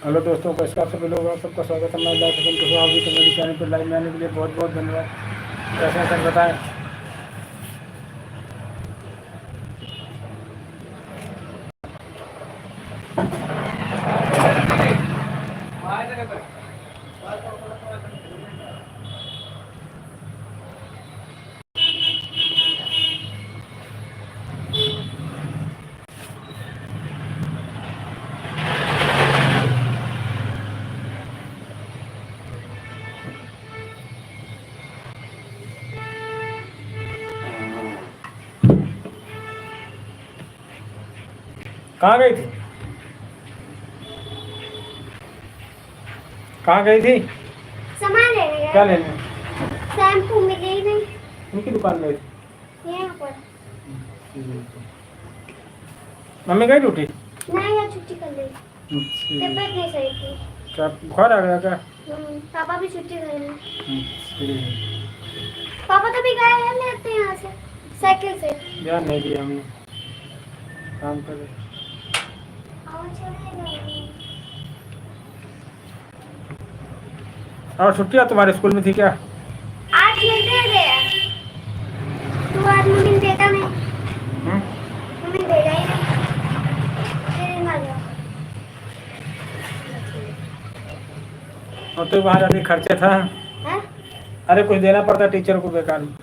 Hello दोस्तों, कैसे आप सभी लोग? आप सबका स्वागत है हमारे live session Kushwaha ji comedy channel पर। लाइव में आने के लिए बहुत बहुत धन्यवाद। कैसे हैं सर, बताएं। कहाँ गई थी? कहाँ गई थी? सामान लेने गए। क्या लेने? शैम्पू मिले ही नहीं। उनकी दुकान में थी। यहाँ पर मम्मी गई ड्यूटी? नहीं, यार छुट्टी कर ली। तबीयत नहीं सही थी। क्या बुखार आ गया क्या? पापा भी छुट्टी कर ली। अच्छा। पापा तो भी गए हैं लेते यहाँ से साइकिल से। ध्यान नहीं दिया हमने, काम कर रहे। और छुट्टियाँ तुम्हारे स्कूल में थी क्या? आज मिलते गया तू आज मम्मी देता नहीं। मम्मी दे जाए ना जाओ। और तो वहाँ जाके खर्चे था। हैं? अरे कुछ देना पड़ता टीचर को बेकार में।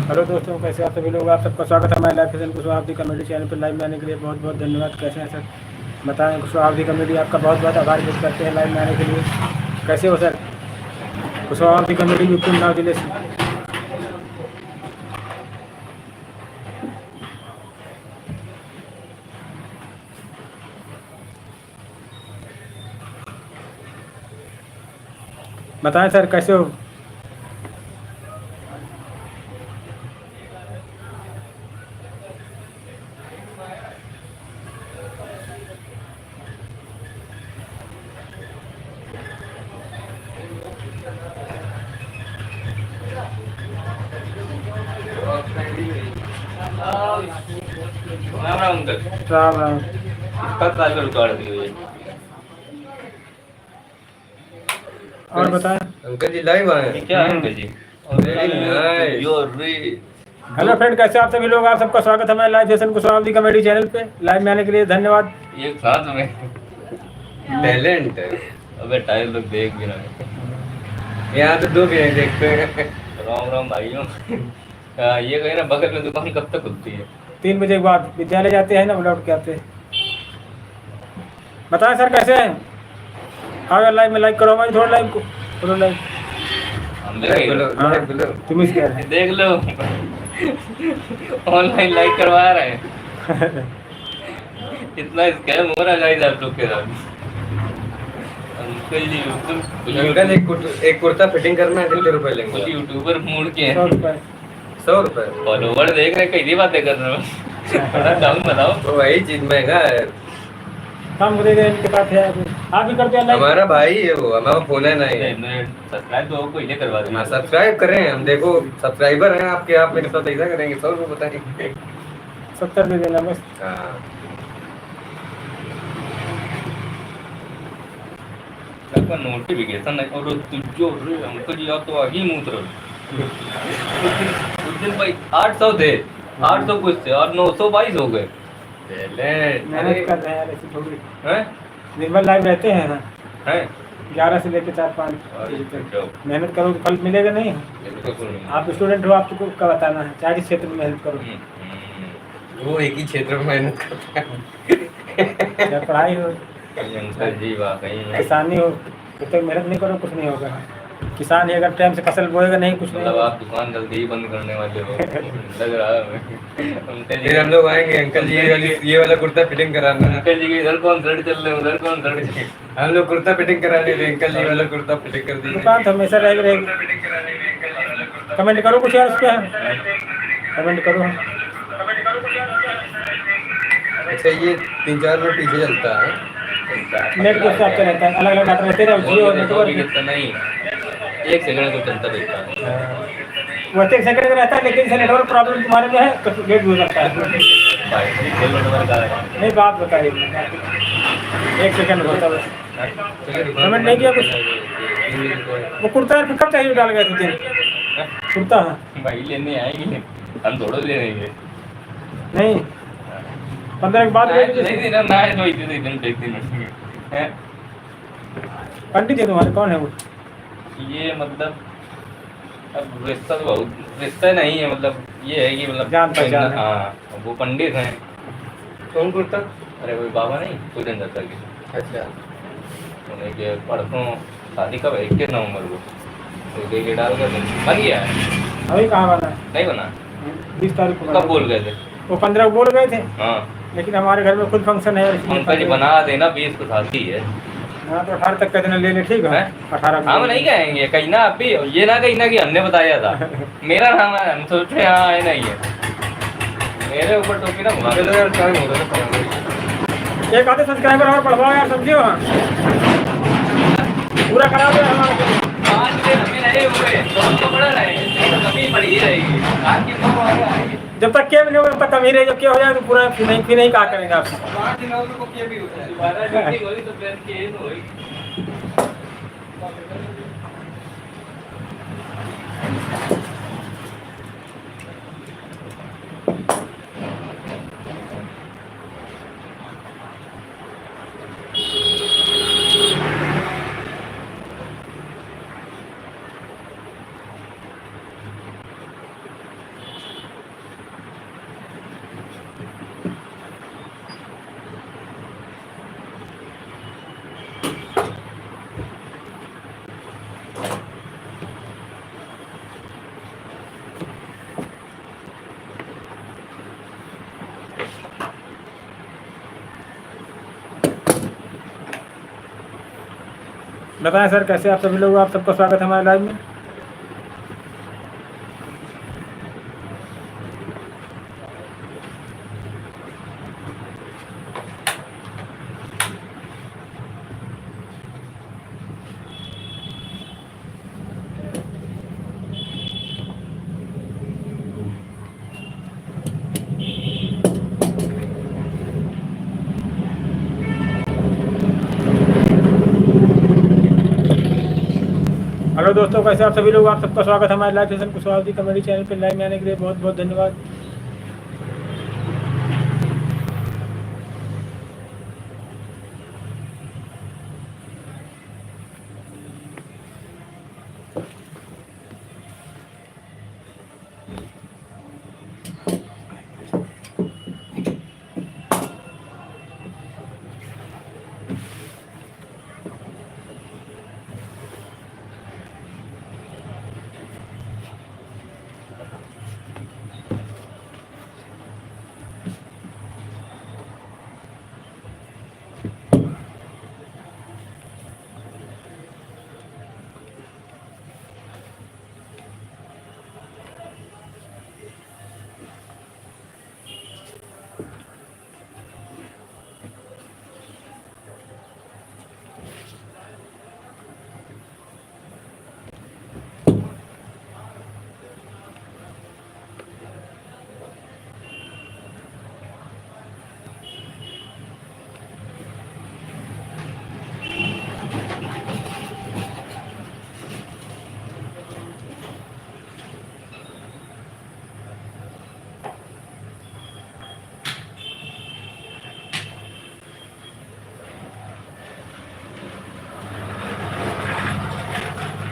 हेलो दोस्तों, कैसे आप सभी लोग? आप सबका स्वागत है हमारे live session Kushwaha ji comedy channel पर। लाइव में आने के लिए बहुत बहुत धन्यवाद। कैसे हैं सर, बताएं। कुशवाहा जी कमेडी आपका बहुत बहुत आभार व्यक्त करते हैं लाइव में आने के लिए। कैसे हो sir? Kushwaha ji comedy YouTube नाव जिले से। बताएं सर, कैसे हो? राम राम अंकल। राम राम। कब साल का रिकॉर्ड दी हुई है? और बताएं। अंकल जी लाइव आए। क्या है uncle ji? Very nice. Your री। हेलो फ्रेंड, कैसे आप सभी लोग? आप सबका स्वागत है हमारे live session Kushwaha ji comedy channel पे। लाइव में आने के लिए धन्यवाद। एक साथ में टैलेंट है। अबे टाइल लोग देख भी रहे। यहाँ तो दो भी हैं, देखते हैं। राम राम भाइयों। ये कहे ना बगल में दुकान कब तक खुलती है? 3 बजे के बाद विद्यालय जाते हैं ना, लौट के आते हैं। बताएं सर, कैसे हैं? आओ लाइव में लाइक करो हमारी, थोड़ा लाइव को थोड़ा लाइव। हम बोलो, हाँ, बोलो। तुम इस कह रहे देख लो। ऑनलाइन लाइक करवा रहे हैं। इतना स्कैम हो रहा गाइस आप लोग के साथ। अंकल जी अंकल एक कुर्ता फिटिंग करना है, कितने रुपए लेंगे? कुछ यूट्यूबर मूड के 100 हैं। रुपये। 100 रुपए। फॉलोवर देख रहे कई बातें कर रहे हो। थोड़ा डाउन बताओ। तो वही चीज महंगा है। काम करेगा इनके पास है। आप भी करते हैं लाइक? हमारा भाई है वो, हमारा फोन है नहीं। सब्सक्राइब तो कोई नहीं करवा हाँ, दें। सब्सक्राइब करें। हम देखो सब्सक्राइबर हैं आपके, आप मेरे साथ ऐसा करेंगे? 100 रुपए बताएंगे। 70 दे देना बस। हाँ, आपका नोटिफिकेशन है और तुझो रे अंकल जी आप तो आगे ही मूत रहे। उस दिन भाई 800 थे, 800 कुछ थे और 922 हो गए। मेहनत कर रहे हैं यार, ऐसी थोड़ी। हैं? दिन भर लाइव रहते हैं ना, हैं? 11 से लेकर 4-5 बजे तक। मेहनत करो तो फल मिलेगा नहीं। आप स्टूडेंट हो, आपको का बताना है। चाहे जिस क्षेत्र में मेहनत करो। वो एक ही क्षेत्र में मेहनत करता है। चाहे पढ़ाई हो, अंकल जी वाकई में किसानी हो, जब तक मेहनत नहीं करो कुछ नहीं होगा। किसान ही अगर टाइम से फसल बोएगा नहीं, कुछ नहीं मतलब होगा। आप दुकान जल्दी ही बंद करने वाले हो लग रहा है हमें। अंकल फिर हम लोग आएंगे, अंकल जी ये वाला कुर्ता फिटिंग कराना है। अंकल जी के इधर कौन थ्रेड चल रहे हैं, उधर कौन थ्रेड चल रहे हैं। हम लोग कुर्ता फिटिंग कराने थे, अंकल जी वाला कुर्ता फिटिंग कर दीजिए। दुकान तो हमेशा रहेगी। कमेंट करो कुछ यार उस पर, कमेंट करो। अच्छा, ये 3-4 मिनट पीछे चलता है। नेट के हिसाब से रहता है, अलग अलग डाटा रहते हैं, जियो नेटवर्क। नहीं 1 सेकंड को चलता रहता है। वैसे 1 सेकंड में रहता है, लेकिन से नेटवर्क प्रॉब्लम तुम्हारे में है तो लेट भी हो सकता है। भाई खेल नंबर का है। नहीं बात बताइए, 1 सेकंड होता बस। पेमेंट नहीं किया कुछ? वो कुर्ता यार कब चाहिए डाल गए थे दिन कुर्ता? भाई लेने आएंगे, हम थोड़ा ले लेंगे। नहीं 15 के बाद नहीं देना ना है तो इतने दिन देख दिन है। पंडित है तुम्हारे, कौन है वो? ये मतलब अब रिश्ता तो बहुत रिश्ता नहीं है, मतलब ये है कि मतलब जान पहचान है। हाँ वो पंडित हैं। कौन कुर्ता? अरे वो बाबा नहीं पूजन दत्ता के, अच्छा। उन्हें के परसों शादी कब है 21 नवंबर को, तो दे के डाल कर बन गया है। अभी कहाँ बना है? नहीं बना? 20 तारीख को कब बना। बोल गए थे? वो 15 को बोल गए थे, हाँ लेकिन हमारे घर में खुद फंक्शन है इसलिए अंकल जी बना देना, 20 को शादी है। हाँ तो 18 तक का दिन ले ले, ठीक है? हैं? 18 को हम नहीं कहेंगे कहीं ना, आप भी ये ना कहीं ना कि हमने बताया था। मेरा नाम है, हम सोच रहे हाँ है नहीं है, मेरे ऊपर टोपी ना घुमा चलो दो। यार टाइम हो रहा है। एक आधे सब्सक्राइबर और बढ़वाओ यार, समझियो। हाँ पूरा करा दो हमारा। 5 दिन अभी नहीं हुए तो बड़ा रहेंगे, तो कमी पड़ी ही रहेगी। आज की तो आएगी। जब तक क्या नहीं होगा तब तक कमी रहे, जब क्या हो जाए तो पूरा फिर नहीं कहा करेंगे आपसे। 5 दिन और को क्या भी होता है। दोबारा ड्यूटी होगी तो फिर केस होगी। बताएं सर कैसे आप सभी लोग, आप सबका स्वागत है हमारे लाइव में। हेलो दोस्तों, कैसे आप सभी लोग, आप सबका स्वागत है हमारे live session Kushwaha comedy channel पर। लाइव में आने के लिए बहुत बहुत धन्यवाद।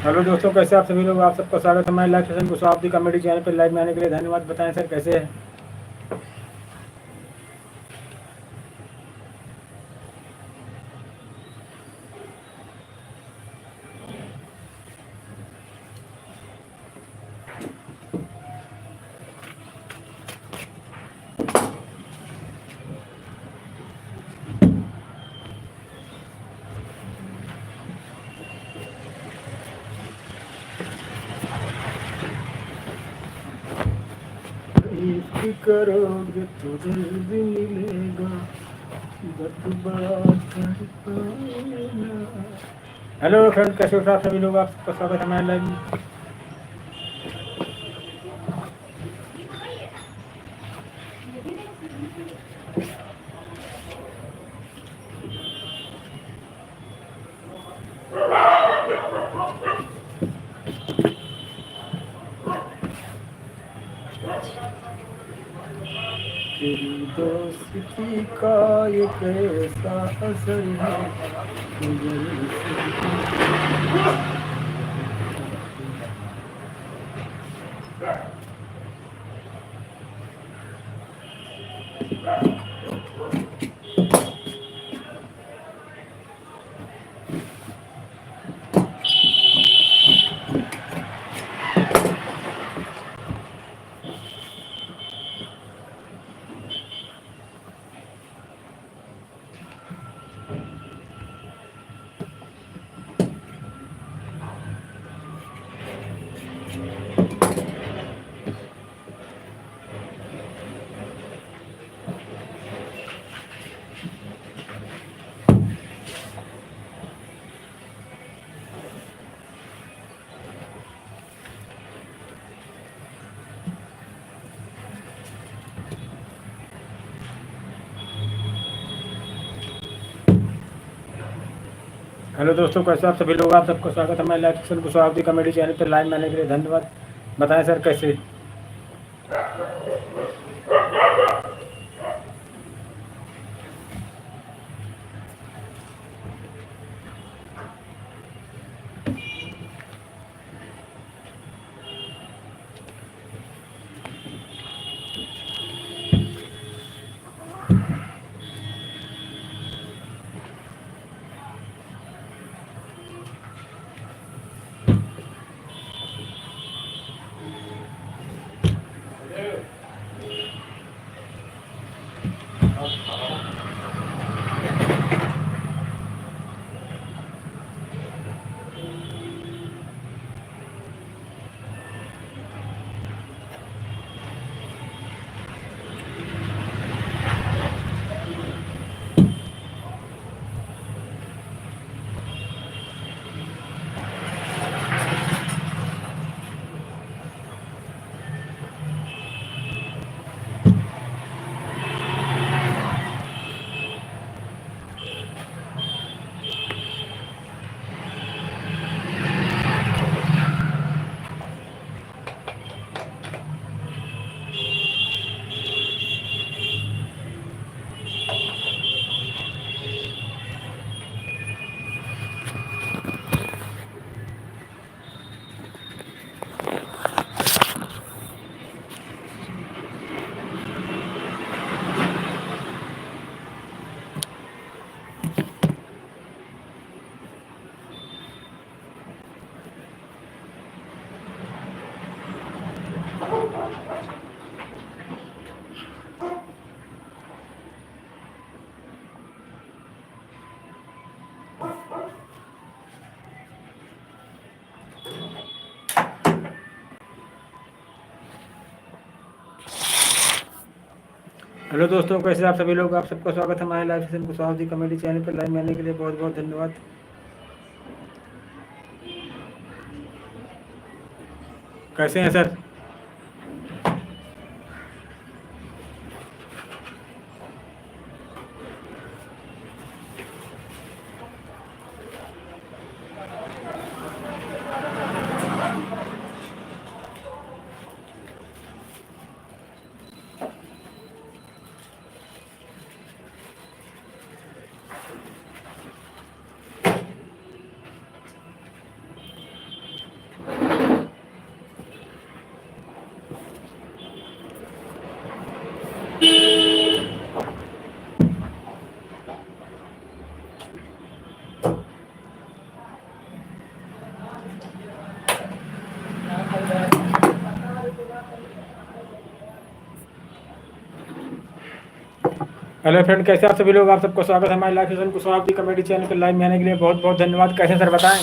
हेलो दोस्तों, कैसे आप सभी लोग, आप सबका स्वागत है हमारे live session Kushwaha comedy channel पर। लाइव में आने के लिए धन्यवाद। बताएं सर कैसे हैं? इश्क करोगे तो दर्द मिलेगा, दर्द बड़ा तड़पाएगा। हेलो फ्रेंड, कैसे हो आप सभी लोग? आप सबका स्वागत है हमारे लाइव में। तेरी दोस्ती का ये कैसा असर है, गुजर से हेलो दोस्तों, कैसे आप सभी लोग? आप सबका स्वागत है हमारे live session Kushwaha comedy channel पर लाइव में आने के लिए धन्यवाद। बताएं सर कैसे? हेलो दोस्तों, कैसे आप सभी लोग? आप सबका स्वागत है हमारे live session Kushwaha comedy channel पर लाइव में आने के लिए बहुत बहुत धन्यवाद। कैसे हैं सर? हेलो फ्रेंड, कैसे आप सभी लोग? आप सबका स्वागत है हमारे live session Kushwaha comedy channel पर लाइव में आने के लिए बहुत बहुत धन्यवाद। कैसे सर बताएं?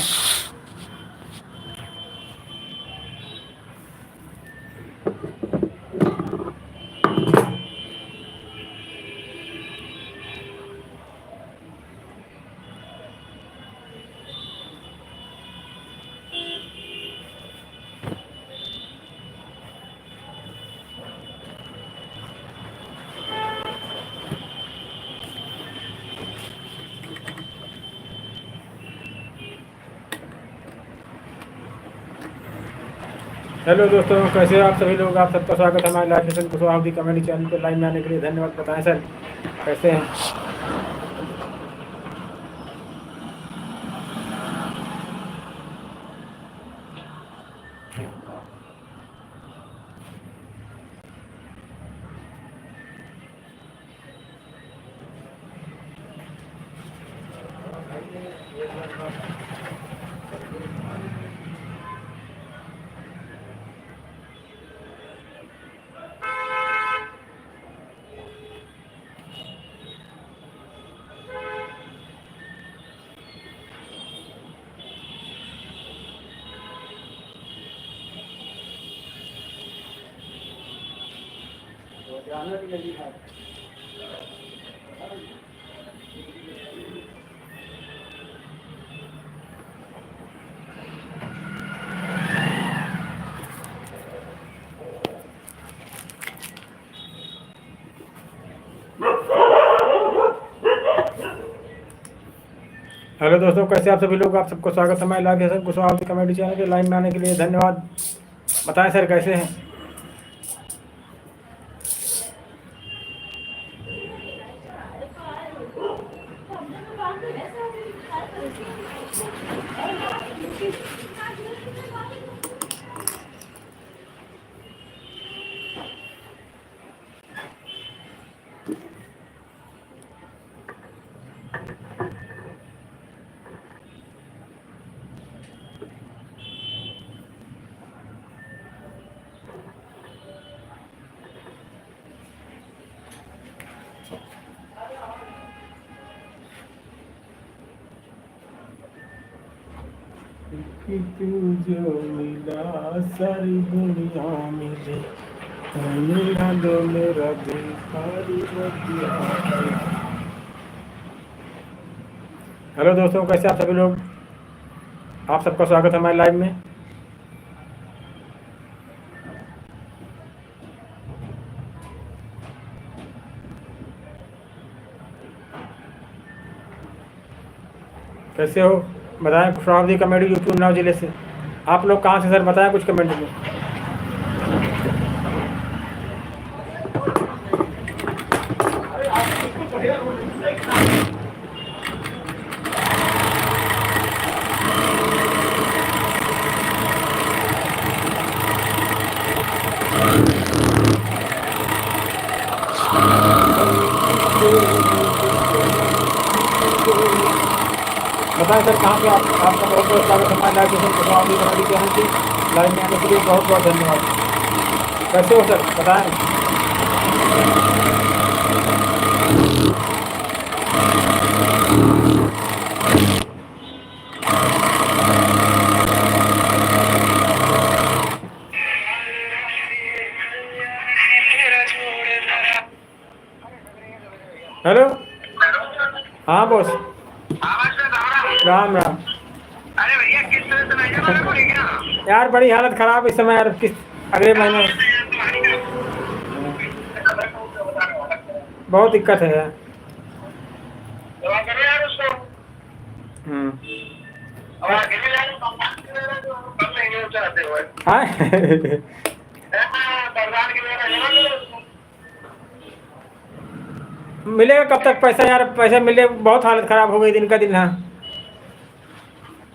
हेलो दोस्तों, कैसे हो आप सभी लोग। आप सबका स्वागत है हमारे live session Kushwaha comedy channel पर। लाइव में आने के लिए धन्यवाद। बताएं सर कैसे हैं। हेलो दोस्तों, कैसे आप सभी लोग। आप सबको स्वागत है हमारे live session Kushwaha comedy channel के। लाइव में आने के लिए धन्यवाद। बताएं सर कैसे हैं। कि तू जो मिला सारी दुनिया मिले, मिला दो मेरा दिल सारी बतिया। हेलो दोस्तों, कैसे आप सभी लोग। आप सबका स्वागत है हमारे लाइव में। कैसे हो बताएं। कुशवाहा कमेडी यूट्यूब उन्नाव जिले से। आप लोग कहाँ से सर बताएं कुछ कमेंट में। बताएं सर कहाँ से आपका बहुत बहुत स्वागत है हमारे live session Kushwaha comedy channel की। लाइव में आने के लिए बहुत बहुत धन्यवाद। कैसे हो सर बताएं। हेलो, हाँ बॉस, राम राम। अरे भैया किस तरह से नहीं जाना पड़ेगा क्या? यार बड़ी हालत ख़राब इस समय यार। किस अगले महीने बहुत दिक्कत है यार। दवा करो यार उसको। अब आगे भी यार कम नहीं चलाते हो। हाँ बरसात के लिए मिलेगा कब तक पैसा यार। पैसा मिले बहुत हालत ख़राब हो गई दिन का दिन। हाँ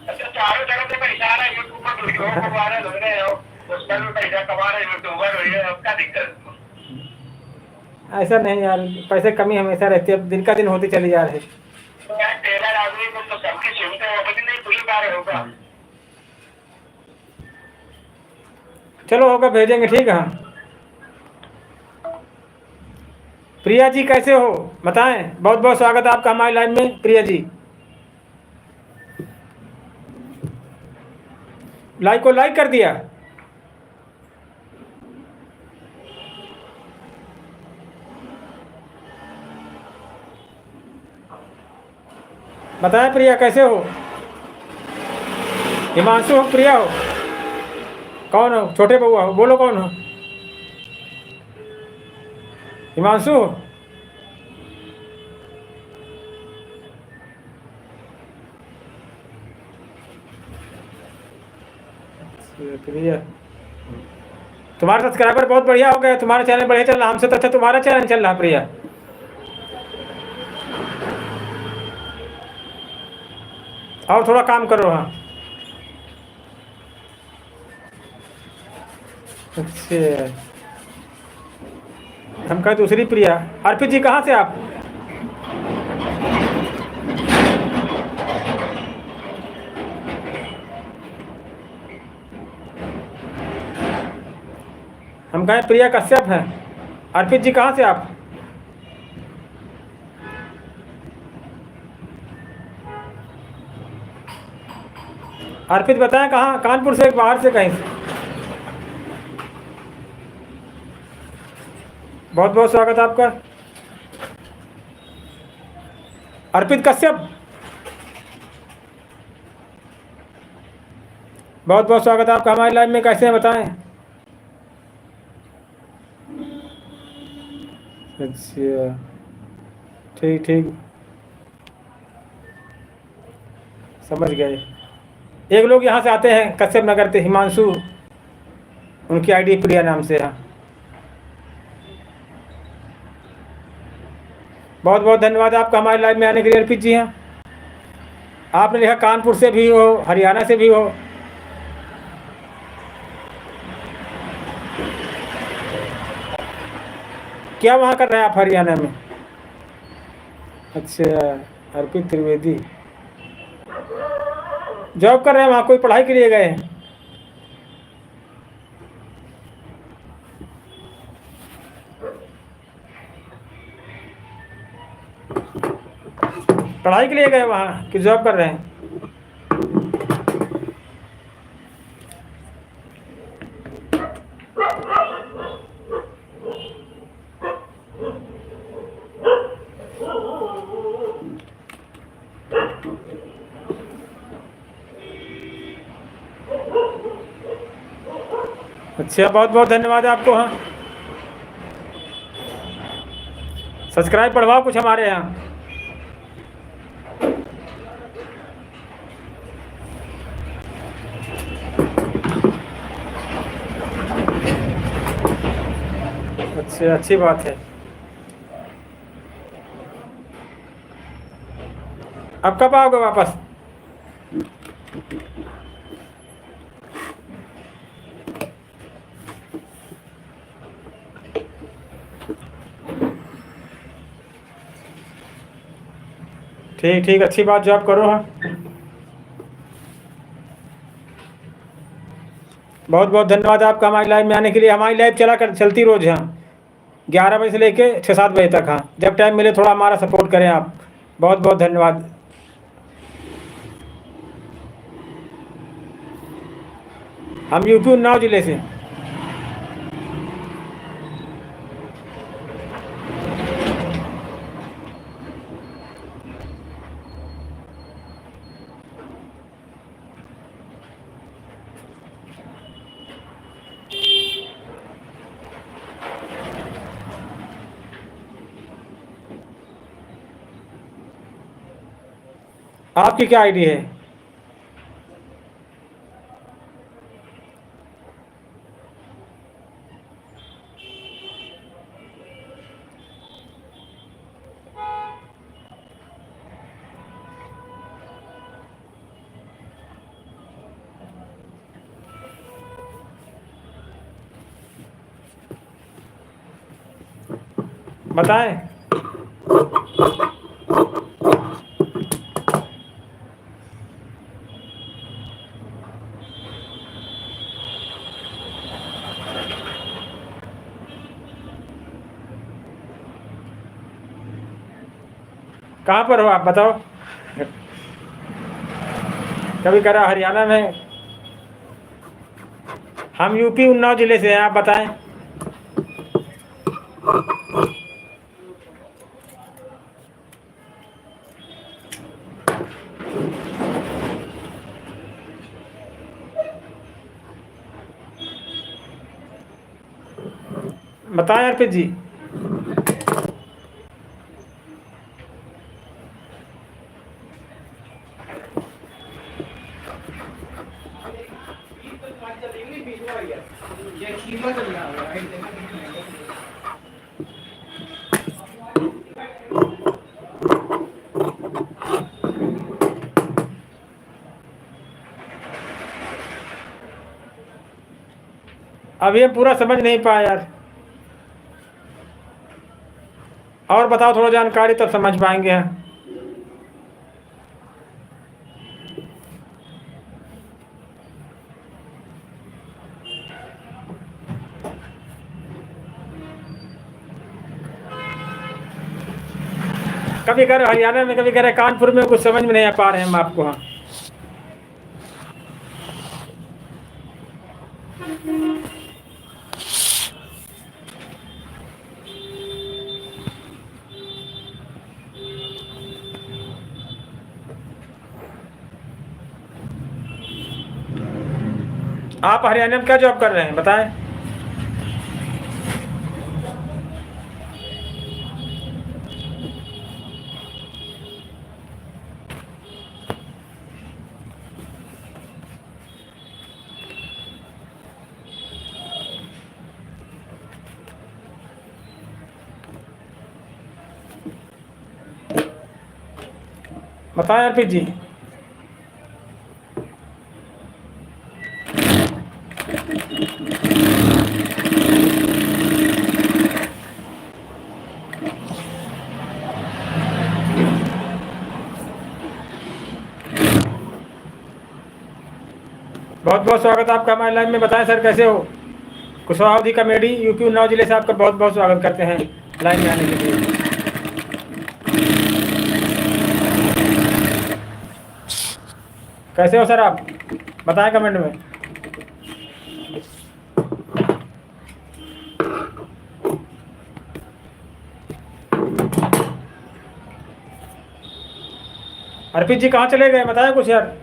अच्छा, चारों तरफ से पैसा आ रहा है। यूट्यूब पर वीडियो वायरल हो रहे हो, उस पर भी पैसा कमा रहे यूट्यूबर हो। ये अब क्या दिक्कत? ऐसा नहीं यार, पैसे कमी हमेशा रहती है। दिन का दिन होती चली जा रही। यार टेलर आदमी को तो सबकी सुनते हो, अपनी नहीं पूरी पा रहे होगा। चलो होगा, भेजेंगे ठीक है। प्रिया जी कैसे हो बताएं। बहुत बहुत स्वागत है आपका हमारे लाइव में प्रिया जी। लाइक को लाइक कर दिया। बताएं प्रिया कैसे हो। हिमांशु हो, प्रिया हो, कौन हो। छोटे बउआ हो, बोलो कौन हो। हिमांशु हो। प्रिया तुम्हारे सब्सक्राइबर बहुत बढ़िया हो गए, तुम्हारा चैनल बढ़िया चल रहा, हमसे तो अच्छा तुम्हारा चैनल चल रहा प्रिया। और थोड़ा काम करो। हाँ अच्छा, हम कहे दूसरी प्रिया। अर्पित जी कहाँ से आप? हम कहें प्रिया कश्यप हैं। अर्पित जी कहाँ से आप? अर्पित बताएं कहाँ? कानपुर से, बाहर से, कहीं से? बहुत बहुत स्वागत आपका। अर्पित कश्यप, बहुत बहुत स्वागत आपका हमारे लाइव में। कैसे हैं बताएं? अच्छा, ठीक ठीक, समझ गए। एक लोग यहाँ से आते हैं कश्यप नगर से, हिमांशु, उनकी आईडी प्रिया नाम से है। बहुत बहुत धन्यवाद आपका हमारे लाइव में आने के लिए अर्पित जी हैं। आपने लिखा कानपुर से भी हो, हरियाणा से भी हो। क्या वहाँ कर रहे हैं आप हरियाणा में? अच्छा, अर्पित त्रिवेदी जॉब कर रहे हैं वहाँ, कोई पढ़ाई के लिए गए हैं? पढ़ाई के लिए गए वहाँ कि जॉब कर रहे हैं? अच्छा, बहुत बहुत धन्यवाद आपको। हाँ, सब्सक्राइब पढ़वाओ कुछ हमारे यहाँ। अच्छा, अच्छी बात है। अब कब आओगे वापस? ठीक ठीक, अच्छी बात, जॉब करो। हाँ, बहुत बहुत धन्यवाद आपका हमारी लाइव में आने के लिए। हमारी लाइव चलती रोज़। हाँ, 11 बजे से लेके 6-7 बजे तक। हाँ, जब टाइम मिले थोड़ा हमारा सपोर्ट करें आप। बहुत बहुत धन्यवाद। हम यूपी उन्नाव जिले से। आपकी क्या आईडी है? बताएं। कहाँ पर हो आप बताओ? कभी करा हरियाणा में। हम यूपी उन्नाव जिले से हैं, आप बताएं। बताएं अर्पित जी। ये खीमा अभी हम पूरा समझ नहीं पाए यार, और बताओ थोड़ा जानकारी तब समझ पाएंगे हम। कभी कह रहे हरियाणा में, कभी कह रहे कानपुर में, कुछ समझ में नहीं आ पा रहे हैं हम आपको। हाँ आप हरियाणा में क्या जॉब कर रहे हैं बताएं। बताएं अर्पित जी। बहुत बहुत स्वागत आपका हमारे लाइव में। बताएं सर कैसे हो। कुशवाहा कॉमेडी यूपी उन्नाव जिले से आपका बहुत बहुत स्वागत करते हैं लाइव में आने के लिए। कैसे हो सर आप, बताएं कमेंट में। अर्पित जी कहाँ चले गए, बताएं कुछ यार।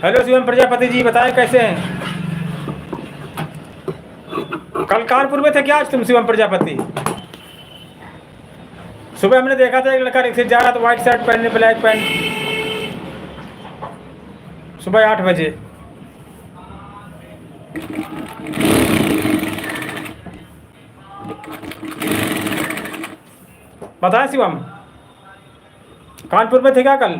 हेलो शिवम प्रजापति जी, बताएं कैसे हैं। कल कानपुर में थे क्या आज तुम शिवम प्रजापति। सुबह हमने देखा था एक लड़का रिक्शे जा रहा था, व्हाइट शर्ट पहने ब्लैक पैंट, सुबह 8 बजे। बताएं शिवम, कानपुर में थे क्या कल।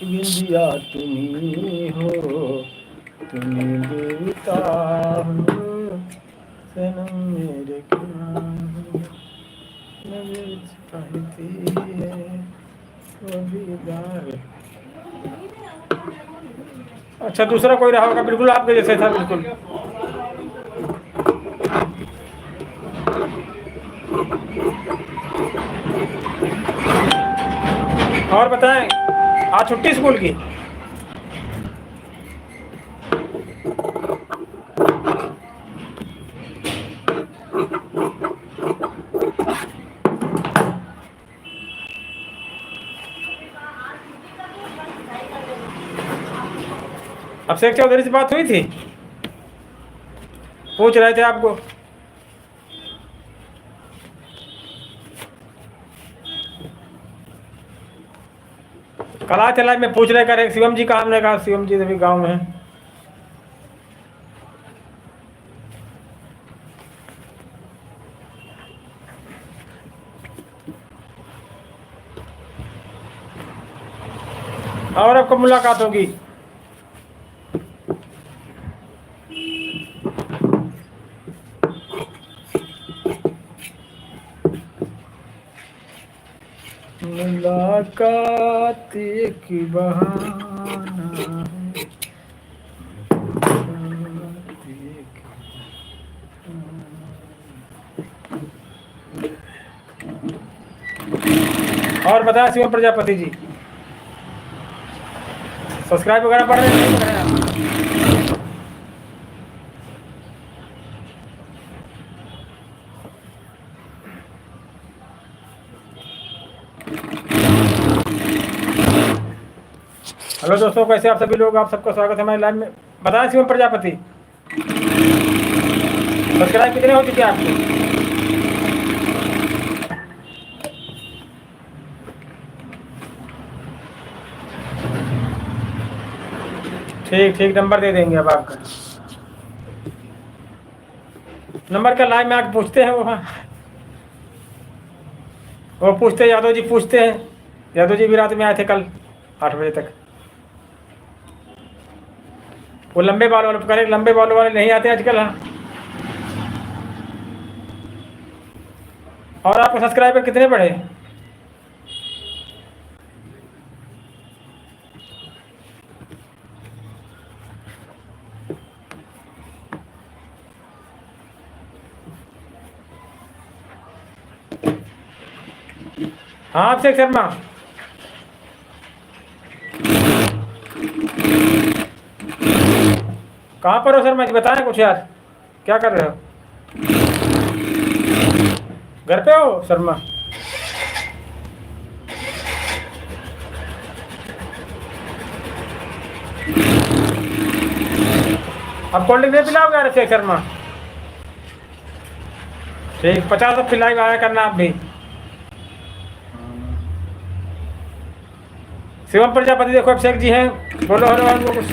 बिंदिया तुम्ही हो, तुम्ही देवता हो, सनम मेरे चाहती है वो दीदार। अच्छा दूसरा कोई रहा होगा, बिल्कुल आपके जैसे था बिल्कुल। और बताएं, आज छुट्टी स्कूल की। अभिषेक चौधरी से बात हुई थी, पूछ रहे थे आपको। कल आए थे लाइव में, पूछ रहे कर शिवम जी कहाँ। हमने कहा शिवम जी अभी गांव में है। और अब कब मुलाकात होगी? मुलाकात एक बहाना है। और बताया शिवम प्रजापति जी, सब्सक्राइब वगैरह पढ़ रहे हैं नहीं पढ़ रहे हैं? हेलो दोस्तों, कैसे आप सभी लोग? आप सबका स्वागत है हमारे लाइव में। बताएं शिवम प्रजापति, सब्सक्राइब कितने हो चुके हैं आपके? ठीक ठीक, नंबर दे देंगे अब आपका। नंबर का लाइव में आके पूछते हैं वो पूछते हैं, यादव जी पूछते हैं। यादव जी भी रात में आए थे कल 8 बजे तक। वो लंबे बाल वाले कह रहे लंबे बालों वाले नहीं आते आजकल। हाँ, और आपके सब्सक्राइबर कितने बढ़े? हाँ, अभिषेक शर्मा, कहाँ पर हो शर्मा जी? बताएं कुछ यार, क्या कर रहे हो? घर पे हो शर्मा? अब कोल्ड ड्रिंक नहीं पिलाओगे यार अभिषेक शर्मा? ठीक, 50 अब पिलाई आया करना आप भी। शिवम प्रजापति देखो अभिषेक जी हैं, बोलो हेलो उनको कुछ।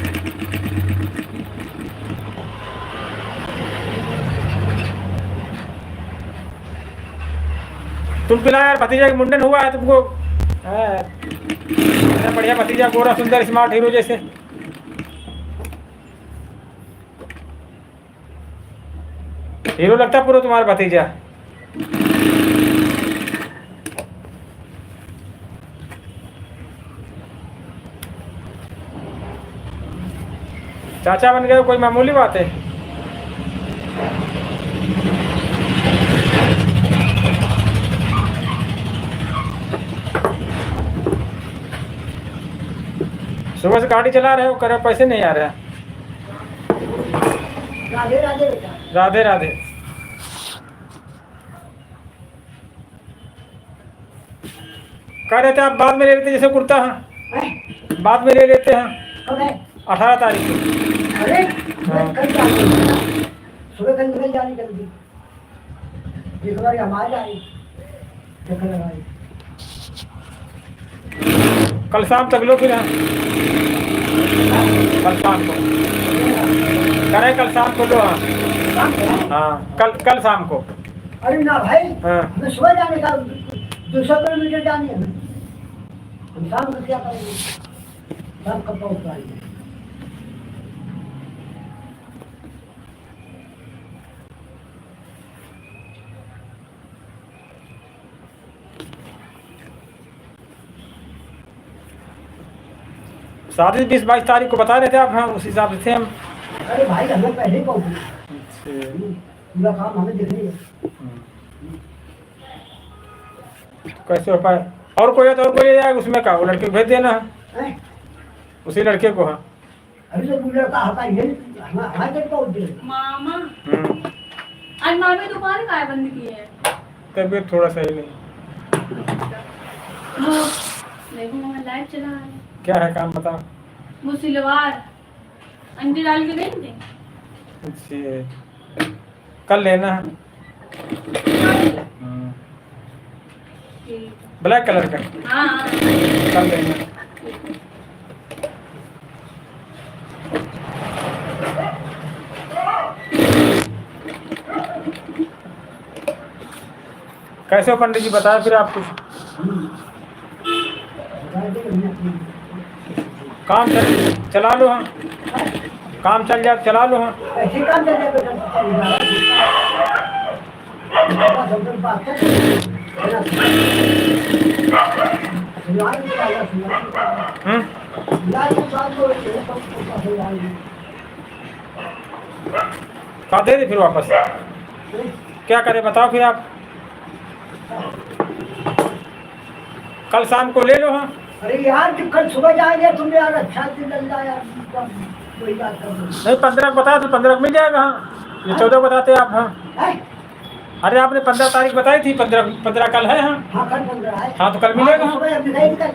तुम पिला यार, भतीजा का मुंडन हुआ है तुमको। इतना बढ़िया भतीजा, गोरा सुंदर स्मार्ट हीरो जैसे। हीरो लगता पूरा तुम्हारा भतीजा। चाचा बन गए, कोई मामूली बात है? सुबह से गाड़ी चला रहे हो, कर पैसे नहीं आ रहे? राधे राधे बेटा। राधे राधे। कह रहे थे आप बाद में ले लेते जैसे कुर्ता। हाँ, बाद में ले लेते हैं। कब है? 18 तारीख को। अरे हाँ। कल जानी, सुबह कल निकल जानी जल्दी। एक बार हमारी आई चक्कर लगाई। कल शाम तक लो फिर। हाँ, कल शाम को करें, कल शाम को लो। हाँ हाँ, कल शाम को। अरे ना भाई, हाँ, हमें सुबह जाने का 200 किलोमीटर जानी है। हम शाम को क्या करेंगे? शाम कब पहुँच पाएंगे? शादी 20-22 तारीख को बता रहे थे आप। हाँ, उस हिसाब से थे हम। अरे भाई हमें पहले ही पहुँचे, पूरा काम हमें दिख रही है। कैसे हो पाए? और कोई है तो और कोई ले जाएगा उसमें का, वो लड़के को भेज देना। हैं? उसी लड़के को। हाँ, अभी तो पूरा का हटा ये हमारे तक पहुँच गए। मामा आज मामी दुकान काय बंद की है? तबीयत थोड़ा सही नहीं। वो देखो मामा लाइट चला है। क्या है काम बताओ? वो सिलवार अंडे डाल के नहीं थे? अच्छा, कल लेना है। ब्लैक कलर का। हाँ कल लेना। कैसे हो पंडित जी, बताए फिर आप कुछ। काम चला लो हाँ, काम चल जाए चला लो हाँ। ऐसे काम चल जाए बेटा, चल जाएगा। बात कर, कहा दे दे फिर वापस, क्या करें बताओ फिर आप, कल शाम को ले लो हाँ। अरे यार कि कल सुबह जाएंगे तुम यार, अच्छा दिन लग जाए यार, वही बात कर रहे नहीं 15 को बताया तो 15 को मिल जाएगा हाँ, ये 14 बताते आप हाँ। हैं। अरे आपने 15 तारीख बताई थी, 15 कल है हाँ। हाँ कल 15 है। हाँ तो कल मिलेगा हाँ। सुबह निकल कल,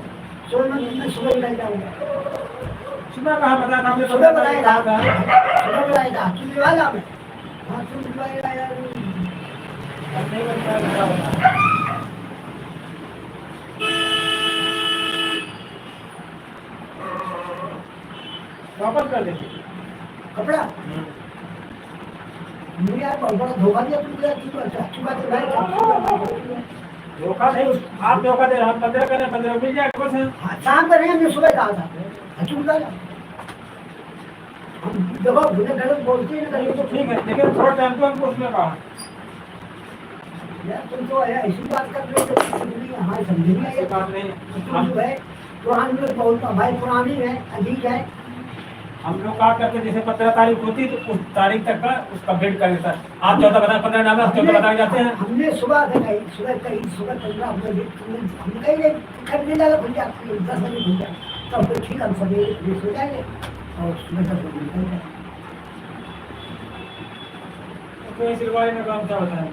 सुबह निकल जाऊंगा। सुबह कहाँ बताया था आपने, सुबह बताया था, सुबह बताया था, तुम दिलवाएगा मैं। हाँ तुम दिलवाएगा यार, नहीं बनता है, क्या होता है। वापस कर देंगे कपड़ा मुझे यार बहुत बड़ा धोखा दिया तुमने यार, तुम अच्छी बात है भाई। धोखा नहीं, आप धोखा दे रहे हैं, 15 करें 15 मिल जाएगा बस है। हाँ, शाम को नहीं, हमने सुबह कहा था, अच्छा बता हम देखो भूले गलत बोलते हैं ना, ये तो ठीक है, लेकिन थोड़ा टाइम तो हमको उसमें कहा यार तुम तो ऐसी बात कर रहे हो, हाँ समझ नहीं ऐसी बात नहीं। तुम जो है पुरानी में बहुत भाई पुरानी है, अजीज है। हम लोग क्या करते जैसे 15 तारीख होती तो उस तारीख तक का उसका वेट कर लेता। आप 14 बता 15 नाम 14 बता जाते हैं। हमने सुबह कही सुबह 15 हमने कही नहीं खरीदने लगा खुल जाती 10 बजे खुल जाए, तो फिर ठीक हम सवेरे फ्रेश हो जाएंगे और सुबह 10 बजे निकल जाए। तो सिलवाई में काम क्या बताएं,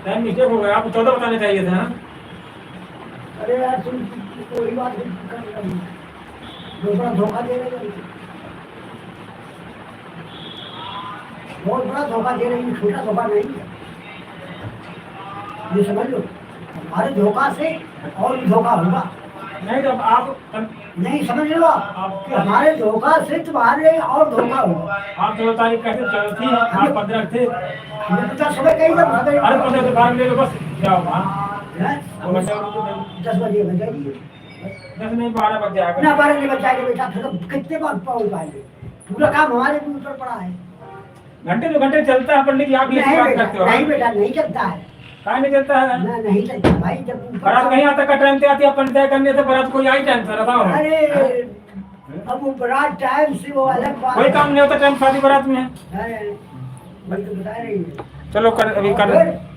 टाइम मिस्टेक हो गया, आपको 14 बताने चाहिए था। अरे यार तुम कोई बात नहीं कर रहे हो, बहुत बड़ा धोखा दे रहे हो, बहुत बड़ा धोखा दे रही है, छोटा धोखा नहीं है, ये समझ लो। हमारे धोखा से और भी धोखा होगा, नहीं जब आप नहीं समझ लो आप कि हमारे धोखा से तुम्हारे और धोखा होगा। आप 14 तारीख कैसे थी, आप 15 थे। हमें पता सुबह कहीं तक अरे 15 के बाद ले लो बस, क्या होगा 10 बजे बज जाएगी, 10 नहीं 12 बज जाएगा ना 12 बजे बज जाएगा बेटा, फिर कितने बार पहुँच पाएंगे, पूरा काम हमारे भी ऊपर पड़ा है। घंटे 2 घंटे चलता है पंडित जी, आप ये बात करते हो। नहीं बेटा नहीं चलता है, कहाँ नहीं चलता है, ना नहीं चलता भाई, जब बारात कहीं आता का टाइम से आती है, अपन तय करने से बारात कोई आई टाइम से बताओ। अरे अब वो बड़ा टाइम से वो अलग बात कोई है। काम नहीं होता टाइम शादी बारात में है। अरे भाई तो बता रही है चलो कर अभी कर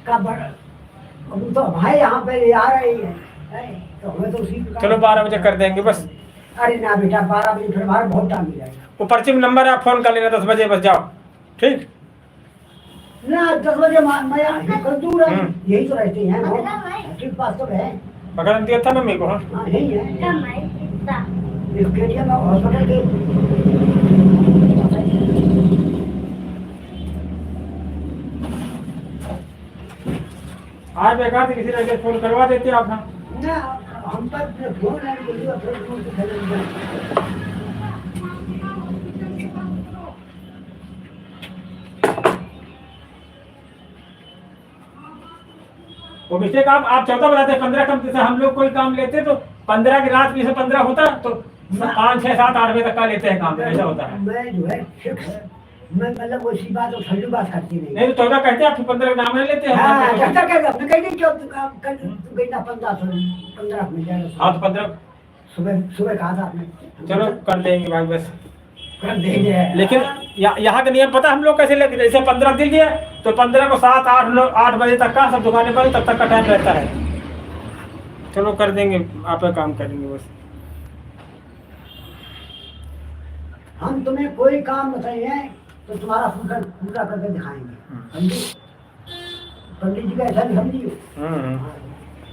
का बड़ा अब तो भाई यहाँ पे ले आ रही है, तो हमें तो उसी का- चलो 12 बजे कर देंगे बस। अरे ना बेटा 12 बजे फिर हमारा बहुत टाइम मिल जाएगा वो पर्ची में नंबर है, आप फोन कर लेना 10 बजे बस जाओ, ठीक। ना 10 बजे मैं कर दूर है, हम्म। यही तो रहते हैं वो ठीक पास तो है। पकड़ दिया था मम्मी को हाँ। हाँ यही है टमाटर इस केटिया में हॉस्पिटल के आज बेकार किसी तरह फोन करवा देते आप हाँ। ना हम पर फोन है बोलिए फिर फोन से खेलेंगे। वो मिस्टेक आप 14 बताते 15 कम से हम लोग कोई काम लेते तो 15 की रात में से 15 होता तो 5 6 7 8 बजे तक का लेते हैं काम, ऐसा होता है। मैं जो है फिक्स मैं मतलब वैसी बात और ठंडी बात करती नहीं। नहीं तो 14 कहते हैं, आप 15 का नाम नहीं लेते हैं। हाँ जब तक मैं कहीं नहीं क्यों कहीं ना 15 मिल जाएगा। हाँ तो 15 सुबह सुबह कहा था आपने, चलो कर देंगे भाई बस। कर देंगे। लेकिन यहाँ का नियम पता हम लोग कैसे लेते, जैसे 15 दिन दिए तो 15 को 7 8 बजे तक का सब दुकानें बंद, तब तक का टाइम रहता है। चलो कर देंगे, आप काम करेंगे बस। हम तुम्हें कोई काम बताइए तो तुम्हारा पूरा करके दिखाएंगे, समझे? पंडित जी का ऐसा नहीं समझिए,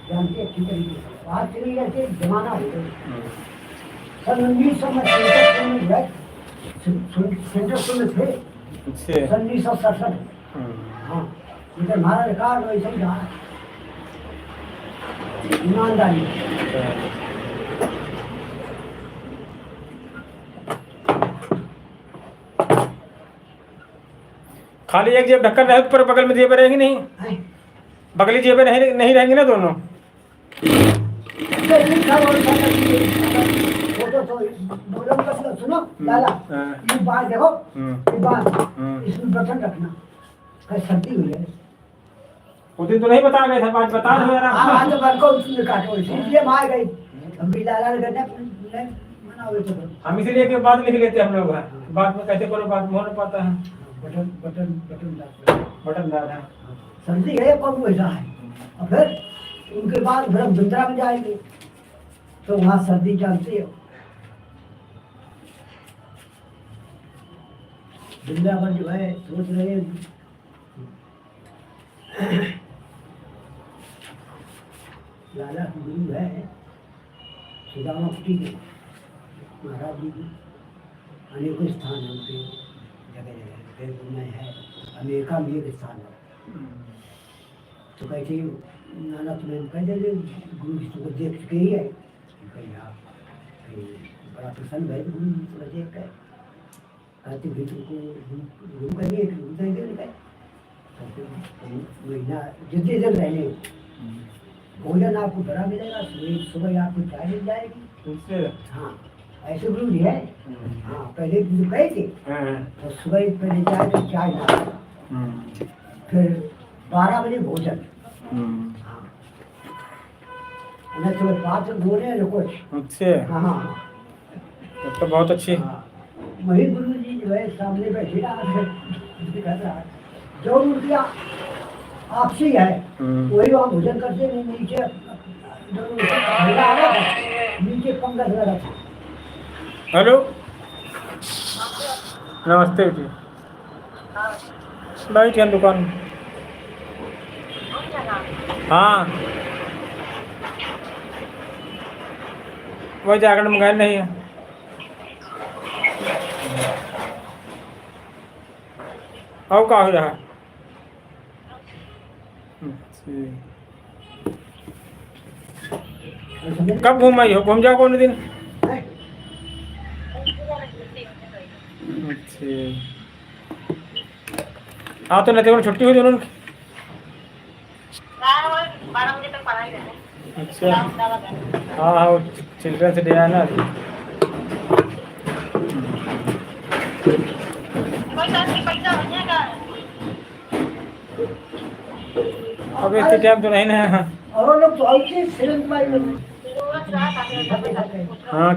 जानते हैं अच्छी तरीके से। आज चली जैसे जमाना हो गया सन 1967 में जो है सेंटर स्कूल में थे, सन 1967। हाँ इधर हमारा रिकॉर्ड वैसे ही रहा, ईमानदारी। खाली एक जेब ढक्कन रहे पर बगल में जेबें रहेंगी नहीं, हैं? बगली जेबें नहीं रहेंगी ना दोनों। फोटो तो बोलो मतलब सुनो लाला ये बात देखो ये बात इसमें बटन रखना कहीं सर्दी हुई है उस दिन तो नहीं बता गए थे, आज बता दो यार। हाँ तो बन को उसमें काटो इसलिए मार गई हम भी लाला करने मना हुए तो हम इसीलिए कि बाद लिख लेते हम लोग बाद में कैसे करो, बाद में हो नहीं पाता है। बटन बटन बटन बटन दार है। सर्दी है कब वैसा है और फिर उनके बाद फिर हम बिंद्रा में जाएंगे तो वहाँ सर्दी जानते हो बिंद्रा पर जो है सोच रहे हैं लाला गुरु है सुदामापुरी के महाराज जी की अनेकों स्थान है उनके जगह जगह देवभूमि में है अमेरिका में एक स्थान है तो कहते नाना तुम्हें कह दे गुरु जी तुमको देख चुके ही है कहीं आप कहीं बड़ा प्रसन्न है गुरु जी तुम्हें देख कर कहते भी तुमको गुरु कहिए गुरु कहेंगे महीना जितने दिन रहने भोजन आपको बड़ा मिलेगा सुबह आपको चाय मिल जाएगी हाँ ऐसे गुरु जी है हाँ पहले गुरु कहे थे तो सुबह पहले चाय तो चाय ना फिर 12 बजे भोजन हाँ न तो बात बोले न कुछ अच्छा हाँ तो बहुत अच्छी। वही गुरु जी जो है सामने बैठे रहा जो उनकी आपसी है वही वहाँ भोजन करते हैं नीचे नीचे पंखा लगा था। हेलो नमस्ते जी बैठ हैं दुकान में। हाँ वही जाकर मंगाए नहीं है। और क्या हो रहा है? कब घूम आई हो? घूम जाओ कौन दिन? हाँ तो नहीं छुट्टी हुई उन्होंने। अच्छा हाँ हाँ चिल्ड्रंस डे है ना। अब इतने टाइम तो नहीं ना है। और लोग तो आउटे सिरंज भाई हाँ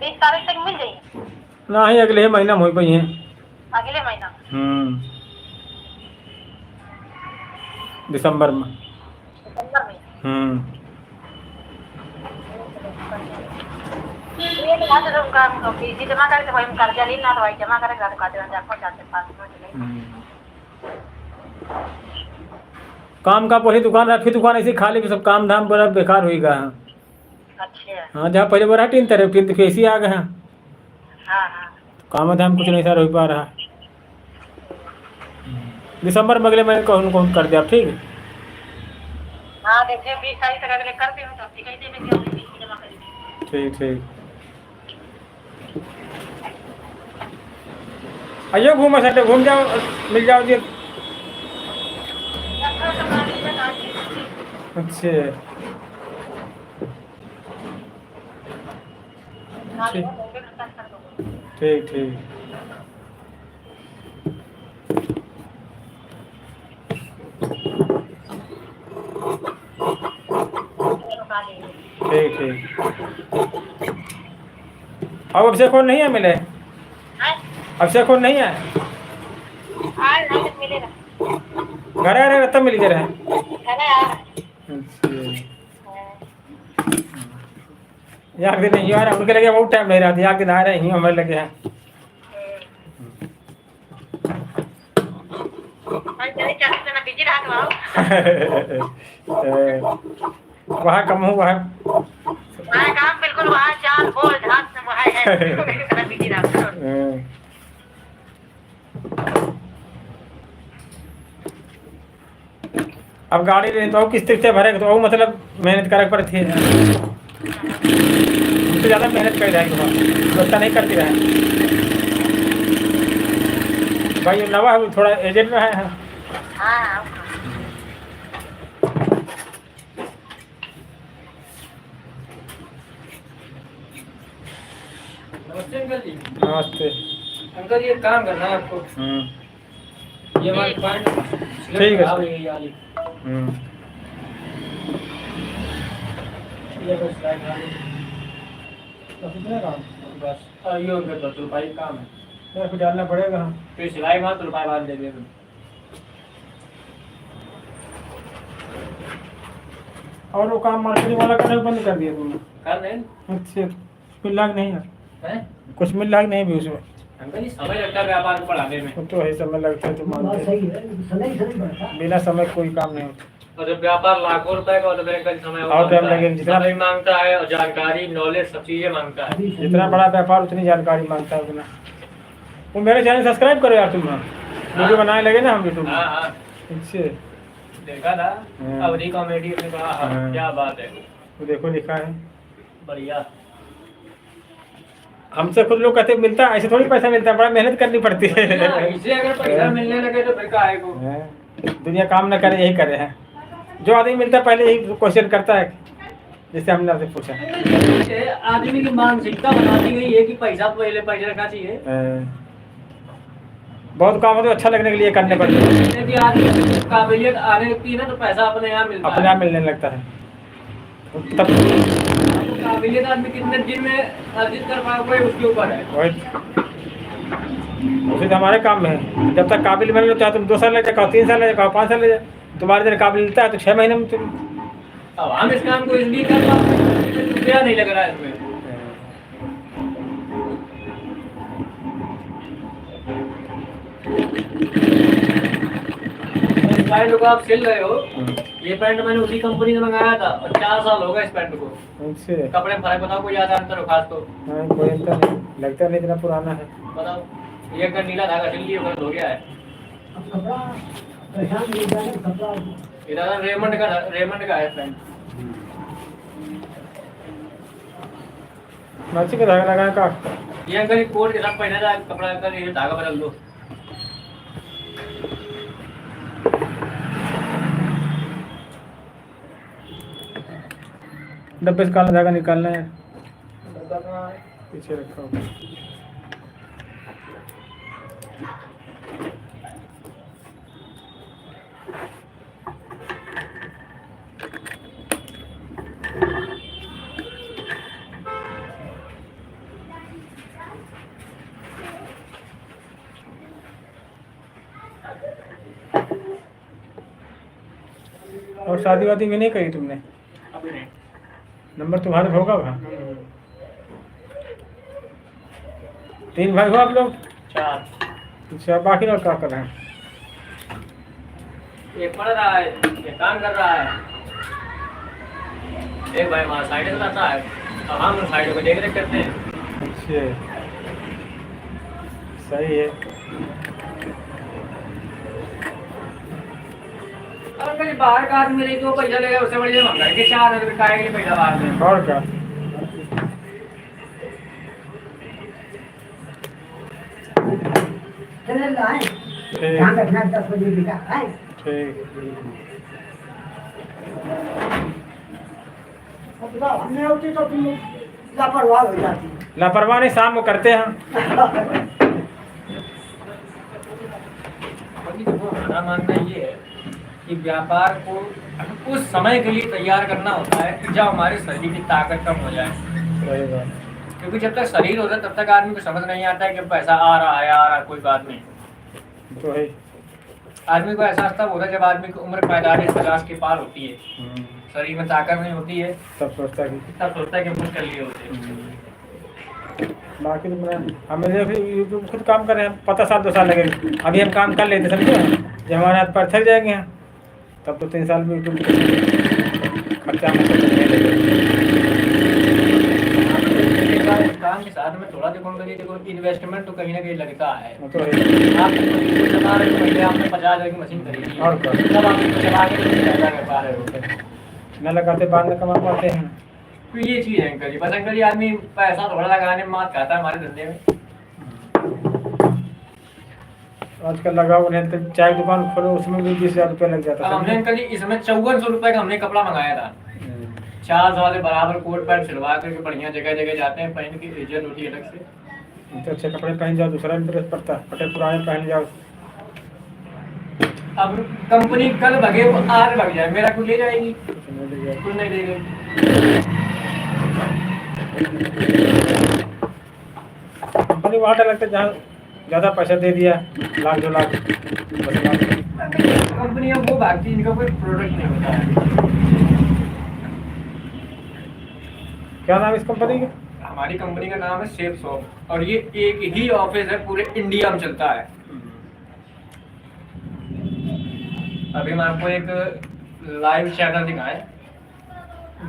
20 तारीख तक मिल जाएगी ना ही अगले महीना में हो पाई है। अगले महीना दिसंबर में। ये बात है उनका फीस जमा करे तो भाई कर्जा लेना तो भाई जमा करेगा तो काटे जाकर जाते पास में काम का पहले दुकान रखी दुकान ऐसे खाली सब काम धाम बड़ा बेकार हुईगा। अच्छा हाँ जहाँ पहले बड़ा टीन तरह टीन तो कैसी आ गए हैं। हाँ हाँ काम धाम कुछ नहीं सारा हो पा रहा। दिसंबर में अगले महीने कौन कर दे आप ठीक है। हाँ देखिए 20 तारीख तक अगले करते हो तो ठीक है मैं जमा करेंगे। ठीक ठीक आइए घूमा सकते घूम जाओ मिल जाओ जी। अच्छा ठीक ठीक ठीक ठीक अब अभिषेक कौन नहीं है मिले? अभिषेक कौन नहीं है? आज नहीं मिलेगा घर आ रहे तब मिल के रहे। यार दिन नहीं आ रहा उनके लगे बहुत टाइम नहीं रहा। यार दिन आ रहे हैं हमारे लगे हैं। वहाँ कम हूँ वहाँ काम बिल्कुल वहाँ चाल बोल ढाक से वहाँ है बिजी रहा। अब गाड़ी ले तो किस तरह से भरेगा तो मतलब मेहनत करे पर थी तो ज़्यादा मेहनत कर जाएगी तो उतना नहीं करती रहे भाई। नवा है थोड़ा एजेंट में है। नमस्ते अंकल जी। नमस्ते। अंकल ये काम करना है आपको। ये हमारे पॉइंट ठीक है खराब सर। है ये वाली। ये बस लाइट खराब है। तो कितने काम? बस ये उनका 10 रुपये काम है। यार फिर डालना पड़ेगा हम। फिर सिलाई मार 10 रुपये बाद दे देंगे। और वो काम मार्केटिंग वाला करना बंद कर दिया तुमने? कर दें अच्छा, मिल लाख नहीं है? हैं? कुछ मिल लाख नहीं भी उसमें? अंकल जी समय लगता है व्यापार को बढ़ाने में। वो तो है, समय लगता है तो बात मानते हैं। सही है, समय ही समय बढ़ता है। बिना समय कोई काम नहीं होता। और जब व्यापार लाखों रुपए का होता है अंकल समय और टाइम लगेगा, जितना समय मांगता है और जानकारी नॉलेज सब चीजें मांगता है। अभी जितना बड़ा व्यापार उतनी जानकारी मांगता है उतना। वो मेरे चैनल सब्सक्राइब करो यार तुम। वीडियो बनाने लगे ना हम यूट्यूब हाँ हाँ में। इससे देखा था हाँ। अवधि कॉमेडी में कहा हाँ, हाँ। क्या बात है वो देखो लिखा है। बढ़िया। हमसे खुद लोग कहते हैं, मिलता है ऐसे थोड़ी पैसा मिलता है, बड़ा मेहनत करनी पड़ती है। इसे अगर पैसा मिलने लगे तो फिर काहे को। दुनिया काम न करे यही करे है। जो आदमी मिलता है पहले यही क्वेश्चन करता है, जैसे हमने आपसे पूछा। ये आदमी की मानसिकता बना दी गई है कि पैसा तो पहले पैसे रखना चाहिए। बहुत काम हो तो अच्छा लगने के लिए करने पड़ते हैं, क्योंकि आदमी की काबिलियत आने लगती है ना तो पैसा अपने यहाँ मिलता अपने है। आप मिलने लगता है तब। आपको काबिलियत आदमी कितने दिन में अर्जित कर पाओगे उसके ऊपर है। वही उसी तो हमारे काम में है। जब तक काबिल मिल लो, चाहे तुम 2 साल ले जाओ, 3 साल ले जाओ, 5 साल ले जाओ, तुम्हारे जरा काबिल मिलता है तो 6 महीने में तुम। अब हम इस काम को इसलिए कर पाते हैं, रुपया नहीं लग रहा है इसमें। इस पैंट को आप सिल रहे हो, ये पैंट मैंने उसी कंपनी से मंगाया था और 4 साल हो गए इस पैंट को। उनसे कपड़े में फर्क बताओ कोई ज्यादा अंतर हो खास तो कोई अंतर नहीं लगता, नहीं इतना पुराना है। बताओ। ये अगर नीला धागा सिल लिए हो गया है। अब कपड़ा पहचान नहीं जाए, कपड़ा ये दादा रेमंड का है पैंट। माची का धागा लगा का। ये अगर कोट के साथ पहना था कपड़ा कर ये धागा बदल दो। डब्बे से काला धागा निकालना है, पीछे रखा होगा। और शादी वादी भी नहीं करी तुमने? अभी नहीं। नंबर तुम्हारे होगा वहाँ? 3 भाई हो आप लोग? 4 अच्छा, बाकी लोग क्या कर रहे हैं? एक पढ़ रहा है, एक काम कर रहा है, एक भाई वहाँ साइड से आता है और हम उन साइडों को देख रेख करते हैं। अच्छा, सही है। और कहीं बाहर का आदमी नहीं तो पैसा लेगा उससे बढ़िया हम घर के 4 रुपये खाए के लिए पैसा बाहर में। और क्या? चले लाए, ठीक ध्यान रखना 10 बजे बेटा आए। ठीक। अब बताओ, हमने होती तो तुम लापरवाह हो जाती। लापरवाही नहीं, शाम को करते हैं। हमारा मानना ये है कि व्यापार को उस समय के लिए तैयार करना होता है कि जब हमारे शरीर की ताकत कम हो जाए। सही बात। क्योंकि जब तक शरीर होता है तब तक आदमी को समझ नहीं आता है कि पैसा आ रहा है कोई बात नहीं। तो है। आदमी को एहसास तब होता है जब आदमी की उम्र 45-50 के पार होती है, शरीर में ताकत नहीं होती है, तब सोचता कि तब सोचता है कि कुछ कर लिए होते। बाकी तो मैं हमें यूट्यूब खुद काम कर रहे हैं, पता 7-2 साल लगेंगे। अभी हम काम कर लेते समझे, जब हमारे हाथ पर थक जाएंगे हम, तब तो 3 साल में यूट्यूब खर्चा में काम के साथ में थोड़ा देखो इन्वेस्टमेंट तो कहीं ना कहीं लगता है। तो है। आप चला रहे हो, पहले आपने 50,000 की मशीन खरीदी और क्या? तब आप इसको चला के पैदा कर पा रहे हो। न लगाते बाद में कमा पाते हैं। तो ये चीज़ है अंकल जी। बस अंकल जी आदमी पैसा थोड़ा लगाने में मात खाता है हमारे धंधे में। आजकल लगा हुआ है तो चाय की दुकान खोलो, उसमें भी 20,000 रुपये लग जाता अब है। हमने अंकल जी इसमें 5400 रुपये का हमने कपड़ा मंगाया था। 4 वाले बराबर कोट पैंट सिलवा करके बढ़िया जगह जगह जाते हैं, पहन की इज्जत होती है अलग से। तो अच्छे कपड़े पहन जाओ, दूसरा भी ड्रेस पड़ता है, फटे पुराने पहन जाओ। अब कंपनी कल भगे वो आज भग जाए, मेरा कुछ ले जाएगी, कुछ नहीं ले जाओ। कुछ नहीं देगी। कंपनी वहाँ लगता है जहाँ ज़्यादा पैसा दे दिया, लाख 2 लाख, बस लाख। कंपनियां वो भागती, इनका कोई प्रोडक्ट नहीं होता है। क्या नाम है इस कंपनी का? हमारी कंपनी का नाम है सेफ शॉप और ये एक ही ऑफिस है, पूरे इंडिया में चलता है। अभी हम आपको एक लाइव चैनल दिखाएं,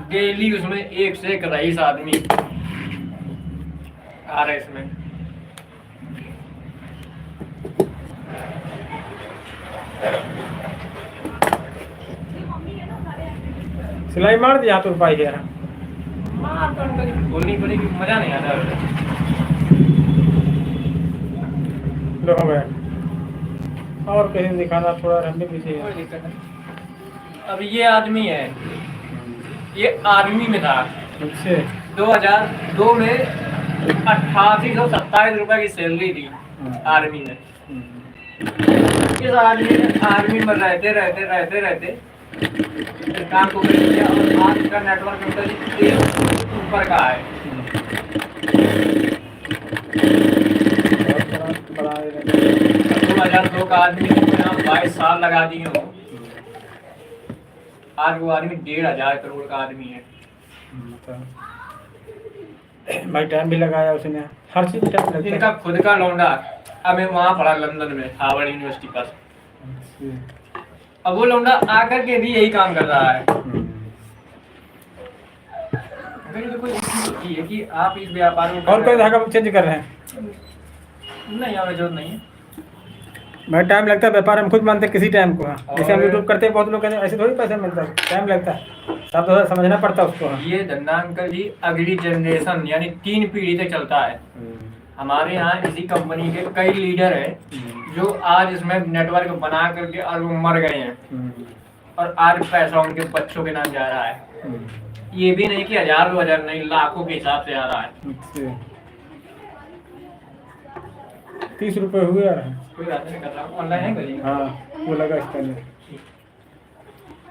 डेली उसमें एक से एक रईस आदमी आ रहा है इसमें। सिलाई मार दिया तो रुपये है। बोलनी पड़ेगी, मजा नहीं आता। लो हो गया, और कहीं दिखाना थोड़ा रहने पीछे कोई दिक्कत नहीं। अब ये आदमी है, ये आर्मी में था। अच्छे 2002 में 8827 रुपए की सैलरी दी आर्मी में। इस आदमी ने आर्मी में रहते काम को कर दिया और आज का नेटवर्क ऊपर का है। बड़ा 2002 का आदमी 22 साल लगा दिए हो, आज वो आदमी 1500 करोड़ का आदमी है। भाई टाइम भी लगाया उसने, हर चीज में टाइम लगता है। इनका खुद का लौंडा अभी वहाँ पढ़ा लंदन में, हार्वर्ड यूनिवर्सिटी पास। अब वो लौंडा आकर के भी यही काम कर रहा है। अगर ये कोई चीज़ होती है कि आप इस व्यापार में और कोई धागा चेंज कर रहे हैं? नहीं, हमें जरूरत नहीं है। भाई टाइम लगता है व्यापार, हम खुद मानते हैं किसी टाइम को। हाँ, जैसे हम और- यूट्यूब करते हैं, बहुत लोग कहते हैं ऐसे थोड़ी पैसा मिलता है, टाइम लगता है, सब तो समझना पड़ता है उसको। हाँ। ये धंधा अंकल जी अगली जनरेशन यानी 3 पीढ़ी तक चलता है। हमारे यहाँ इसी कंपनी के कई लीडर हैं जो आज इसमें नेटवर्क बना करके और वो मर गए हैं और आज पैसा उनके बच्चों के नाम जा रहा है। ये भी नहीं कि 1000-2000 नहीं, लाखों के हिसाब से आ रहा है। अच्छा। 30 रुपये हुए यार। कोई बात नहीं कर रहा हूँ, ऑनलाइन है करिए। हाँ वो लगा इसका लिए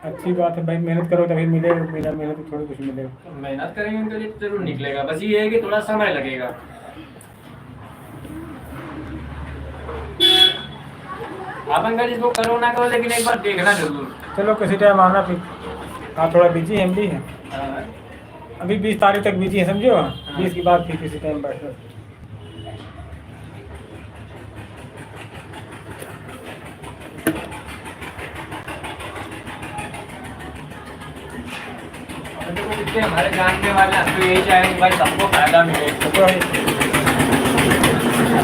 अच्छी बात है भाई, मेहनत करो तभी मिलेगा, बिना मेहनत के थोड़ी कुछ मिलेगा। मेहनत करेंगे उनके लिए जरूर निकलेगा, बस ये है कि थोड़ा समय लगेगा। आप अंकल इसको करो ना करो, लेकिन एक बार देखना जरूर। चलो किसी टाइम आना फिर। हाँ थोड़ा बिजी हम भी हैं, हाँ। अभी 20 तारीख तक बिजी है समझो। 20 के बाद फिर किसी टाइम बैठना। देखो जितने हमारे जानने वाले हैं तो यही चाहेंगे भाई सबको फायदा मिले।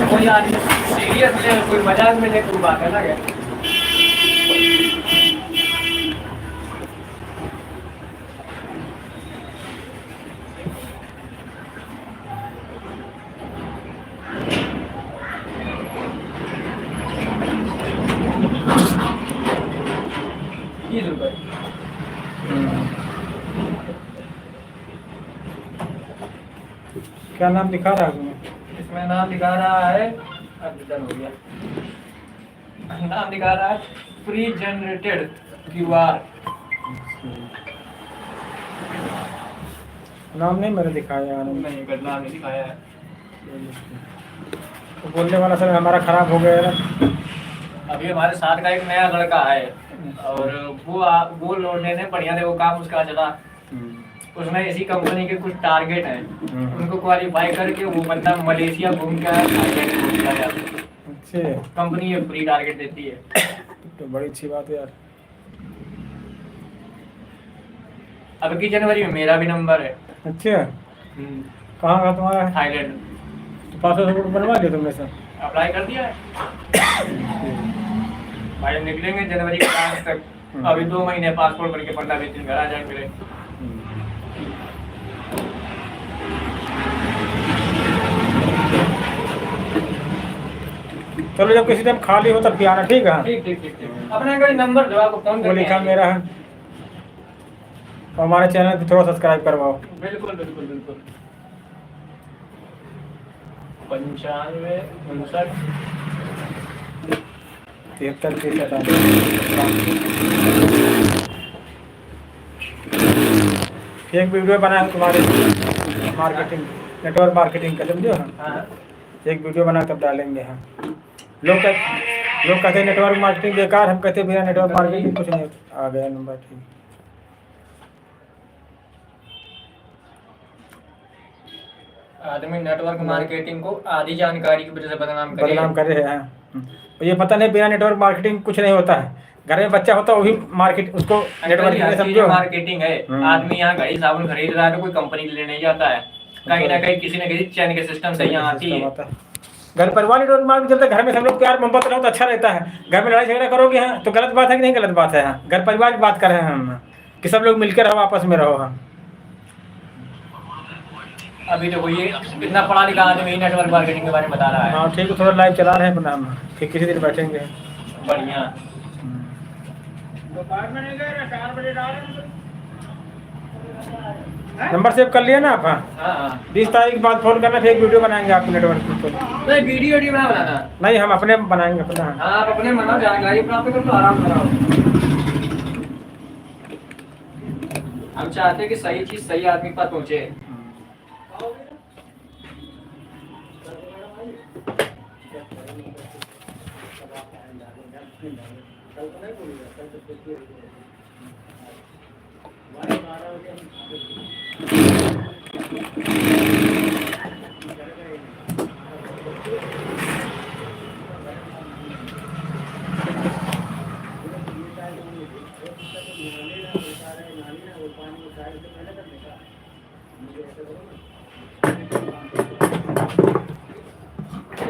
कोई आदमी सीरियस ले, कोई मजाक में ले, कोई बात है ना क्या। क्या नाम दिखा रहा है तुम्हें? इसमें नाम दिखा रहा है, अब डन हो गया, नाम दिखा रहा है प्री जनरेटेड क्यूआर। नाम नहीं मेरे दिखाया यार। नहीं कर नाम नहीं दिखाया है। तो बोलने वाला सर हमारा खराब हो गया यार। अभी हमारे साथ का एक नया लड़का है और वो लौंडे ने बढ़िया से वो काम उसका चला। उसमें इसी कंपनी के कुछ टारगेट हैं, उनको क्वालिफाई करके वो बंदा मलेशिया घूम के आया। अच्छे कंपनी ये फ्री टारगेट देती है। तो बड़ी अच्छी बात है यार। अब की जनवरी में मेरा भी नंबर है। अच्छा कहाँ का तुम्हारा है? थाईलैंड। तो पासपोर्ट बनवा लिया तुमने सर? अप्लाई कर दिया है भाई, हम निकलेंगे जनवरी के 5 तक। अभी 2 महीने पासपोर्ट बन के 15-20 दिन घर आ जाए मेरे। चलो जब किसी टाइम खाली हो तब भी आना, ठीक है? ठीक ठीक ठीक ठीक। अपने कोई नंबर दो, आपको फोन वो करके लिखा आएंगे। मेरा है। और हमारे चैनल को थोड़ा सब्सक्राइब करवाओ। बिल्कुल बिल्कुल बिल्कुल। 95 59 73 30 एक वीडियो बनाया तुम्हारे मार्केटिंग नेटवर्क मार्केटिंग का, समझो। हाँ एक वीडियो बना तब डालेंगे। हाँ, लोग कहते हैं नेटवर्क मार्केटिंग बेकार, हम कहते हैं भैया नेटवर्क मार्केटिंग कुछ नहीं। आ गया नंबर, ठीक। आदमी नेटवर्क मार्केटिंग को आधी जानकारी की वजह से बदनाम बदनाम कर रहे हैं। तो ये पता नहीं बिना नेटवर्क मार्केटिंग कुछ नहीं होता है। घर में बच्चा होता है वो भी मार्केट उसको नेटवर्क समझो मार्केटिंग है। आदमी यहाँ घड़ी साबुन खरीद रहा है तो कोई कंपनी के लिए नहीं जाता है, कहीं ना कहीं किसी न किसी चैन के सिस्टम से यहाँ आती है। घर परिवार नेटवर्क मार्केटिंग चलता है, घर में सब लोग प्यार मोहब्बत रहो तो अच्छा रहता है। घर में लड़ाई झगड़ा करोगे हाँ तो गलत बात है कि नहीं गलत बात है। हाँ, घर परिवार की बात कर रहे हैं हम कि सब लोग मिलकर रहो, आपस में रहो। हाँ, अभी तो ये इतना पढ़ा लिखा आदमी नेटवर्क मार्केटिंग के बारे में बता रहा है। हाँ ठीक है, थोड़ा लाइव चला रहे हैं अपना हम, फिर किसी दिन बैठेंगे। बढ़िया। नंबर सेव कर लिया ना आप? हाँ 20 तारीख के बाद फोन करना, फिर एक वीडियो बनाएंगे आपको नेटवर्क पे। नहीं वीडियो ना बनाना, नहीं हम अपने बनाएंगे अपना। हाँ आप अपने मना जानकारी प्राप्त करो तो आराम कराओ। हम चाहते हैं कि सही चीज सही आदमी पर पहुंचे।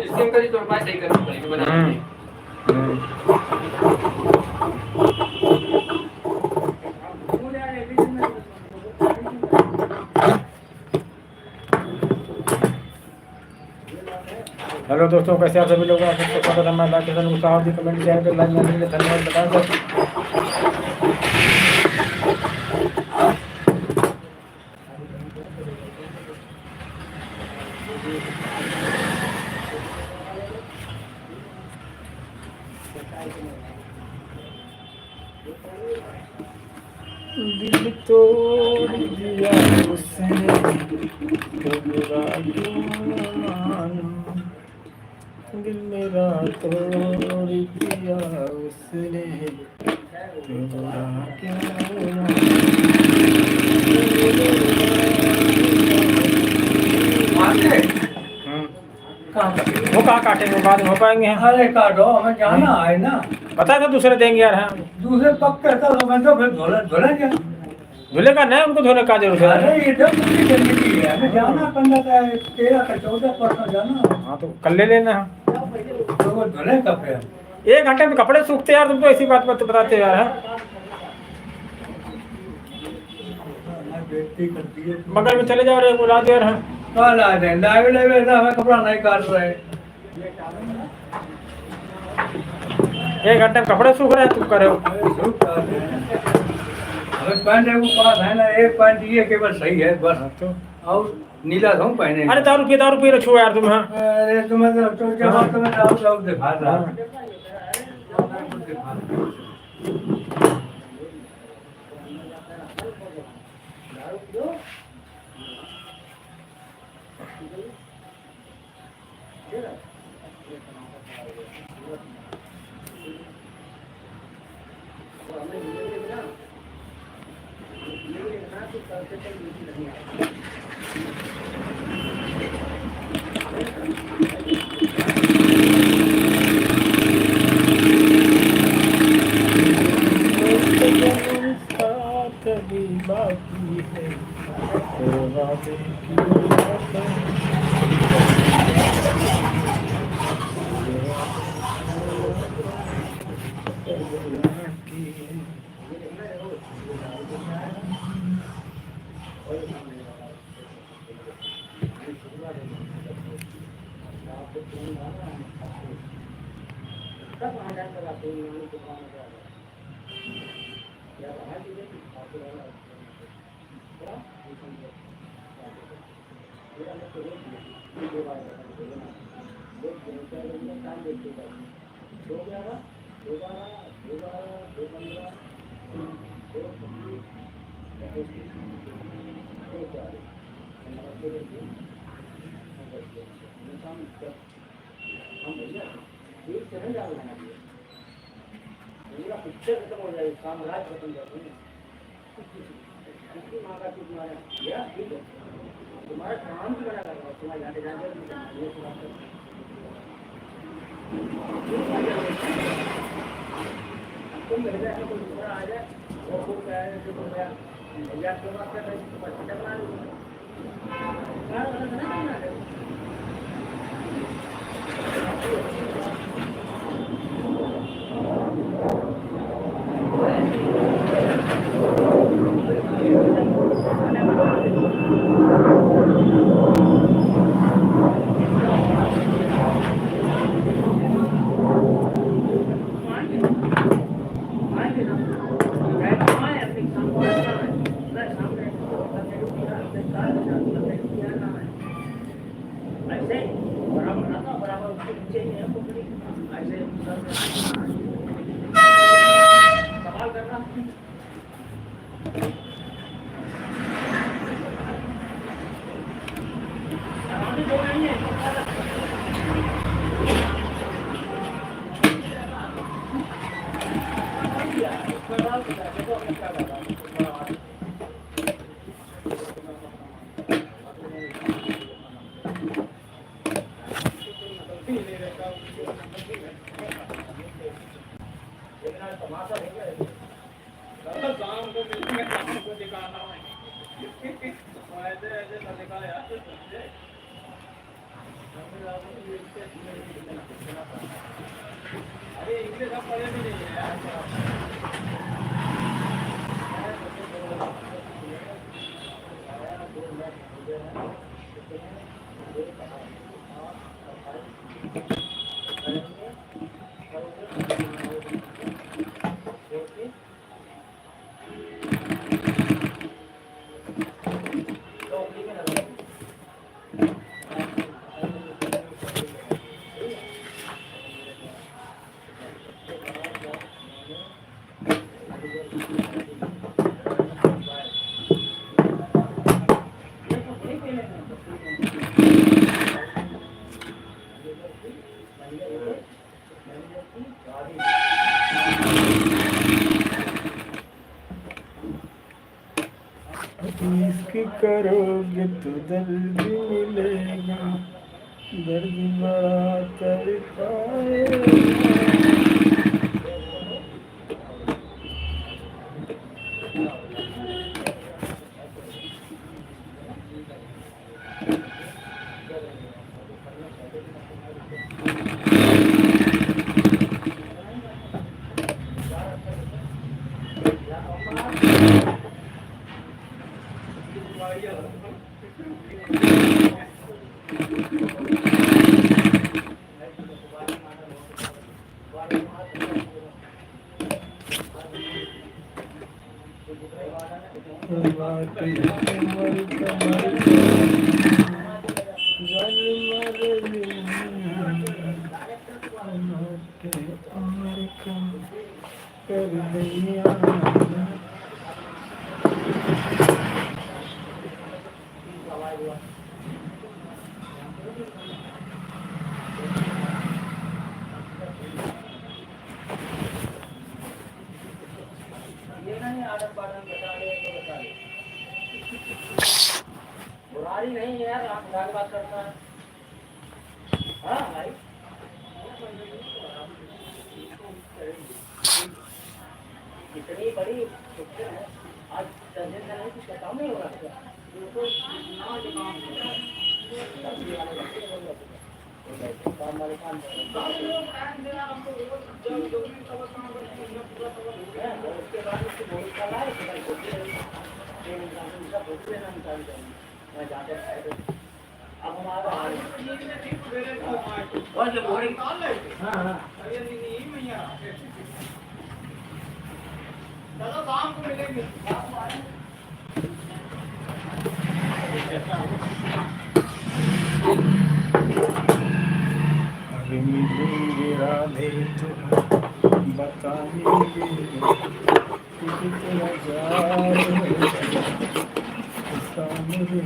इसके करी तो उपाय सही करना पड़ेगा बनाने के। हेलो दोस्तों, कैसे आप सभी लोग? आपको स्वागत है। मैं लाइक कमेंट चैनल पे लाइक करने के लिए धन्यवाद बताऊंगा। दिल तोड़ दिया उसने तो बुरा क्यों मानूं, दिल मेरा तोड़ दिया उसने तो बुरा क्यों वो कहाँ काटेंगे, बाद में हो पाएंगे। अरे काटो, हमें जाना है ना। पता था दूसरे देंगे यार। हाँ दूसरे पक्के तो मैं तो फिर धोलेंगे। धुले का नहीं, उनको धोने का जरूरत है। अरे ये तो पूरी जिंदगी है, हमें जाना 13 का 14 परसों जाना। हाँ तो कल ले लेना। तो वो धुले कब है? 1 घंटे में कपड़े सूखते यार, तुमको ऐसी बात मत बताते यार। हाँ? बगल में चले जाओ रे, बुला दो यार। हाँ कल आ जाए, लाइव ऐसा हमें कपड़ा नहीं काट रहे। 1 घंटे में कपड़े सूख रहे हैं, तुम करे हो। हमें पैंट है वो पास है ना, एक पैंट ये केवल सही है बस। तो और नीला था पहने। अरे दारू पी रखो यार तुम। हाँ अरे तुम्हें तो जब तुम्हें दारू दिखा रहा। कभी बाकी है तो वादे की बात है। पिक्चर खत्म हो जाएगी, साम्राज्य खत्म हो जाएगी। माँ का तुम्हारा ठीक है, तुम्हारा काम भी बना करना, तुम्हारे जाते जाते तुम मिल जाए तो दूसरा आ जाए वो खूब कह रहे थे तो भैया भैया क्यों बात कर रहे थे, पट्टा बना लूँगा इसकी करोगे तो दर्द मिलेगा, दर्द बड़ा करता है। बुराई नहीं है यार, आप बुरा बात करता है। हाँ भाई इतनी बड़ी पिक्चर है, आज 10 दिन का नहीं, कुछ काम नहीं हो रहा है। काम वाले काम उसके बाद उसको बहुत साल आए अब हमारा चलो शाम को मिलेंगे। भी तुम्हें बताएंगे कि कितना जाए सामने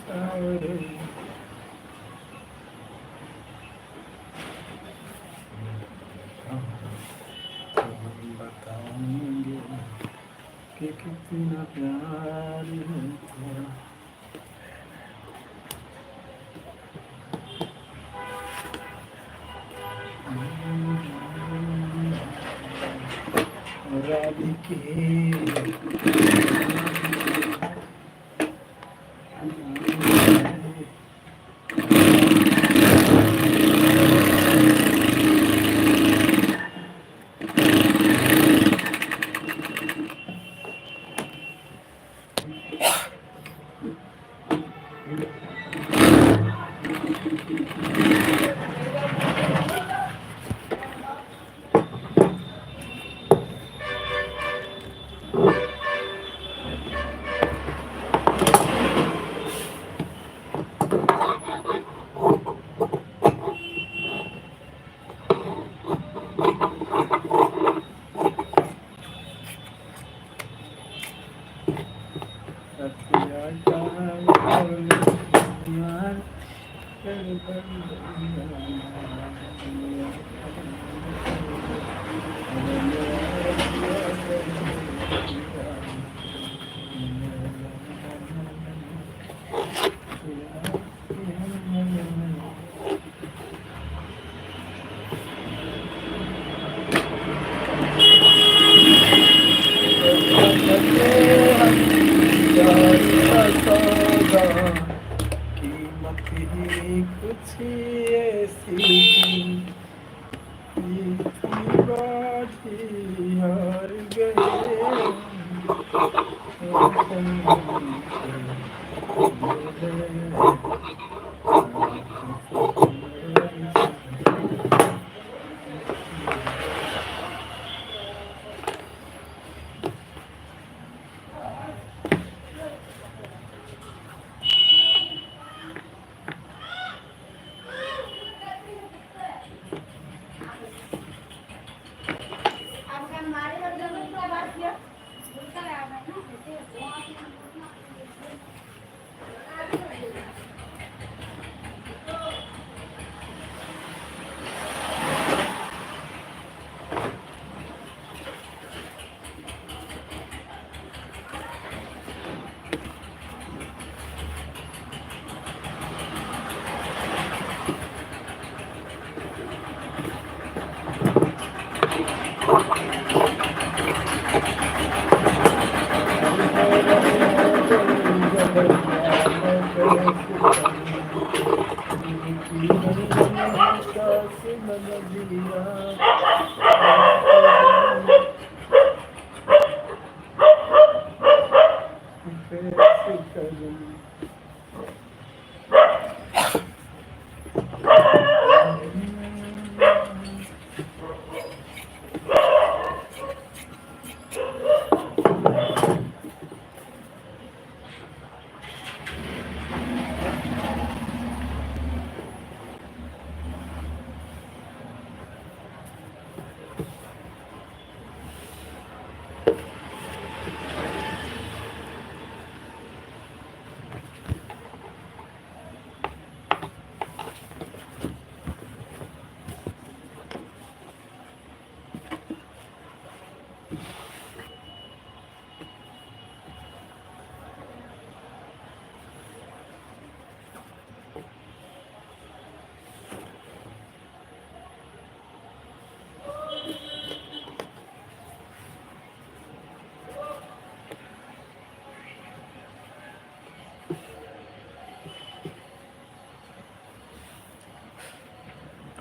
सावरे। तो हम बताएंगे कि कितना प्यार है तेरा। राधिके कीमत ही कुछ ऐसी बाजी हार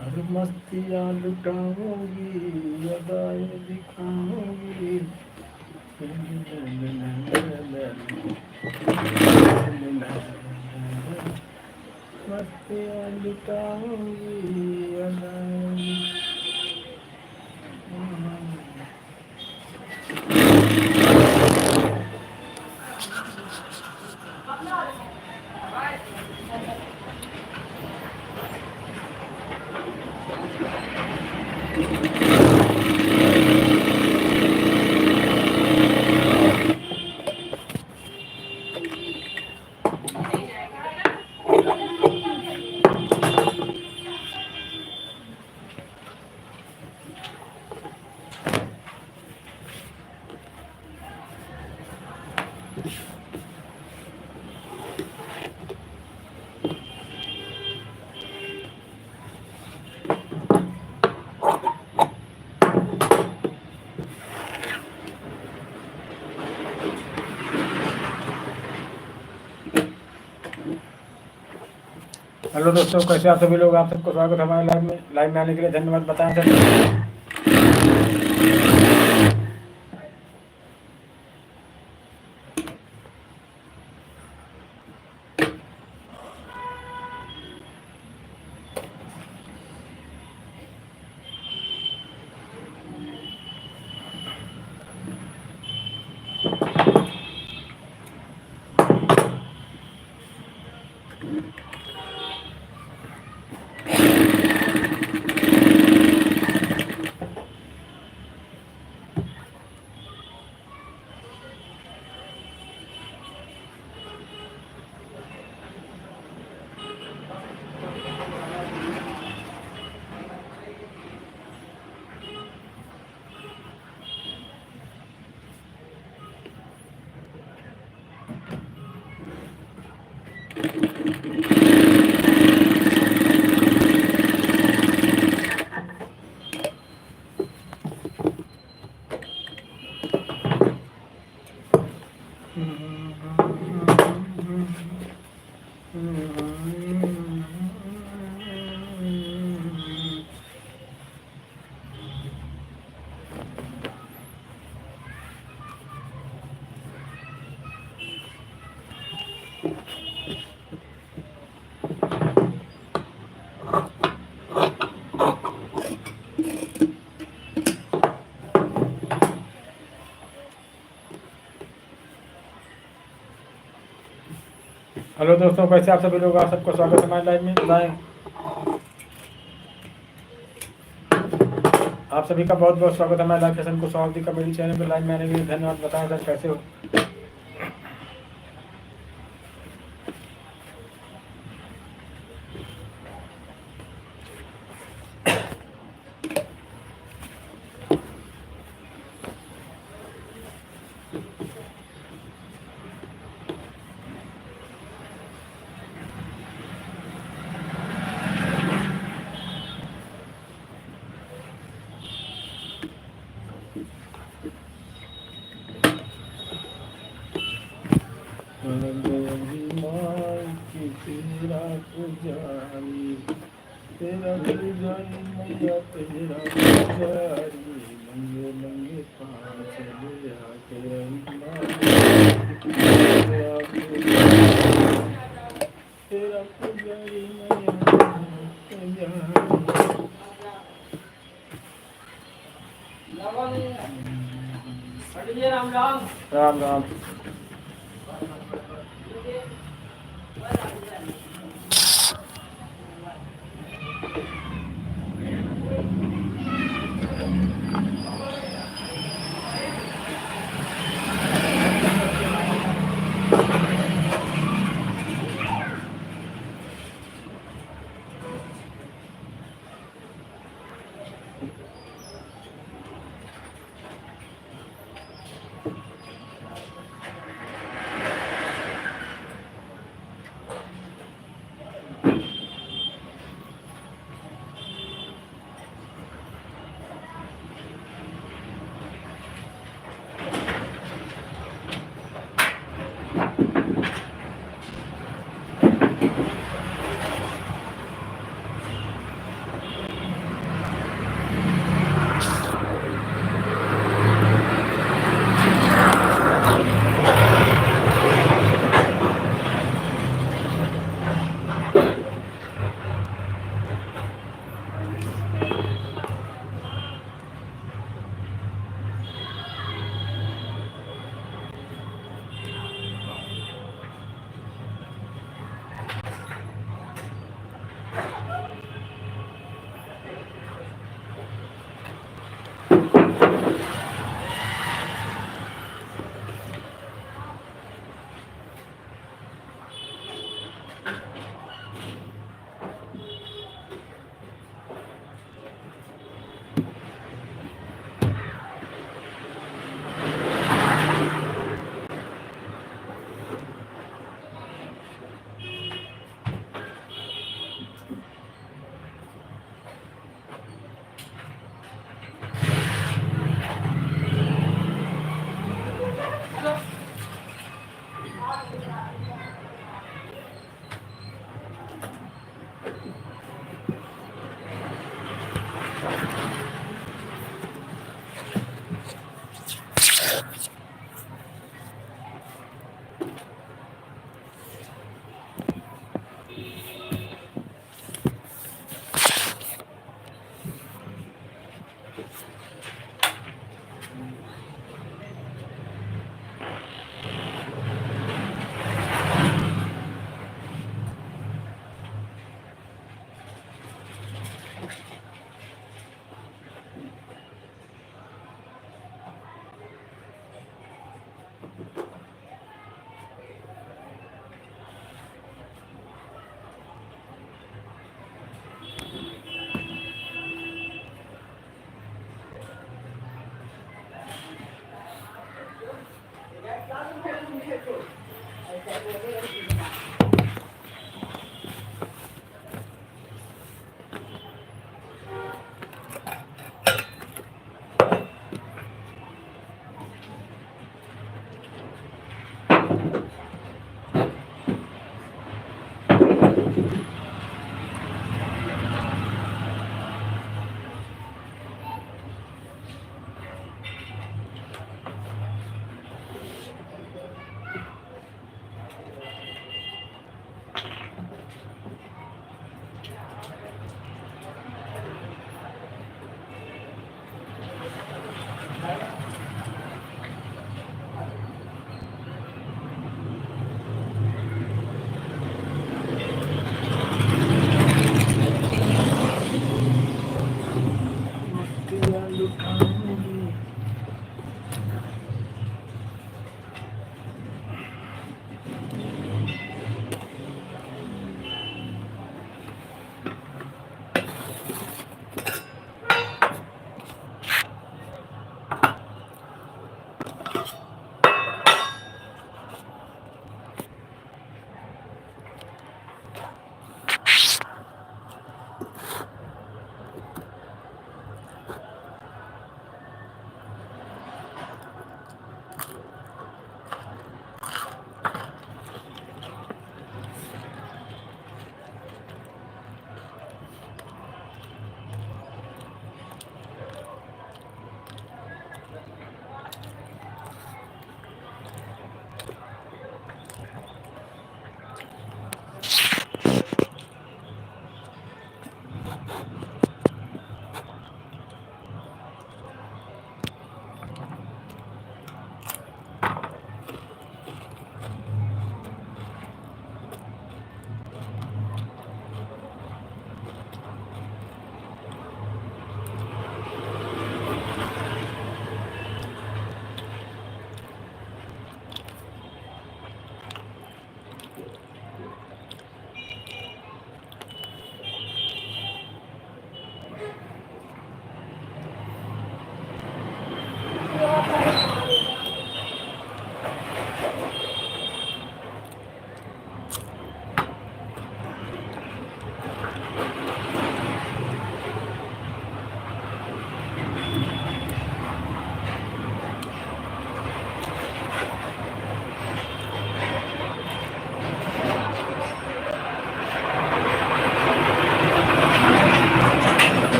और मस्तियाँ लुटाऊंगी अदाएं दिखाऊंगी मस्तियाँ लुटाऊंगी अदाएं हेलो दोस्तों, कैसे आप सभी लोग? आप सबको स्वागत है हमारे लाइव में आने के लिए धन्यवाद बताएं सर। हेलो दोस्तों, कैसे आप सभी लोग? आप सबको स्वागत है हमारे लाइव में बताएं। आप सभी का बहुत बहुत स्वागत है हमारे लाइव सेशन को स्वागत कमेडी चैनल पर लाइव में आने के लिए धन्यवाद बताएं सर, कैसे हो? तेरा मैया तेरा पुजारी, नंगे नंगे पाँव चले आके तेरा पुजारी मैया राम राम। राम राम।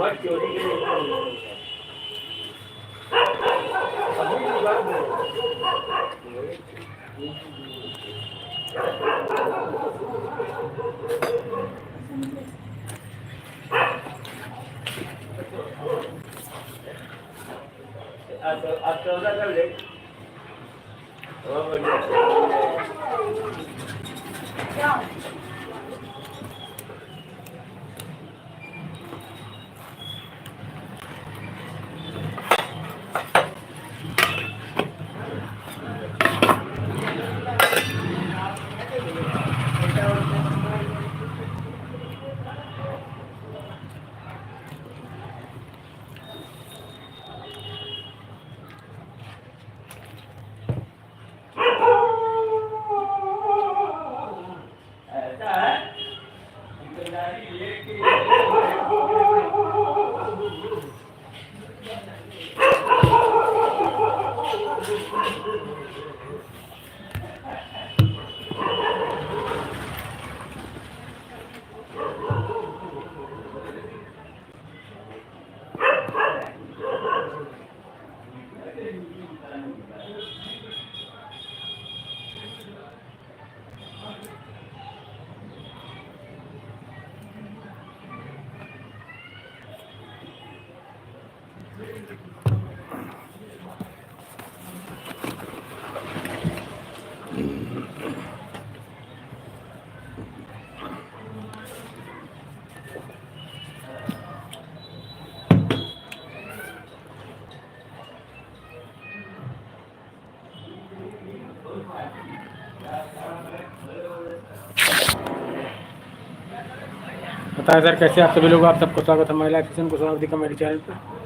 बहुत चोरी के लिए आप 14 कर ले क्या ऐसा है जिम्मेदारी लेके बताएं सर कैसे आप सभी लोग, आप सबको स्वागत है महिला किशन कुशवाहा कॉमेडी चैनल पर।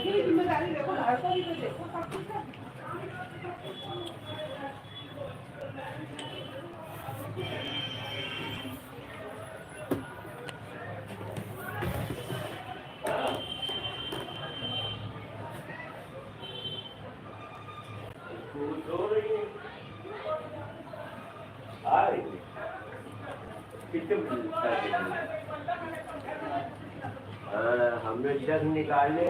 जिम्मेदारी देखो, लड़का भी तो देखो, सब कुछ है। हमने जग निकाले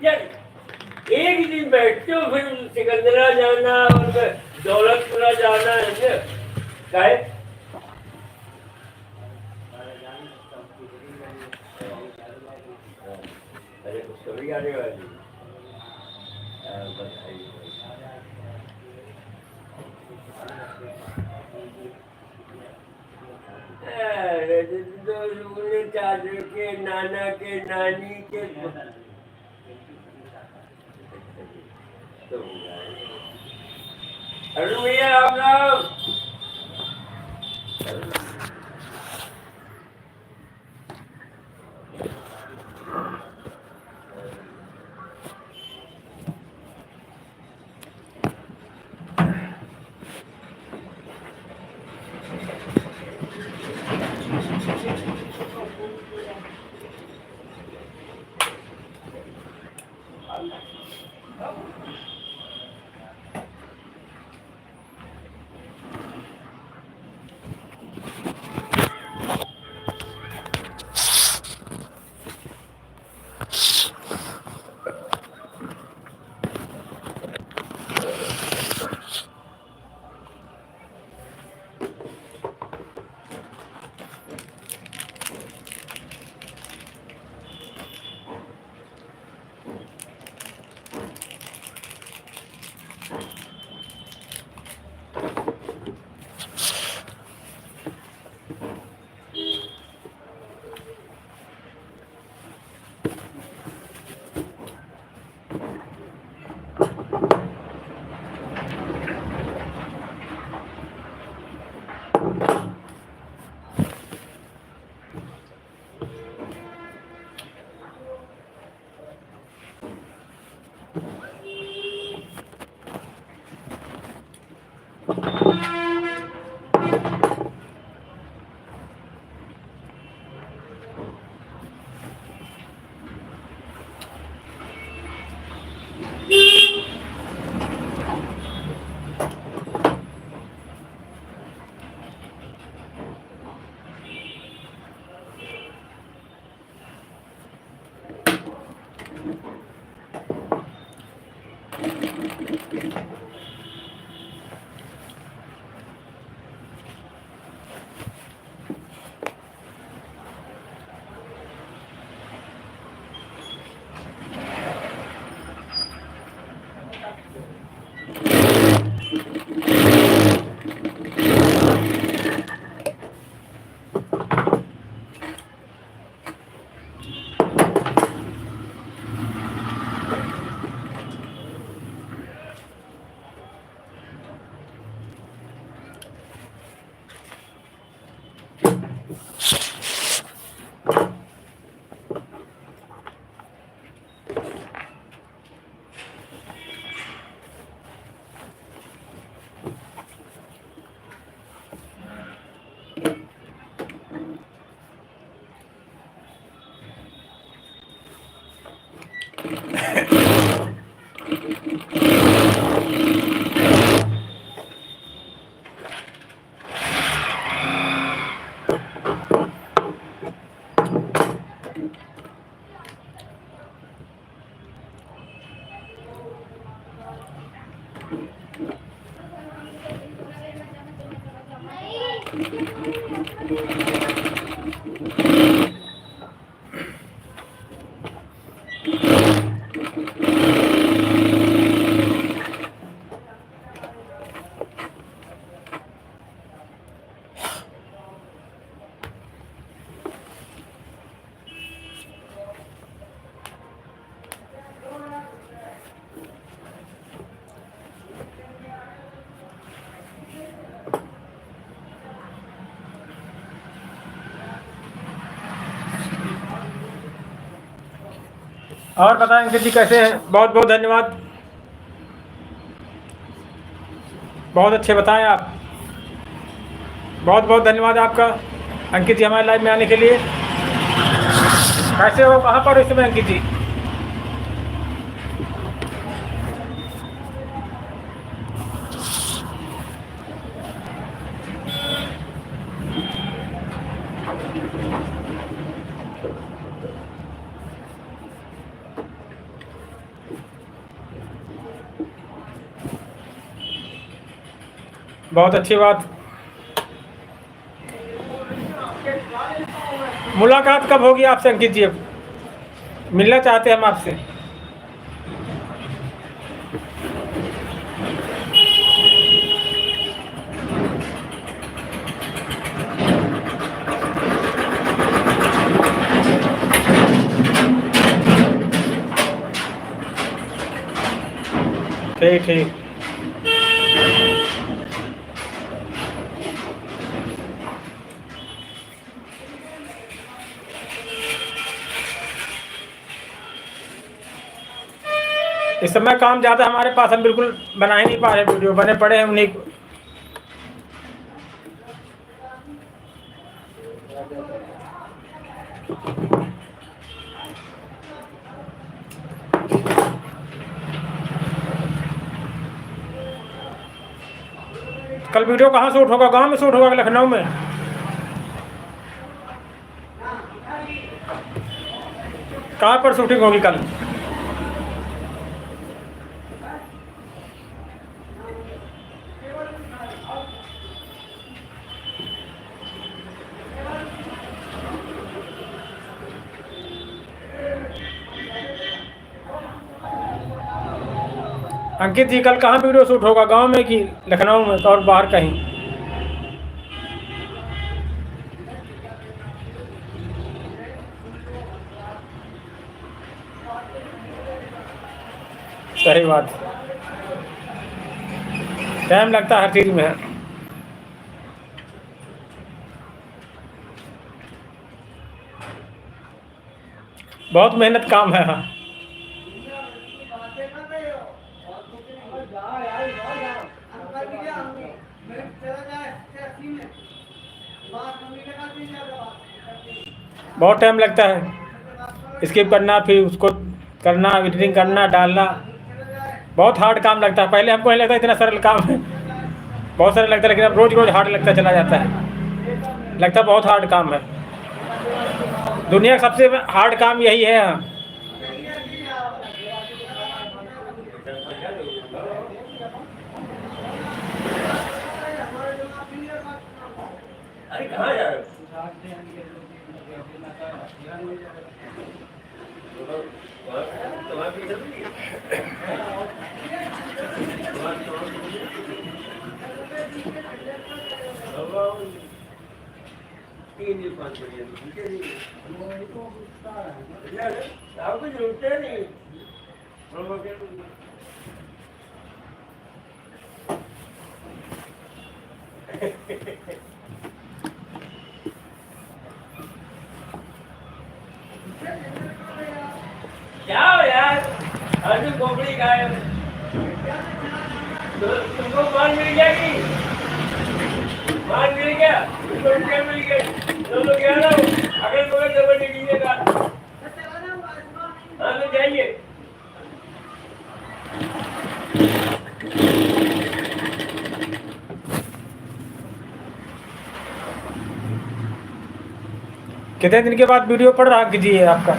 यार एक दिन बैठते हो फिर सिकंदरा जाना और दौलतपुरा जाना है क्या है? अरे सभी आने वाली अरे बोले चाचा के नाना के नानी के अरे भैया आप लोग और बताएं अंकित जी कैसे हैं? बहुत बहुत धन्यवाद, बहुत अच्छे बताएं आप। बहुत बहुत धन्यवाद आपका अंकित जी हमारे लाइव में आने के लिए। कैसे हो, कहाँ पर इस समय अंकित जी? बहुत अच्छी बात। मुलाकात कब होगी आपसे अंकित जी? अब मिलना चाहते हैं हम आपसे। ठीक ठीक। इस समय काम ज़्यादा हमारे पास, हम बिल्कुल बना ही नहीं पा रहे, वीडियो बने पड़े हैं उन्हीं को। कल वीडियो कहाँ शूट होगा? गांव में शूट होगा कि लखनऊ में? कहाँ पर शूटिंग होगी कल? अंकित जी, कल कहाँ वीडियो शूट होगा? गांव में कि लखनऊ में और बाहर कहीं? सही बात, टाइम लगता है हर चीज़ में। बहुत मेहनत काम है। हाँ, बहुत टाइम लगता है स्किप करना, फिर उसको करना, एडिटिंग करना, डालना, बहुत हार्ड काम लगता है। पहले हमको नहीं लगता इतना सरल काम है, बहुत सरल लगता है, लेकिन अब रोज़ रोज़ हार्ड लगता चला जाता है। लगता बहुत हार्ड काम है। दुनिया का सबसे हार्ड काम यही है। अरे कहाँ जा रहे हो? आपको जरूरत है नहीं। जाओ यार, अर्जुन खोपड़ी गायब। तुमको मान मिल गया कि मान मिल गया? तुमको क्या मिल गया? तुम लोग क्या ना अगल बगल कबड्डी लीजिएगा। हाँ तो जाइए। कितने दिन के बाद वीडियो पड़ रहा कीजिए आपका?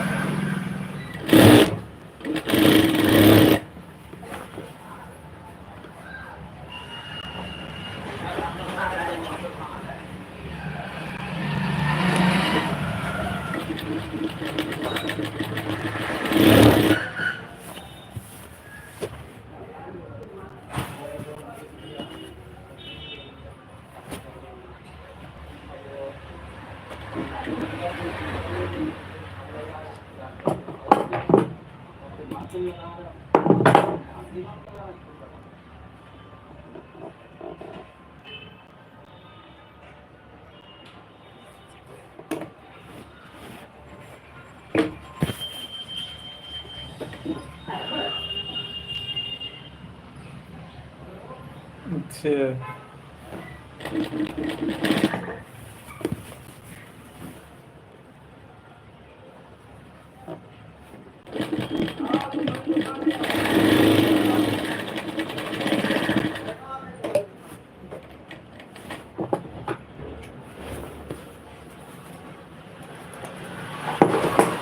अच्छा,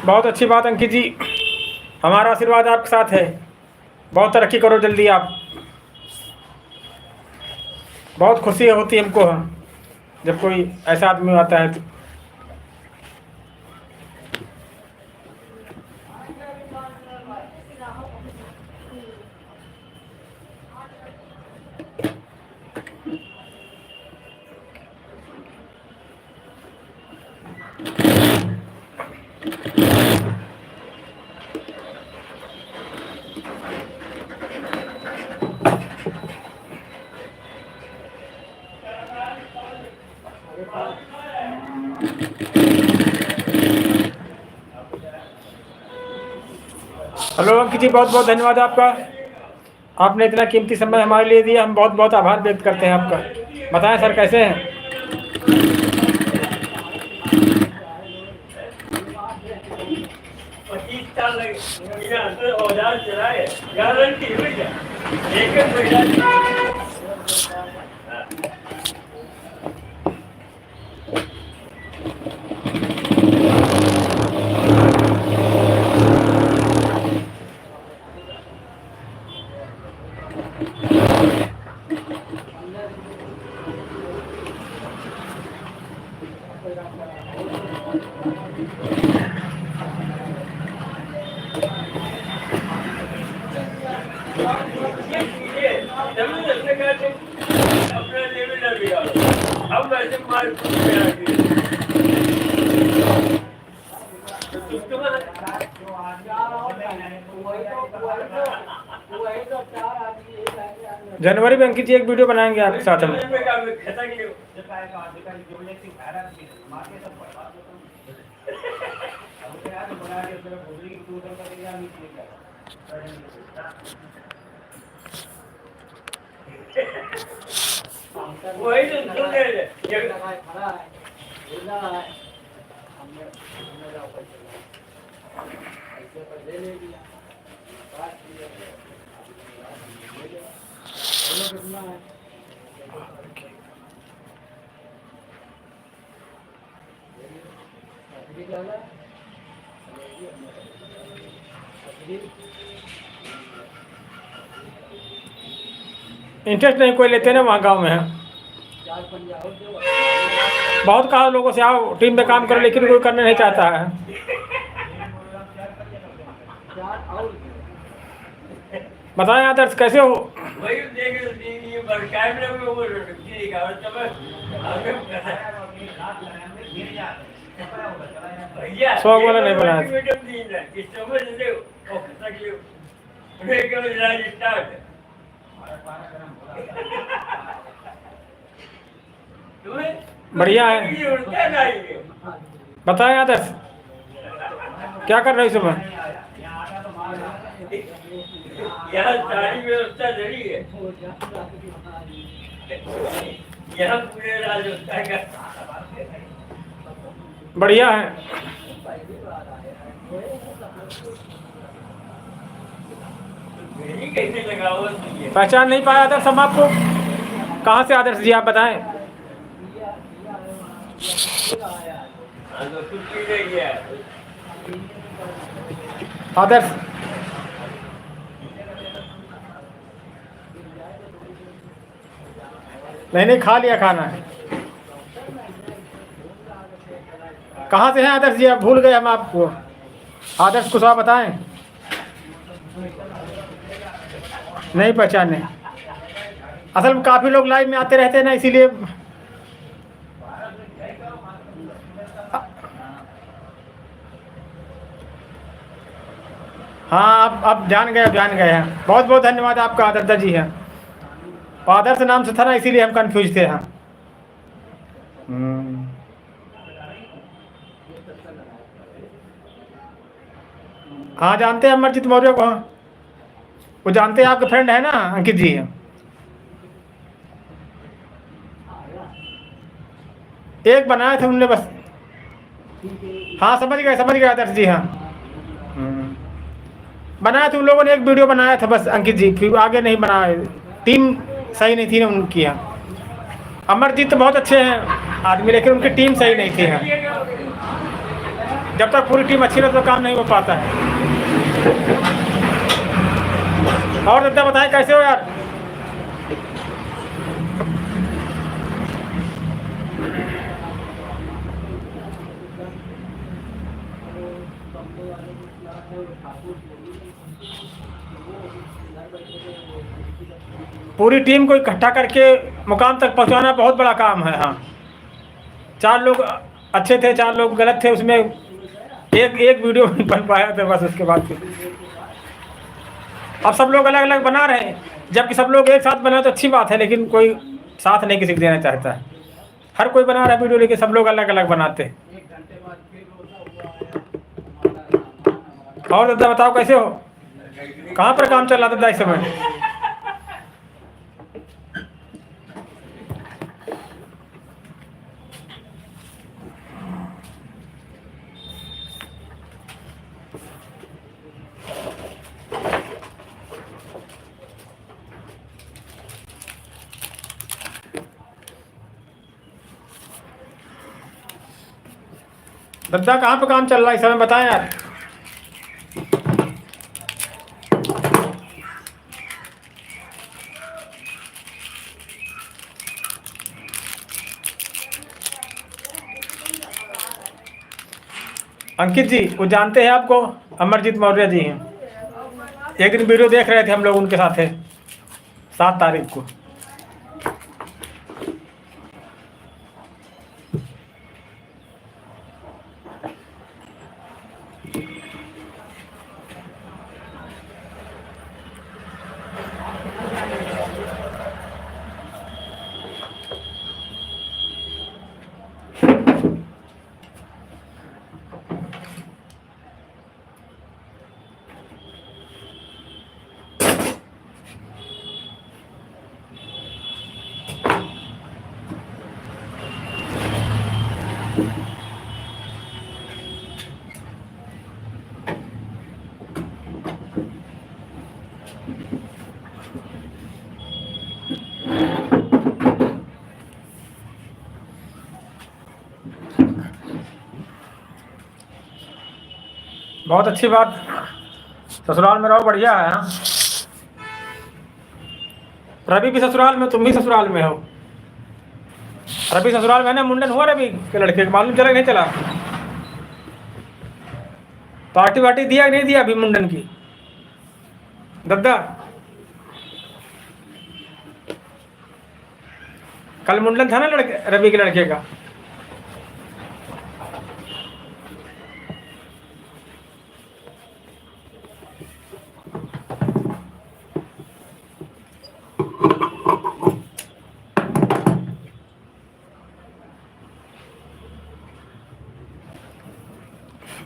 बहुत अच्छी बात अंकित जी, हमारा आशीर्वाद आपके साथ है। बहुत तरक्की करो जल्दी आप। बहुत खुशी होती है हमको जब कोई ऐसा आदमी आता है तो। हेलो अंकित जी, बहुत बहुत धन्यवाद आपका। आपने इतना कीमती समय हमारे लिए दिया, हम बहुत बहुत आभार व्यक्त करते हैं आपका। बताएं सर कैसे हैं? 25 साल लगे यहाँ अंदर औजार चलाए, गारंटी हुई है, एक महीना अपना लेवल ना बिगाड़ो, हम वैसे मार जनवरी में अंकित जी एक वीडियो बनाएंगे आपके साथ हम। वही तो सुन रहे थे इंटरेस्ट नहीं कोई लेते ना वहाँ गांव में है। बहुत कहा लोगों से आओ टीम में काम करो, लेकिन कोई करने नहीं चाहता है। बताएं आदर्श कैसे हो? वही देख ये कैमरे में वो दिखेगा और तब भैया 100 वाला नहीं बनाया। इस समझ ले ओ तकलीफ उन्हें करो इलाज स्टार्ट बढ़िया है। है बताएं आदर्श क्या कर रहे हो सुबह? यहाँ सारी व्यवस्था जरी है, यहाँ पूरे राजस्थान का बढ़िया है। कैसे लगाओ पहचान नहीं पाया आदर्श हम आपको। कहाँ से आदर्श जी आप बताएं? आदर्श नहीं खा लिया खाना। कहाँ से हैं आदर्श जी? आप भूल गए हम आपको। आदर्श कुछ आप बताएं। नहीं पहचाने। असल में काफ़ी लोग लाइव में आते रहते हैं ना, इसीलिए। हाँ आप जान गए हैं। बहुत बहुत धन्यवाद आपका आदर्श जी हैं। आदर्श नाम से था ना, इसीलिए हम कंफ्यूज थे। हाँ हाँ जानते हैं अमरजीत मौर्य को। हाँ वो जानते हैं, आपके फ्रेंड है ना अंकित जी। एक बनाए थे उनने बस। हाँ समझ गए आदर्श जी। हाँ बनाया था उन लोगों ने, एक वीडियो बनाया था बस अंकित जी, फिर आगे नहीं बनाया। टीम सही नहीं थी ना उनकी। यहाँ अमरजीत तो बहुत अच्छे हैं आदमी, लेकिन उनकी टीम सही नहीं थी। हाँ जब तक पूरी टीम अच्छी रहे तो काम नहीं हो पाता है। और दादा बताएं कैसे हो यार? पूरी टीम को इकट्ठा करके मुकाम तक पहुंचाना बहुत बड़ा काम है। हाँ 4 लोग अच्छे थे, 4 लोग गलत थे, उसमें एक वीडियो बन पाया था बस। उसके बाद फिर अब सब लोग अलग अलग बना रहे हैं, जबकि सब लोग एक साथ बनाए तो अच्छी बात है, लेकिन कोई साथ नहीं किसी को देना चाहता है। हर कोई बना रहा है वीडियो, लेकिन सब लोग अलग अलग बनाते हैं। और दादा बताओ कैसे हो? कहाँ पर काम चल रहा था इस समय? दद्दा कहाँ पे काम चल रहा है इस समय बताएं यार। अंकित जी वो जानते हैं आपको, अमरजीत मौर्य जी हैं। एक दिन वीडियो देख रहे थे हम लोग उनके साथ है 7 तारीख को। बहुत अच्छी बात, ससुराल में रहो, बढ़िया है। हाँ रवि भी ससुराल में, तुम भी ससुराल में हो। रवि ससुराल में है ना, मुंडन हुआ रवि के लड़के का, मालूम चला नहीं चला? पार्टी वार्टी दिया नहीं दिया अभी मुंडन की? दद्दा कल मुंडन था ना लड़के रवि के लड़के का।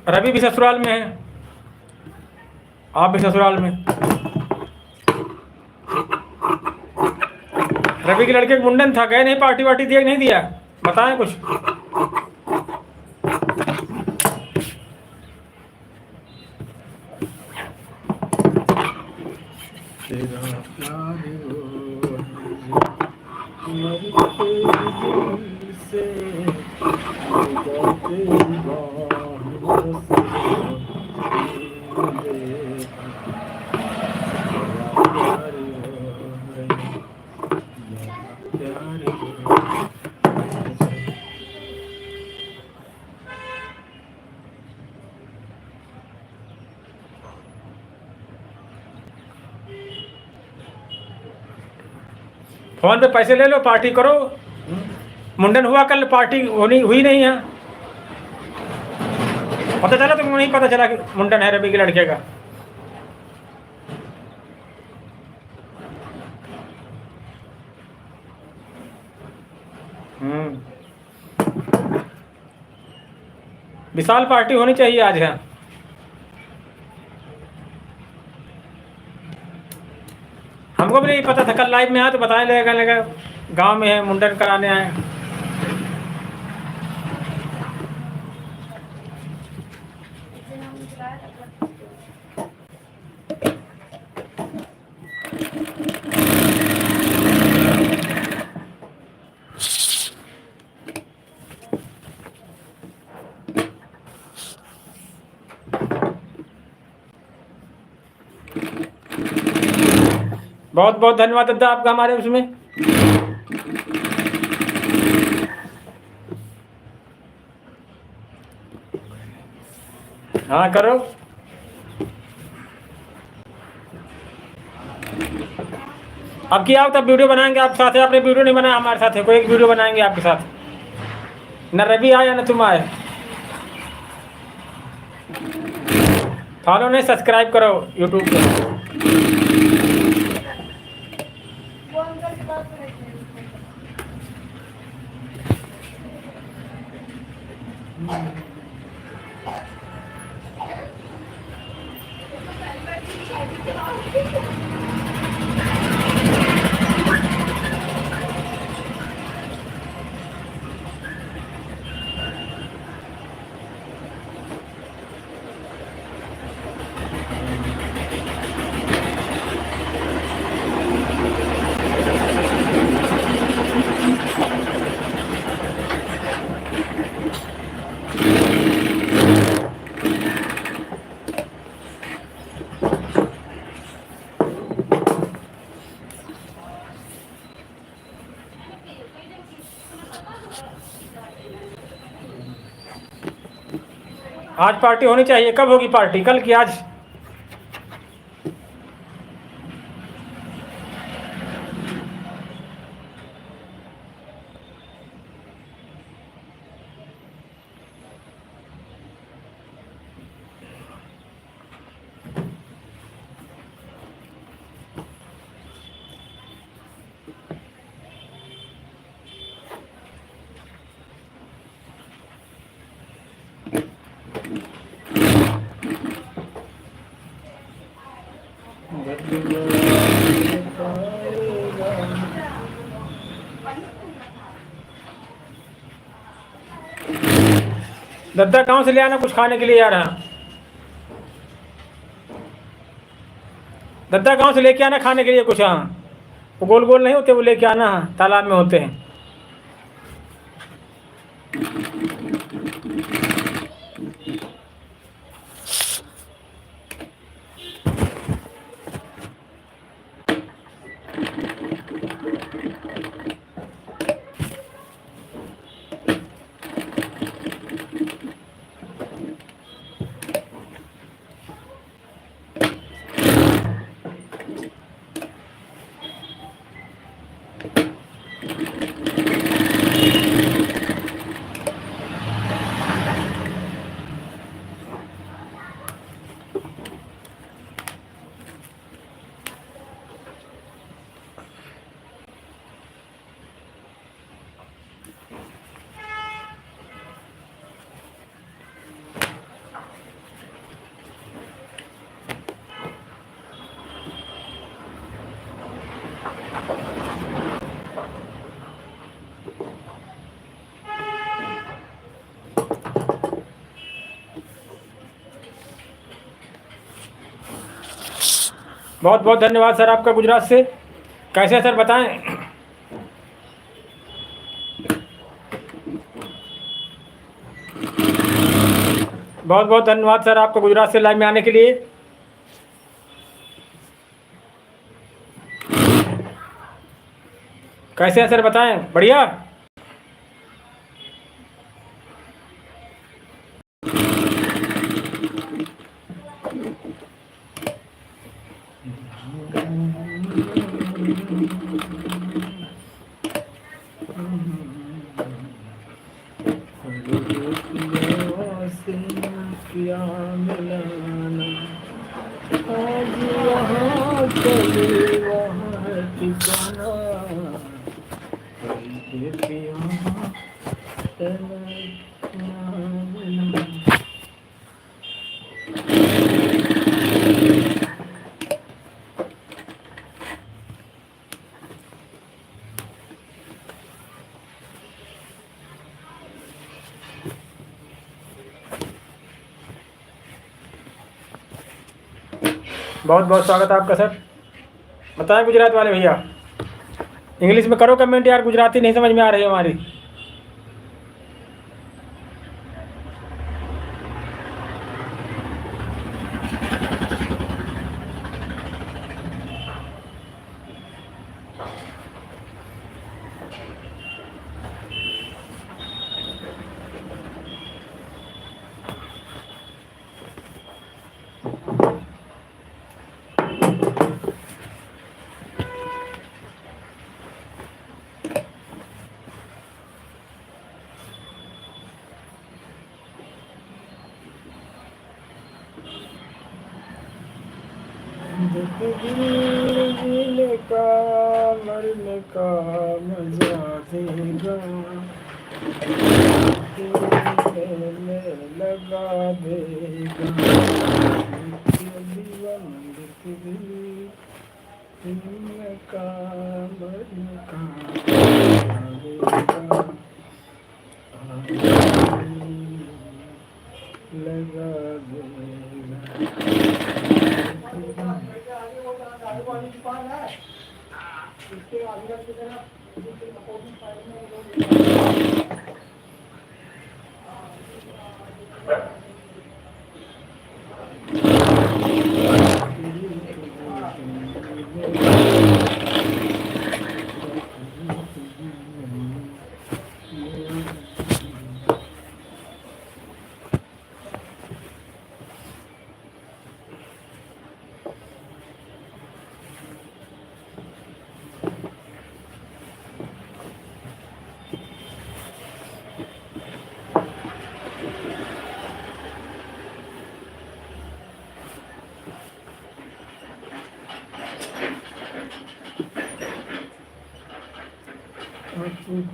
रवि भी ससुराल में है, आप भी ससुराल में। रवि के लड़के का मुंडन था, गए नहीं? पार्टी वार्टी दिया नहीं दिया? बताएं कुछ। फोन पे पैसे ले लो, पार्टी करो। मुंडन हुआ कल, पार्टी हुई नहीं है। पता चला तुमको? नहीं पता चला कि मुंडन है रवि के लड़के का? विशाल पार्टी होनी चाहिए आज। है हमको भी नहीं पता था, कल लाइव में आया तो बताया लगा गांव में है, मुंडन कराने आए। बहुत बहुत धन्यवाद दादा आपका हमारे उसमें। हाँ करो। अब किया तब वीडियो बनाएंगे आप साथ। आपने वीडियो नहीं बनाया हमारे साथ, है कोई एक वीडियो बनाएंगे आपके साथ। न रवि आया न तुम आए। फॉलो नहीं, सब्सक्राइब करो यूट्यूब पे। आज पार्टी होनी चाहिए। कब होगी पार्टी, कल की आज? दद्दा गांव से ले आना कुछ खाने के लिए यार। हाँ दद्दा गांव से लेके आना खाने के लिए कुछ। हाँ वो गोल गोल नहीं होते, वो लेके आना। हाँ तालाब में होते हैं। बहुत बहुत धन्यवाद सर आपका गुजरात से। कैसे सर बताएं? बहुत बहुत धन्यवाद सर आपका गुजरात से लाइव में आने के लिए। कैसे हैं सर बताएं? बढ़िया। बहुत बहुत स्वागत है आपका सर। बताएं गुजरात वाले भैया, इंग्लिश में करो कमेंट यार, गुजराती नहीं समझ में आ रही है हमारी। जीने का मरने का मजा देगा, लगा देगा। इनका बनका लगा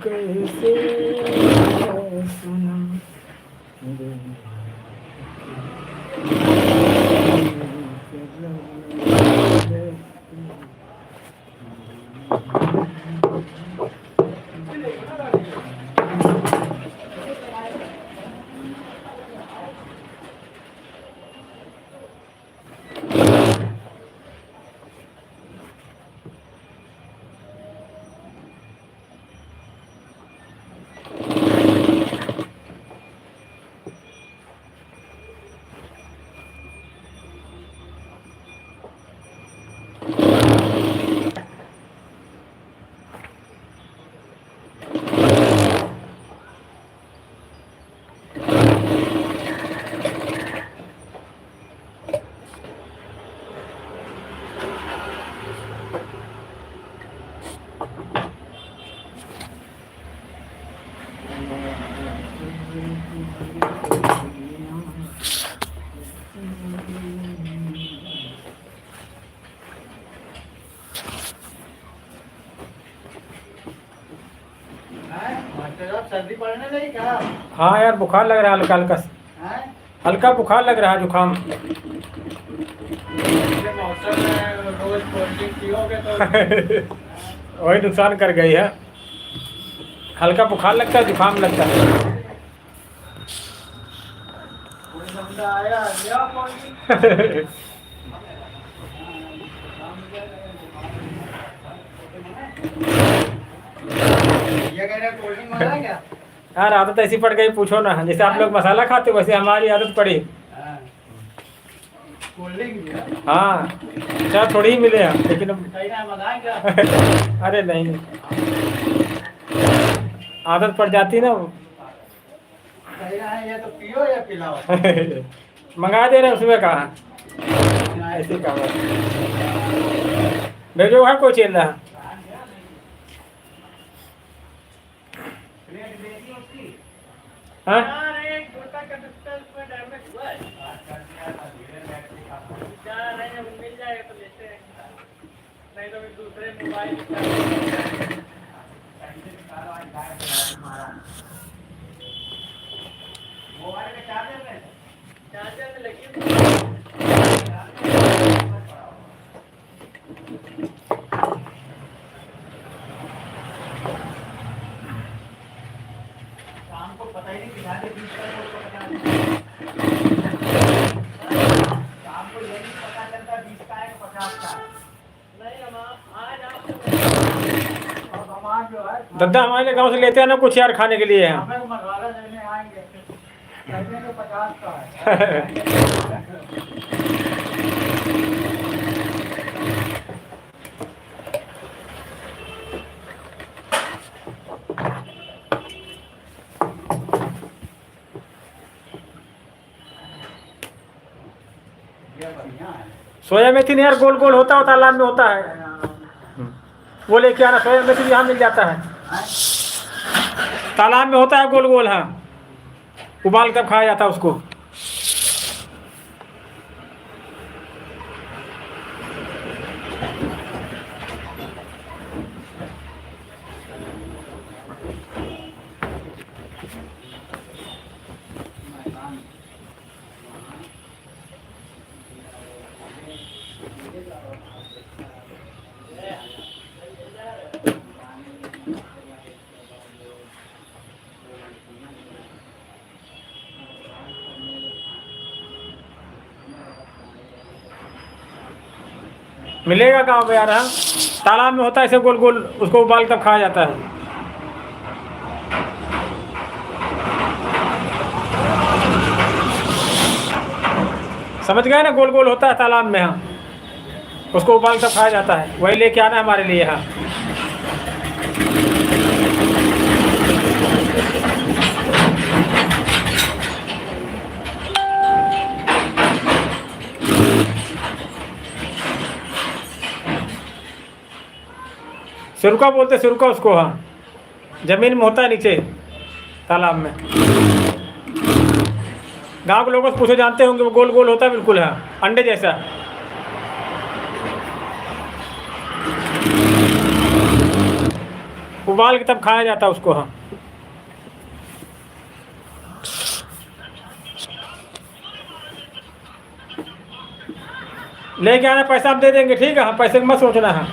कैसे सुना सर्दी पड़ने लगी क्या? हाँ यार बुखार लग रहा है हल्का हल्का हल्का बुखार लग रहा है जुकाम मौसम में रोज कोल्ड ड्रिंक पियोगे तो वही नुकसान कर गई है हल्का बुखार लगता है जुकाम लगता है कोई बंदा आया लिया कोल्ड ड्रिंक ये कह रहे कोल्ड ड्रिंक मंगाया क्या? यार आदत ऐसी पड़ गई पूछो ना जैसे आप लोग मसाला खाते हो वैसे हमारी आदत पड़ी कोल्ड ड्रिंक हाँ चाहे थोड़ी ही मिले हैं लेकिन कहीं ना मंगाए क्या? अरे नहीं आदत पड़ जाती ना कहीं ना ये तो पियो या पिलाओ मंगा दे रहे उसमें कहा ऐसे कहा भेजो है कोई चल रहा हाँ नहीं तो दूसरे मोबाइल में चार्जर में लगी शाम को पता ही नहीं दिखा दे शाम को ये नहीं पता चलता 20 का है 50 का नहीं हम आज आप सामान जो है दद्दा हमारे गांव से लेते हैं ना कुछ यार खाने के लिए हम हमें मसाला लेने आएंगे कहने को 50 का है सोया मेथी नहीं यार गोल गोल होता है तालाब में होता है वो लेके आना सोया मेथी यहाँ मिल जाता है तालाब में होता है गोल गोल हाँ उबाल कर खाया जाता है उसको मिलेगा कहाँ पे यार? हाँ, तालाब में होता है ऐसे गोल गोल, उसको उबाल तब खाया जाता है। समझ गए ना, गोल गोल होता है तालाब में। हाँ, उसको उबाल तब खाया जाता है, वही लेके आना हमारे लिए। हाँ, सिरका बोलते, सिरका उसको। हाँ, जमीन में होता है नीचे तालाब में। गांव के लोगों से पूछो, जानते होंगे, वो गोल गोल होता है बिल्कुल। हाँ, अंडे जैसा। उबाल के तब खाया जाता है उसको। हाँ, लेके आना, पैसा आप दे देंगे, ठीक है? हाँ, पैसे का मत सोचना। हाँ,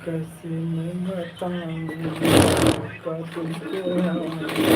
कैसे मैं बताऊं का तुमको।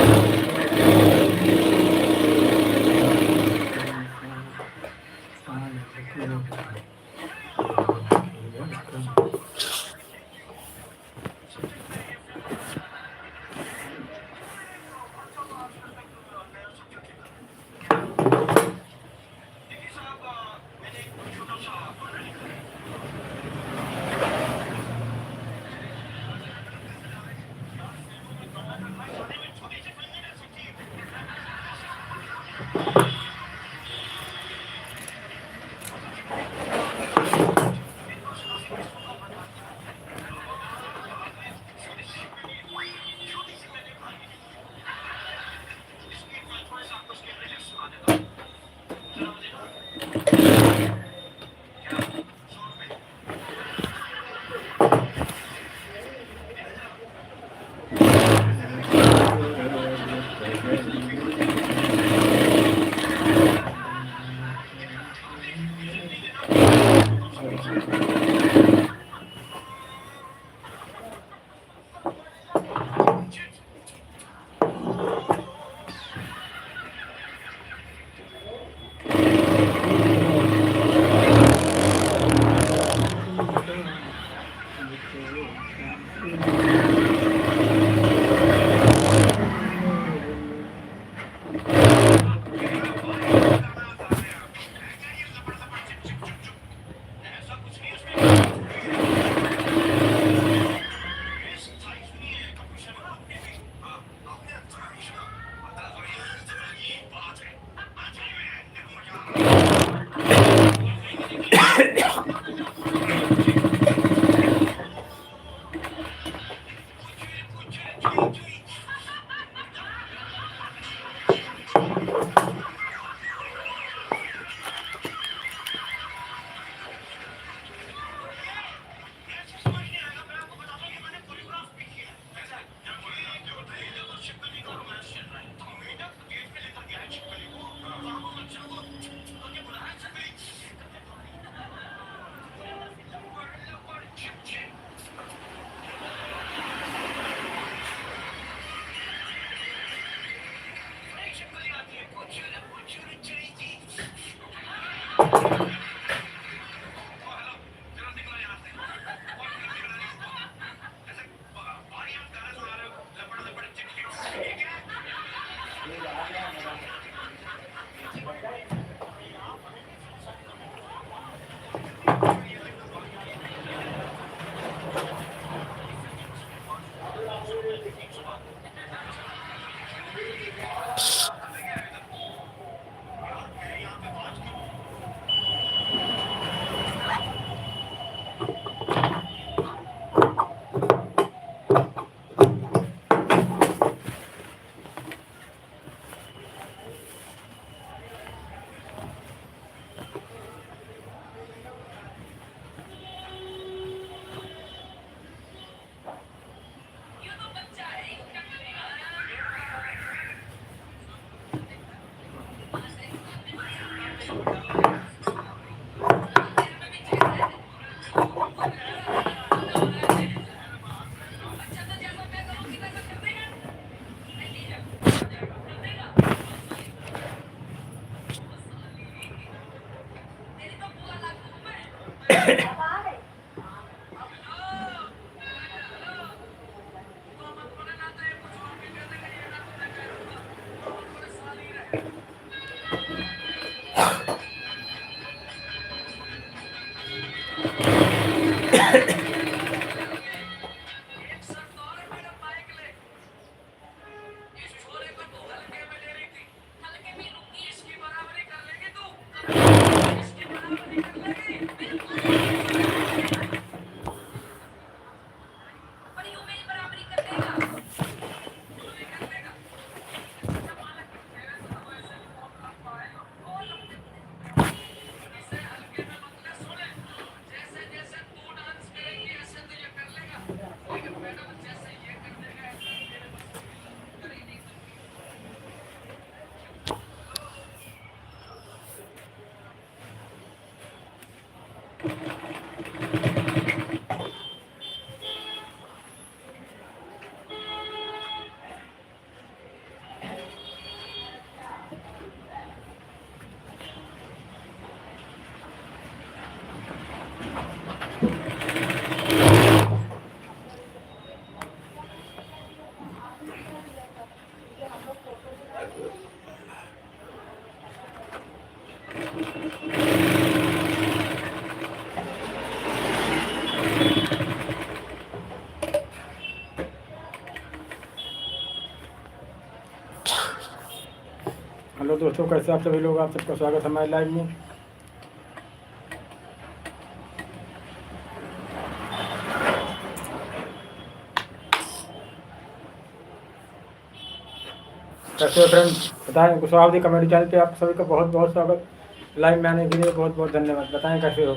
हेलो दोस्तों, कैसे आप सभी लोग? आप सबका स्वागत है हमारे लाइव में। कैसे हो फ्रेंड्स? बताएं। कुशवाहा कमेडी चैनल पे आप सभी का बहुत बहुत स्वागत। लाइव में आने के लिए बहुत बहुत धन्यवाद। बताएं कैसे हो?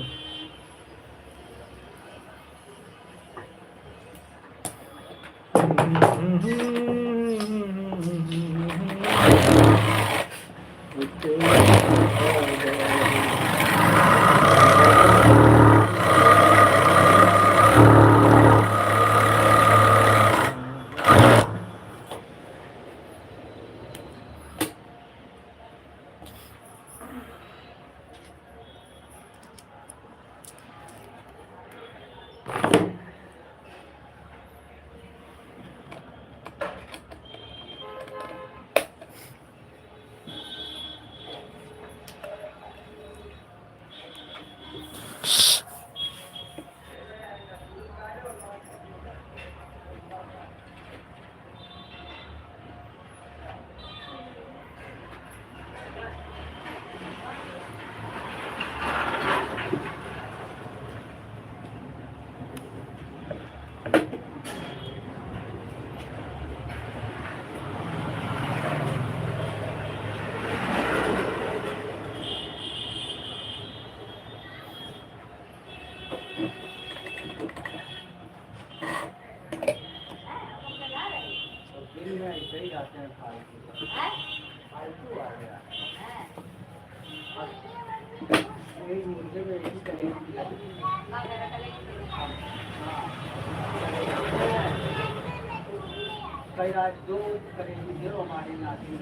कई रात दो करेंगे जो हमारे नाती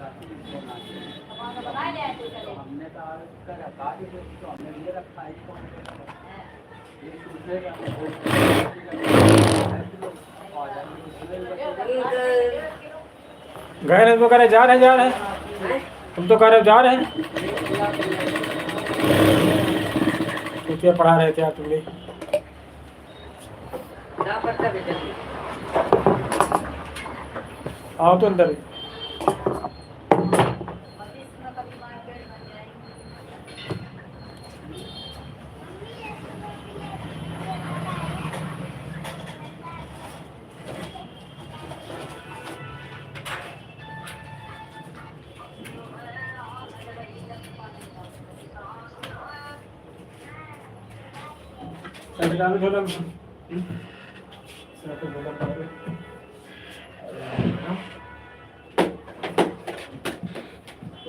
तो हमने कहा कर रखा तो हमने ये रखा है गए नहीं तो कह रहे जा रहे हैं। तुम तो कह रहे हो जा रहे हैं। तो क्या पढ़ा रहे थे आप तुम लोग? आओ तो अंदर।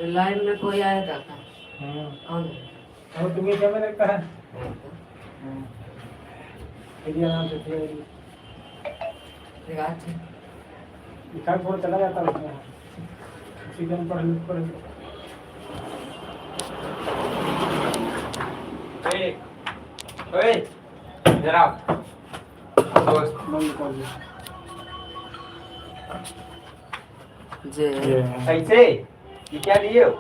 लाइन में कोई आया था और तुम्हें क्या में लगता है? दिखाई थोड़ा चला जाता है उसमें। सीजन पर ओए जरा दोस्त बंद कर दो। जे कैसे ये क्या लिए हो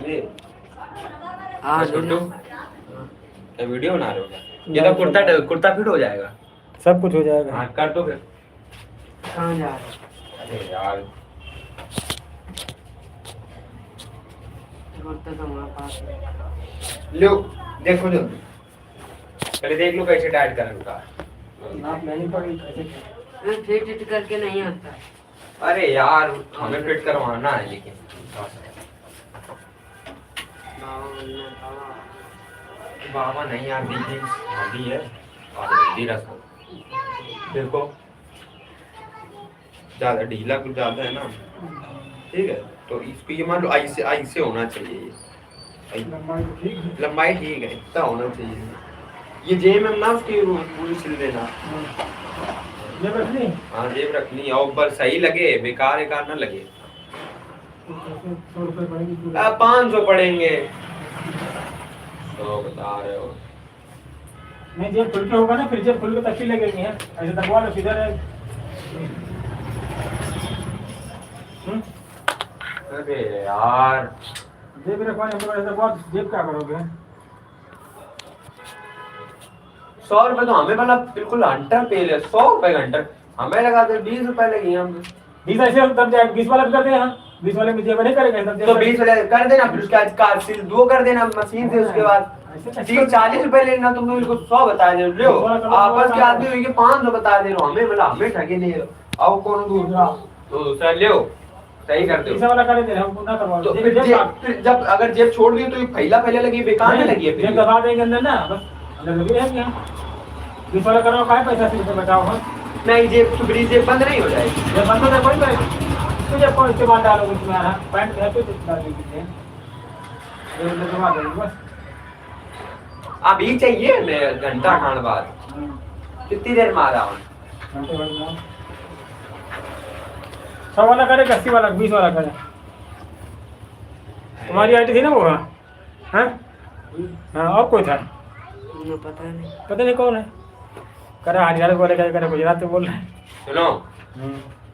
ले हाँ छोटू क्या वीडियो बना रहे हो क्या? ये तो कुर्ता कुर्ता फिट हो जाएगा। सब कुछ हो जाएगा। हाँ कर दो फिर। कहाँ जा रहे अरे यार कुर्ता तो हमारे पास है। लो देखो लो पहले देख लो कैसे टाइट कर उनका। नाप नहीं पड़ी कैसे फिट करके नहीं आता। अरे यार हमें फिट करवाना है लेकिन बाबा नहीं यार दीदी शादी है और दीदी रखो देखो ज्यादा ढीला कुछ ज्यादा है ना ठीक है तो इसको ये मान लो ऐसे ऐसे होना चाहिए ये लंबाई ठीक है इतना होना चाहिए ये जेब में ना उसकी पूरी सिल देना जेब रखनी हाँ जेब रखनी है और बस सही लगे बेकार बेकार ना लगे 100 रुपये पड़ेगी पूरी। 500 पड़ेंगे तो बता रहे हो नहीं जेब खुल के होगा ना फिर जेब खुल के तक ही लगेगी है ऐसे दबवा लो सीधा रहे। अरे यार जेब रखवाने हम लोग ऐसे दबवा जेब क्या करोगे 100 रुपए तो हमें मतलब बिल्कुल हंटर पे ले 100 रुपए का हंटर हमें लगा दे 20 रुपए लगी हम 20 ऐसे दब जाए 20 वाला भी कर दे यहाँ 20 वाले में जेब नहीं करेंगे तब तो 20 वाले कर देना फिर उसके बाद कार सिल दो कर देना मशीन से उसके बाद 40 रुपए लेना तुम बिल्कुल 100 बता दे रहे हो आपस के आदमी हुई के 500 बता दे रहे हो हमें मतलब हमें ठगे नहीं रहे आओ कौन दूसरा तो दूसरा ले सही कर दो 20 वाला कर दे हम ना करवा तो फिर जब अगर जेब छोड़ दी तो ये फैला फैला लगी बेकार में लगी है जेब फिर दबा देंगे अंदर ना बस अंदर लगी रहेगी यहाँ 20 वाला करवाओ काय पैसा फिर बचाओ हम नहीं जेब टुकड़ी जेब बंद नहीं हो जाएगी ये बंद होता कोई करेगा तो जब कौन इस्तेमाल डालोगे उसमें आ पैंट है तो डाल दीजिए ये दबा देंगे बस अभी चाहिए मैं घंटा खान बाद कितनी देर में आ रहा हूँ घंटे भर में 100 वाला करे 80 वाला 20 वाला करे तुम्हारी आईडी थी ना वो हाँ हाँ और कोई था मुझे पता नहीं कौन है करे हरियाणा बोले करे गुजरात से बोल रहे हैं सुनो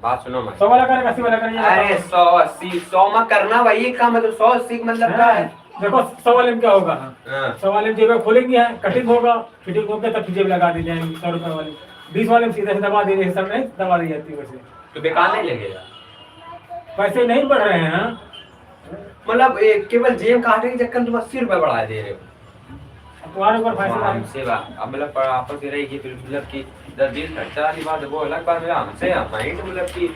बात सुनो मैं 100 वाला करे 80 वाला करे अरे 100 80 100 में करना भाई का मतलब 100 80 मतलब क्या है देखो 100 वाले में क्या होगा हाँ। 100 वाले में जेब खोलेंगे है कटिंग होगा फिटिंग होकर तब जेब लगा दी जाएगी 100 रुपए वाली 20 वाले में सीधे से दबा देंगे सब नहीं दबा दी जाती वैसे तो बेकार नहीं लगेगा पैसे नहीं बढ़ रहे हैं हाँ? मतलब केवल जेब काटने के चक्कर में तुम 80 रुपए बढ़ा दे रहे हो तुम्हारे ऊपर फैसला है हमसे बात अब मतलब आपस में रहेगी फिर मतलब कि 10-20 खर्चा वाली बात है वो अलग बात है हमसे हमारी तो मतलब कि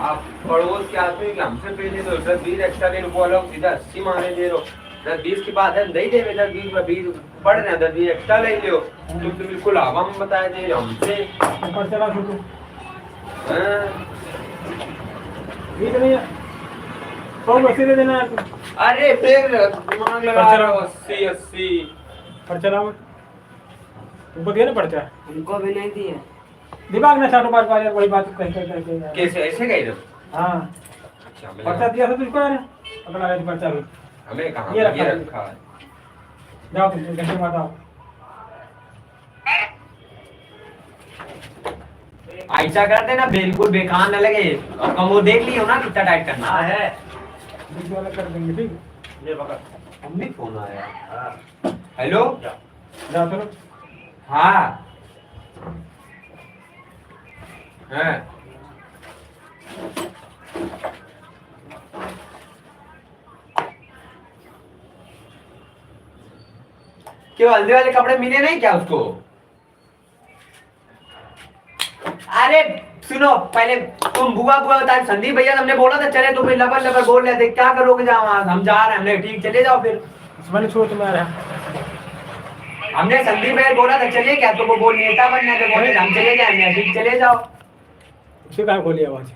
आप पड़ोस के आदमी के हमसे पहले तो 10-20 एक्स्ट्रा ले वो अलग सीधा 80 माने दे रहे हो 10-20 की बात है नहीं दे 10-20 बढ़ रहे हैं 10-20 एक्स्ट्रा ले लो तुम तो बिल्कुल हवा में बताए दे रहे हो हमसे ऊपर चला शुरू हाँ। ठीक नहीं है 100 80 दे देना है अरे फिर दिमाग लगा रहे हो 80 पर चलाओ तुमको दिया ना पर्चा हमको भी नहीं दिया दिमाग ना चाटो बार बार वही बात कह के कैसे ऐसे गए थे हाँ अच्छा पर्चा दिया था तुझको यार अपना है पर्चा भी हमें कहाँ ये ये रखा रखा है जाओ तुम घंटे बाद आओ ऐसा करते ना बिल्कुल बेकार न लगे और कम वो देख लियो ना कितना टाइट करना है 20 वाला कर देंगे ठीक ये बका मम्मी फोन आया हेलो जाओ चलो हाँ हैं क्यों हल्दी वाले कपड़े मिले नहीं क्या उसको अरे सुनो पहले तुम बुआ बुआ बता संदीप भैया हमने बोला था चले तो फिर लबर लबर बोल रहे थे क्या करोगे जाओ हम जा रहे हैं हमने ठीक चले जाओ फिर मैंने छोड़ तुम्हें आ रहा हमने संदीप भैया बोला था चलिए क्या तो वो बोल नेता बनने के बोले हम चले जाएंगे ठीक चले जाओ उसे कहाँ खोली आवाज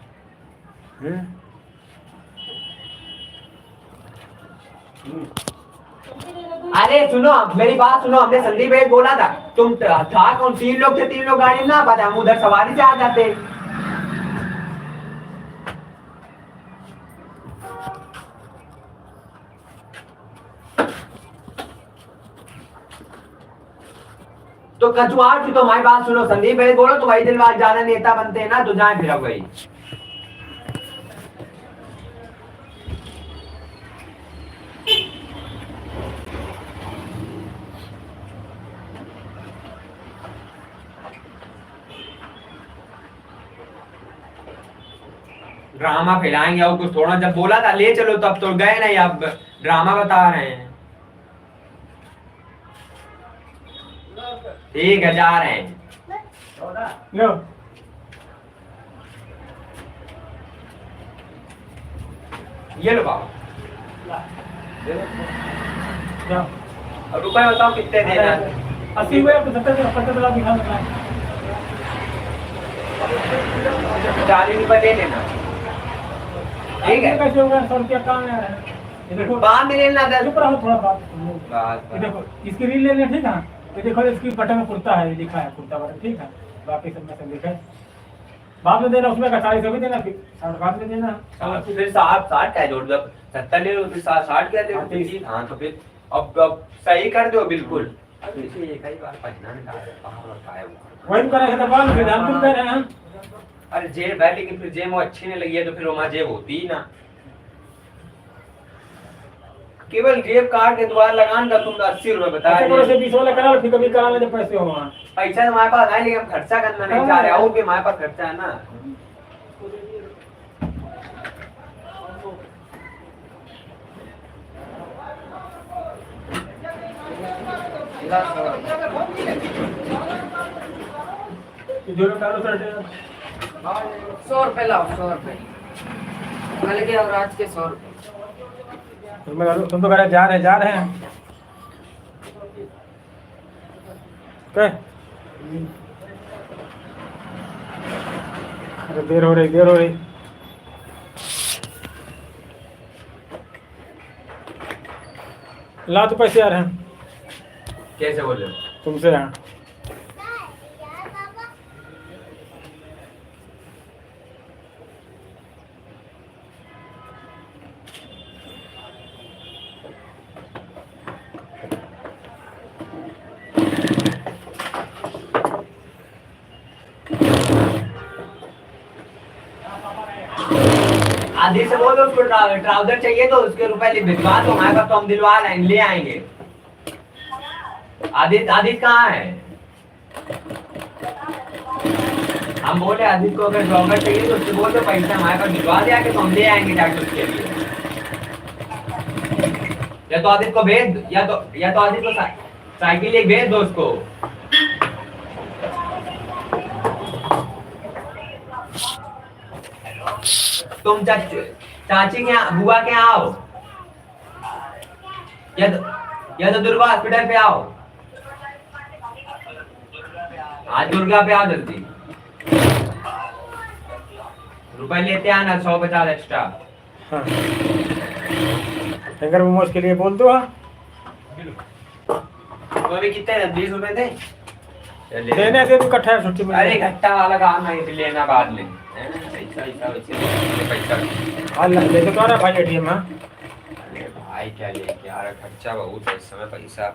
अरे सुनो मेरी बात सुनो हमने संदीप भैया बोला था तुम था कौन 3 लोग थे 3 लोग गाड़ी में ना पाते हम उधर सवारी से आ जाते तो कचुआर की तो हमारी बात सुनो संदीप भाई, बोलो तो भाई दिलवार ज्यादा नेता बनते हैं ना, तो जाए फिर अब भाई। ड्रामा फैलाएंगे और कुछ थोड़ा, जब बोला था ले चलो तब तो गए नहीं, अब ड्रामा बता रहे हैं। ठीक है, जा रहे हैं। लो ये लो बाबा, जाओ। अब रुपए बताओ कितने देना है? 80 रुपये 70 लाख दिखा सकता है। 40 रुपए दे देना, ठीक है? कैसे होगा? 100 रुपया काम है। ये देखो बाद में लेना था। चुप रहो थोड़ा बात। बात ये देखो इसकी रील ले लें, ठीक है? ये देखो इसकी बटन में कुर्ता है, लिखा है कुर्ता बटन, ठीक है? बाकी सब में सब लिखा है। बाद में देना, उसमें का 40 भी देना, फिर 60 बाद में देना। फिर 60 क्या जोड़ दो, 70 ले लो, फिर 60 क्या दे दो? हाँ तो फिर अब सही कर दो बिल्कुल। एक ही बार पहना नहीं वही तो करें दबाव, फिर हम तुम कह रहे हैं। अरे जेब है, लेकिन फिर जेब वो अच्छी नहीं लगी है तो फिर वो जेब होती ही ना। केवल जेब काट के दोबारा लगान का तुम 80 रुपए बता रहे हो। 20 वाला करा लो, फिर कभी करा लेते पैसे हो वहाँ। पैसा हमारे पास है, लेकिन हम खर्चा करना नहीं चाह रहे, और भी हमारे पास खर्चा है ना। जो करो सर 100 रुपए लाओ, 100 रुपए कल के और आज के 100 रुपए। तुम तो कह रहे जा रहे हैं क्या? अरे देर हो रही। ला तो पैसे आ रहे हैं। कैसे बोले? तुमसे यहाँ आदि से बोलो उसको ट्राउजर चाहिए तो उसके रुपए भिजवा दो हमारे पास, तो हम दिलवा ले आएंगे। आदित्य कहाँ है? हम बोले आदित्य को अगर जॉगर चाहिए तो उससे बोल दो पैसा हमारे पास भिजवा दिया कि तो हम ले आएंगे डॉक्टर उसके लिए। या तो आदित्य को भेज, या तो आदित्य को साइकिल एक भेज दो उसको। तुम चाची के बुआ के आओ, या तो दुर्गा हॉस्पिटल पे आओ। आज दुर्गा पे आओ जल्दी, रुपए लेते आना 150 एक्स्ट्रा। हाँ। फिंगर मोमोज के लिए बोल दो। तो अभी कितने 20 रुपए थे देने से भी इकट्ठा छुट्टी में। अरे इकट्ठा वाला काम नहीं, फिर लेना बाद में पैसा लेके तो आ रहा भाई एटीएम। अरे भाई क्या लेके आ रहा, खर्चा बहुत है इस समय, पैसा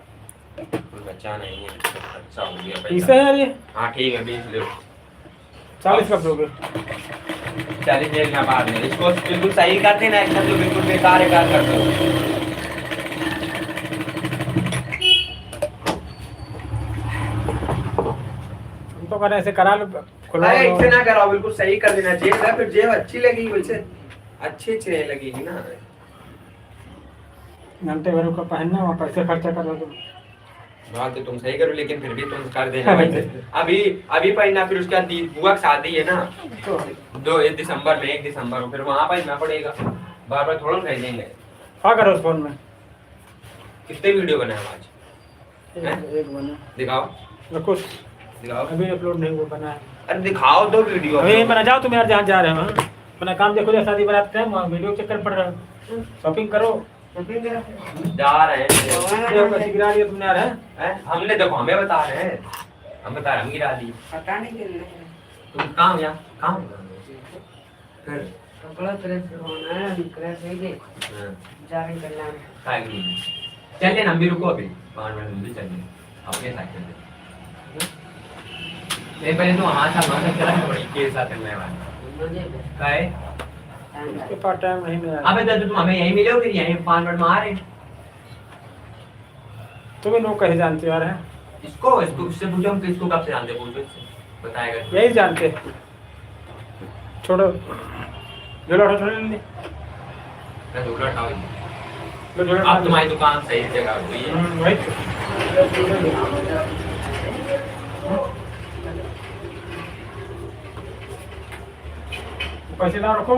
कुछ बचा नहीं है, खर्चा हो गया पैसा। है यार ये? हाँ ठीक है 20 लो। 40 कब दोगे? 40 देना बाद में, इसको बिल्कुल सही कर देना, एकदम तो बिल्कुल बेकार कर दो। तो कर ऐसे करा लो, अरे इससे ना कराओ, बिल्कुल सही कर देना। जेब है, फिर जेब अच्छी लगेगी, वैसे अच्छी नहीं लगेगी ना। घंटे भर का पहनना, वहाँ पैसे खर्चा करो तो बात तो तुम सही करो, लेकिन फिर भी तुम कर देना वैसे। अभी पहनना, फिर उसके बाद बुआ की शादी है ना, तो 1 दिसंबर में, 1 दिसंबर को फिर वहाँ पहनना पड़ेगा, बार बार थोड़ा भेजेंगे। क्या करो उस फोन में? कितने वीडियो बनाए आज? एक बना दिखाओ कुछ दिखाओ, अभी अपलोड नहीं हुआ, बना है। अरे दिखाओ 2 वीडियो। अभी बना जाओ तुम यार, जहाँ जा रहे हो अपना काम देखो, जैसा शादी बारात टाइम वीडियो चक्कर पड़ रहा है, शॉपिंग करो। जा रहे हैं गिरा दिया तुमने यार? हमने, देखो हमें बता रहे हैं, हम बता रहे हम गिरा दी। पता नहीं कितने तुम काम या काम कपड़ा प्रेस होना है, प्रेस है ये जारी करना है। चलिए हम भी रुको, अभी 5 मिनट जल्दी चलिए अपने साइकिल ये पहले तो हमारे साथ नौकरी चला के बड़ी के साथ में मुझे काय उसके पास टाइम नहीं मिला। अबे तो तुम हमें यहीं मिले हो फिर यहीं 5 मिनट में आ रहे हैं। तुम्हें लोग कहीं जानते यार हैं, इसको इससे पूछो हम किसको कब से जानते पूछो इससे बताएगा। यही जानते। छोड़ो झोला उठा, छोड़ो नहीं मैं झोला उठाओ लो, झोला अब तुम्हारी दुकान सही जगह हुई है। वही पैसे ला रखो।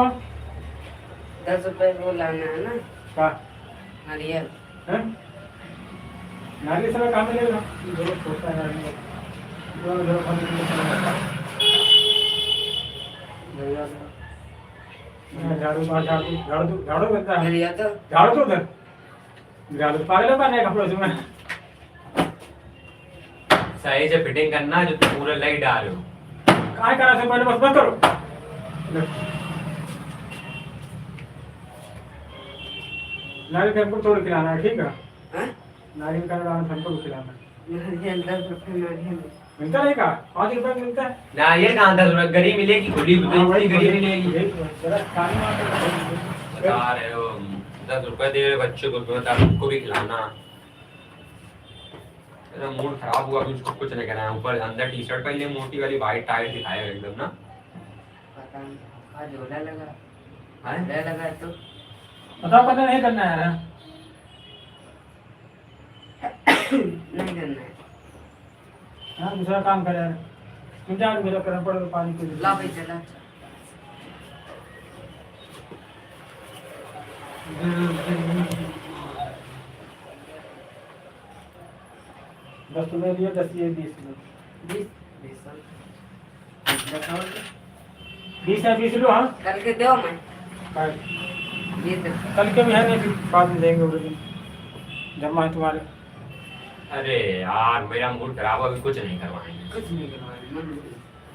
10 रुपए वो लाना है ना का नारियल। हैं? नाली सारा काम मिलेगा। जो छोटा है नाली जो खाने के लिए झाड़ू झाड़ू करता है। लिया तो झाड़ू तो उधर झाड़ू पागल बने कपड़ों से मैं सही से फिटिंग करना जो तुम पूरा लाइट डाल रहे हो। काय करा से पहले बस बंद करो। नारियल का हमको तोड़ खिलाना है, ठीक है? हैं? नारियल का हमको भी खिलाना है। नारियल 10 रुपए नारियल। मिलता नहीं का 5 रुपए में मिलता है। नारियल कहाँ 10 रुपए गरी मिलेगी खुली वही गरी मिलेगी। जरा खाने वाले बता रहे हो 10 रुपए दे रहे बच्चे को बता उसको भी खिलाना। मेरा मूड खराब हुआ अभी उसको कुछ नहीं करना है। ऊपर अंदर टी शर्ट पहन ले मोटी वाली वाइट टाइट दिखाएगा एकदम ना। पता नहीं आज झोला लगा हाँ? झोला लगा तो पता पता नहीं करना है ना। नहीं करना है। हाँ दूसरा काम करे यार। तुम जाओ मेरा करना पड़ेगा पानी के लिए। ला भाई चला दस तुम्हें दिया 10 ये 20 लो। 20 है 20 लो। हाँ कल के दो मैं काय? ये दो कल के भी है नहीं, बाद में देंगे उस दिन जमा है तुम्हारे। अरे यार मेरा मूड खराब है अभी कुछ नहीं करवाएंगे। कुछ नहीं करवाना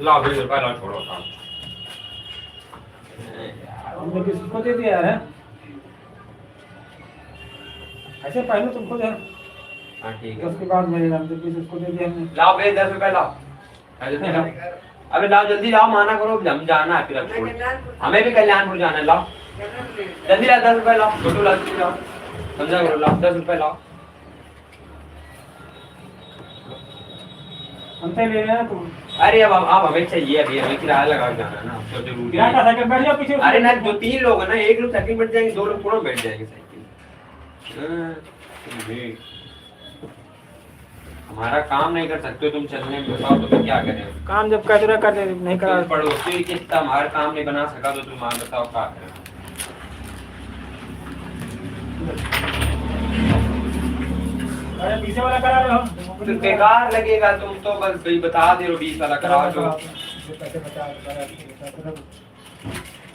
लाओ 20 रुपए लाओ छोड़ो काम। हमने किसको दे दिया है? ऐसे पहले तुमको दे, हाँ ठीक है। उसके बाद मेरे नाम से 20 उसको दे दिया हमने। लाओ भैया 10 रुपए लाओ। जल्दी लाओ। अबे लाओ जल्दी लाओ माना करो हम जाना है फिर अब छोड़। हमें भी कल्याणपुर जाना है। लाओ जल्दी लाओ 10 रुपए लाओ छोटू लाओ जल्दी लाओ समझा करो लाओ 10 रुपए लाओ। हमसे ले लेना तुम। अरे अब आप हमें चाहिए अभी हमें किराया लगा के जाना है ना तो जरूरी किराया का है। साइकिल बैठ जाओ पीछे। अरे ना जो 3 लोग है ना 1 लोग साइकिल बैठ जाएंगे 2 लोग पूरा बैठ जाएंगे साइकिल। हाँ, हमारा काम नहीं कर सकते तुम चलने में बताओ तो फिर क्या करें। काम जब कर रहा कर नहीं करा। तुम पड़ोसी के इतना हमारा काम नहीं बना सका तो तुम बताओ क्या करें। अरे पीछे वाला करा रहे हो तो बेकार लगेगा तुम तो बस भाई बता दे रो 20 वाला कराओ जो पैसे बचा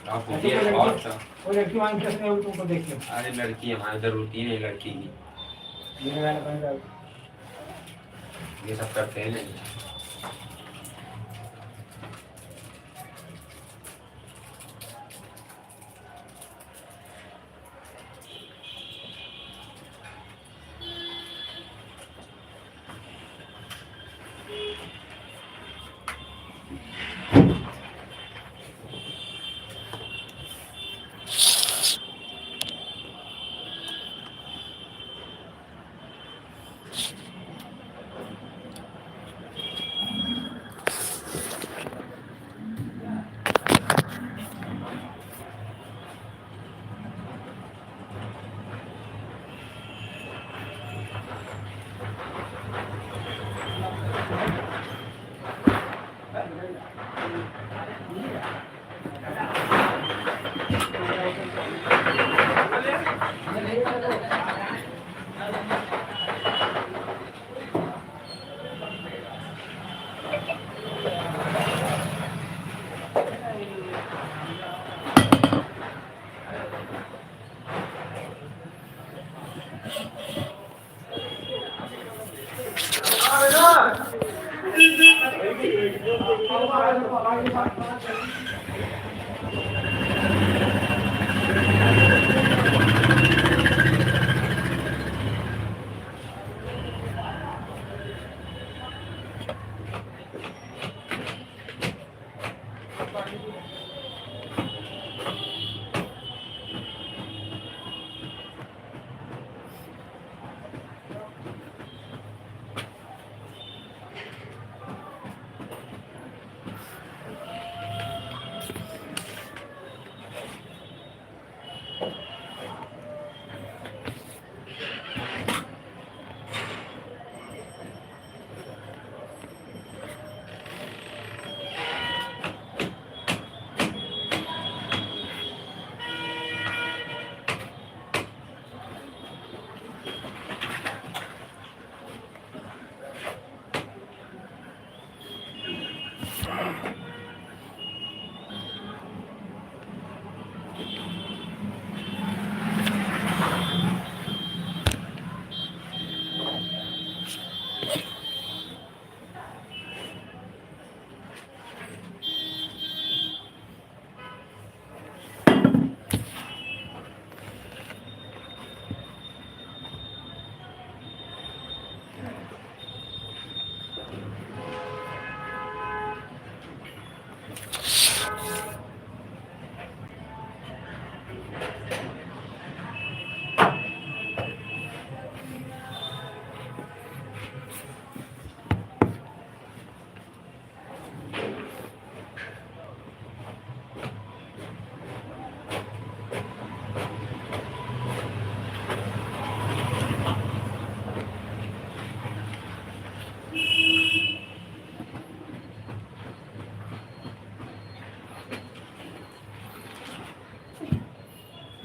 आप होती है बहुत सा। वो लड़की मांग कैसे नहीं हुई तुमको देख लो। अरे लड़की हमारी जरूरत ही नहीं लड़की की ये मैंने कहा ये सब करते हैं नहीं।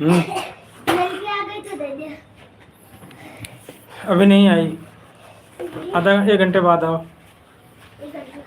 लड़की आ गई तो दे दिया। अभी नहीं आई, आधा 1 घंटे बाद आओ। एक घंटा।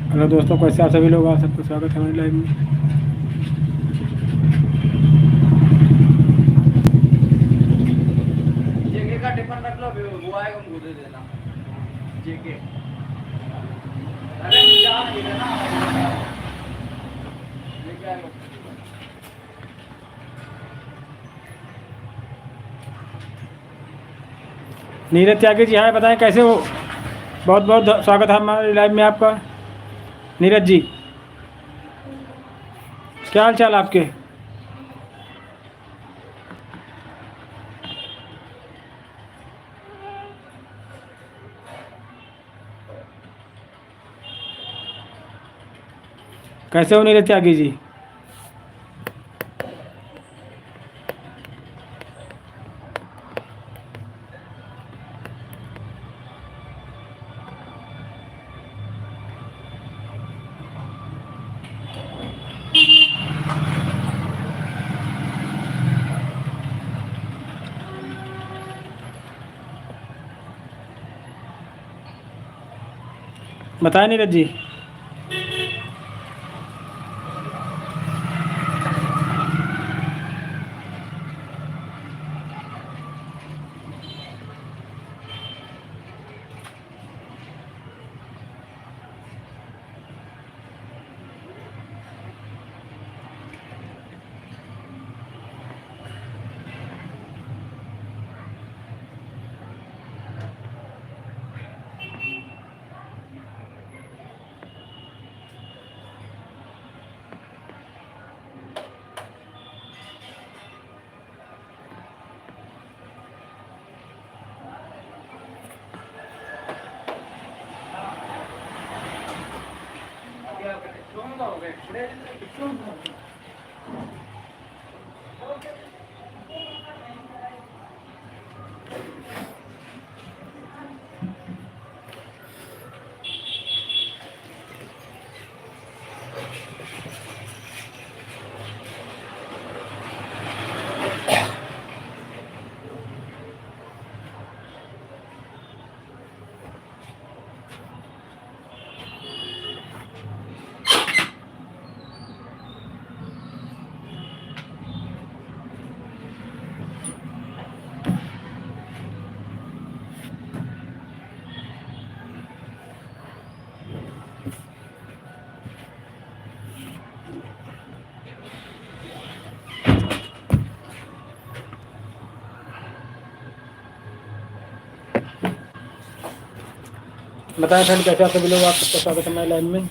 हेलो दोस्तों, कैसे आप सभी लोग, आप सबका स्वागत है हमारी लाइव में। जेके का टिफिन रख लो, वो आएगा उनको दे देना। जेके अरे जा नहीं ना, लेके आएगा। नीरज त्यागी जी, हाय, बताएं कैसे हो। बहुत बहुत स्वागत है हमारी लाइव में आपका। नीरज जी, क्या हाल चाल आपके। कैसे हो नीरज त्यागी जी? बताएं नीरज जी। बताएं फ्रेंड कैसे आप सभी लोग, आप सबका स्वागत है हमारे लाइन में।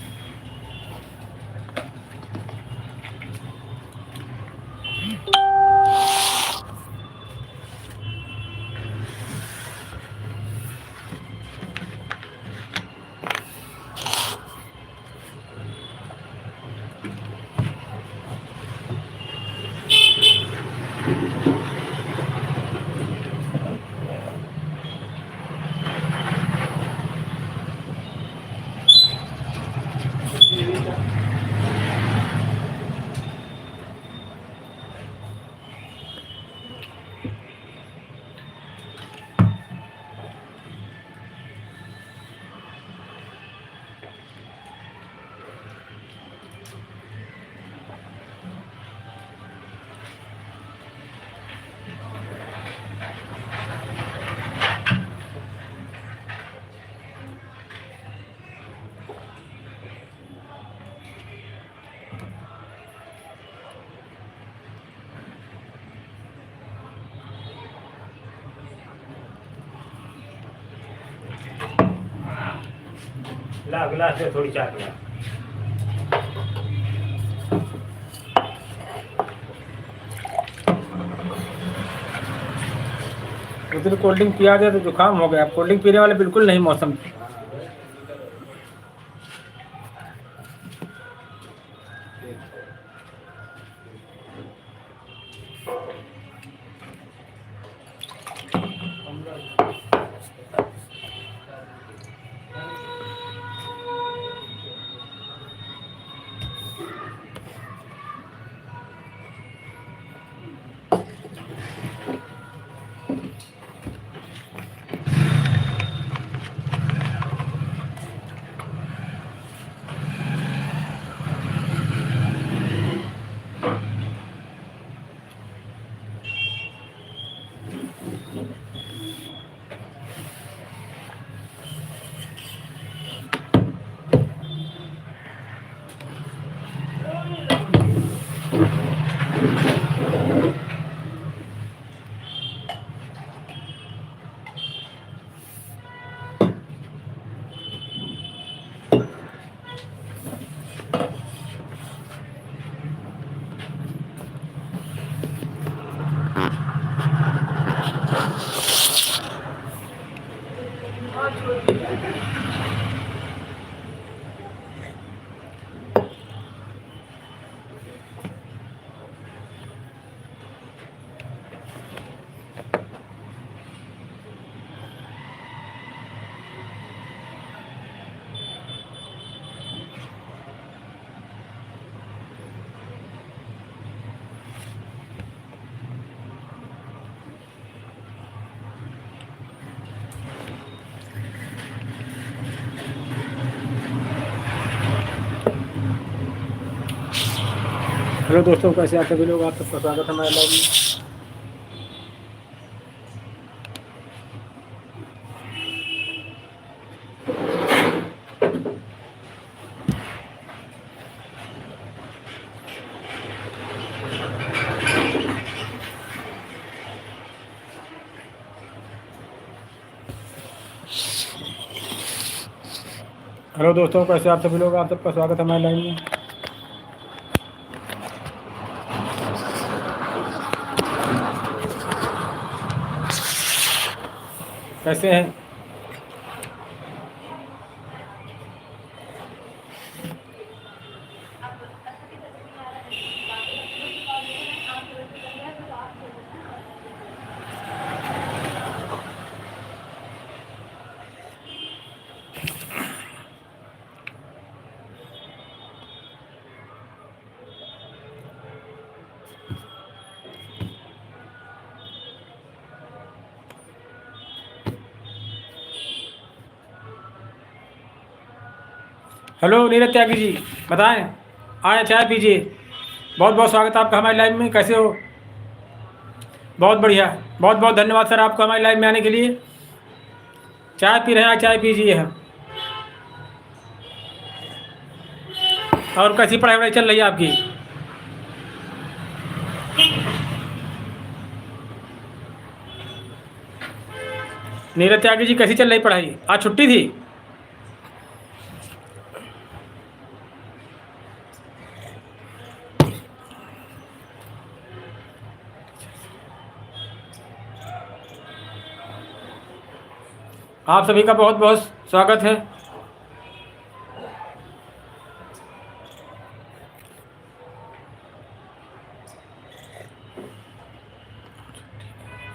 ला गिलास से थोड़ी चाय पिला। उस दिन कोल्ड ड्रिंक पिया गया तो जुकाम हो गया। कोल्ड ड्रिंक पीने वाले बिल्कुल नहीं मौसम। हेलो दोस्तों, कैसे आप सभी लोग, आप सबका स्वागत है हमारे लाइव में। हेलो दोस्तों, कैसे आप सभी लोग, आप सबका स्वागत है हमारे लाइव में। कैसे हैं? हेलो नीरज त्यागी जी, बताएं, आए चाय पीजिए। बहुत बहुत स्वागत है आपका हमारे लाइव में। कैसे हो? बहुत बढ़िया, बहुत बहुत धन्यवाद सर आपको हमारे लाइव में आने के लिए। चाय पी रहे हैं, चाय पीजिए हैं। और कैसी पढ़ाई वढ़ाई चल रही है आपकी? नीरज त्यागी जी, कैसी चल रही पढ़ाई? आज छुट्टी थी? आप सभी का बहुत बहुत स्वागत है।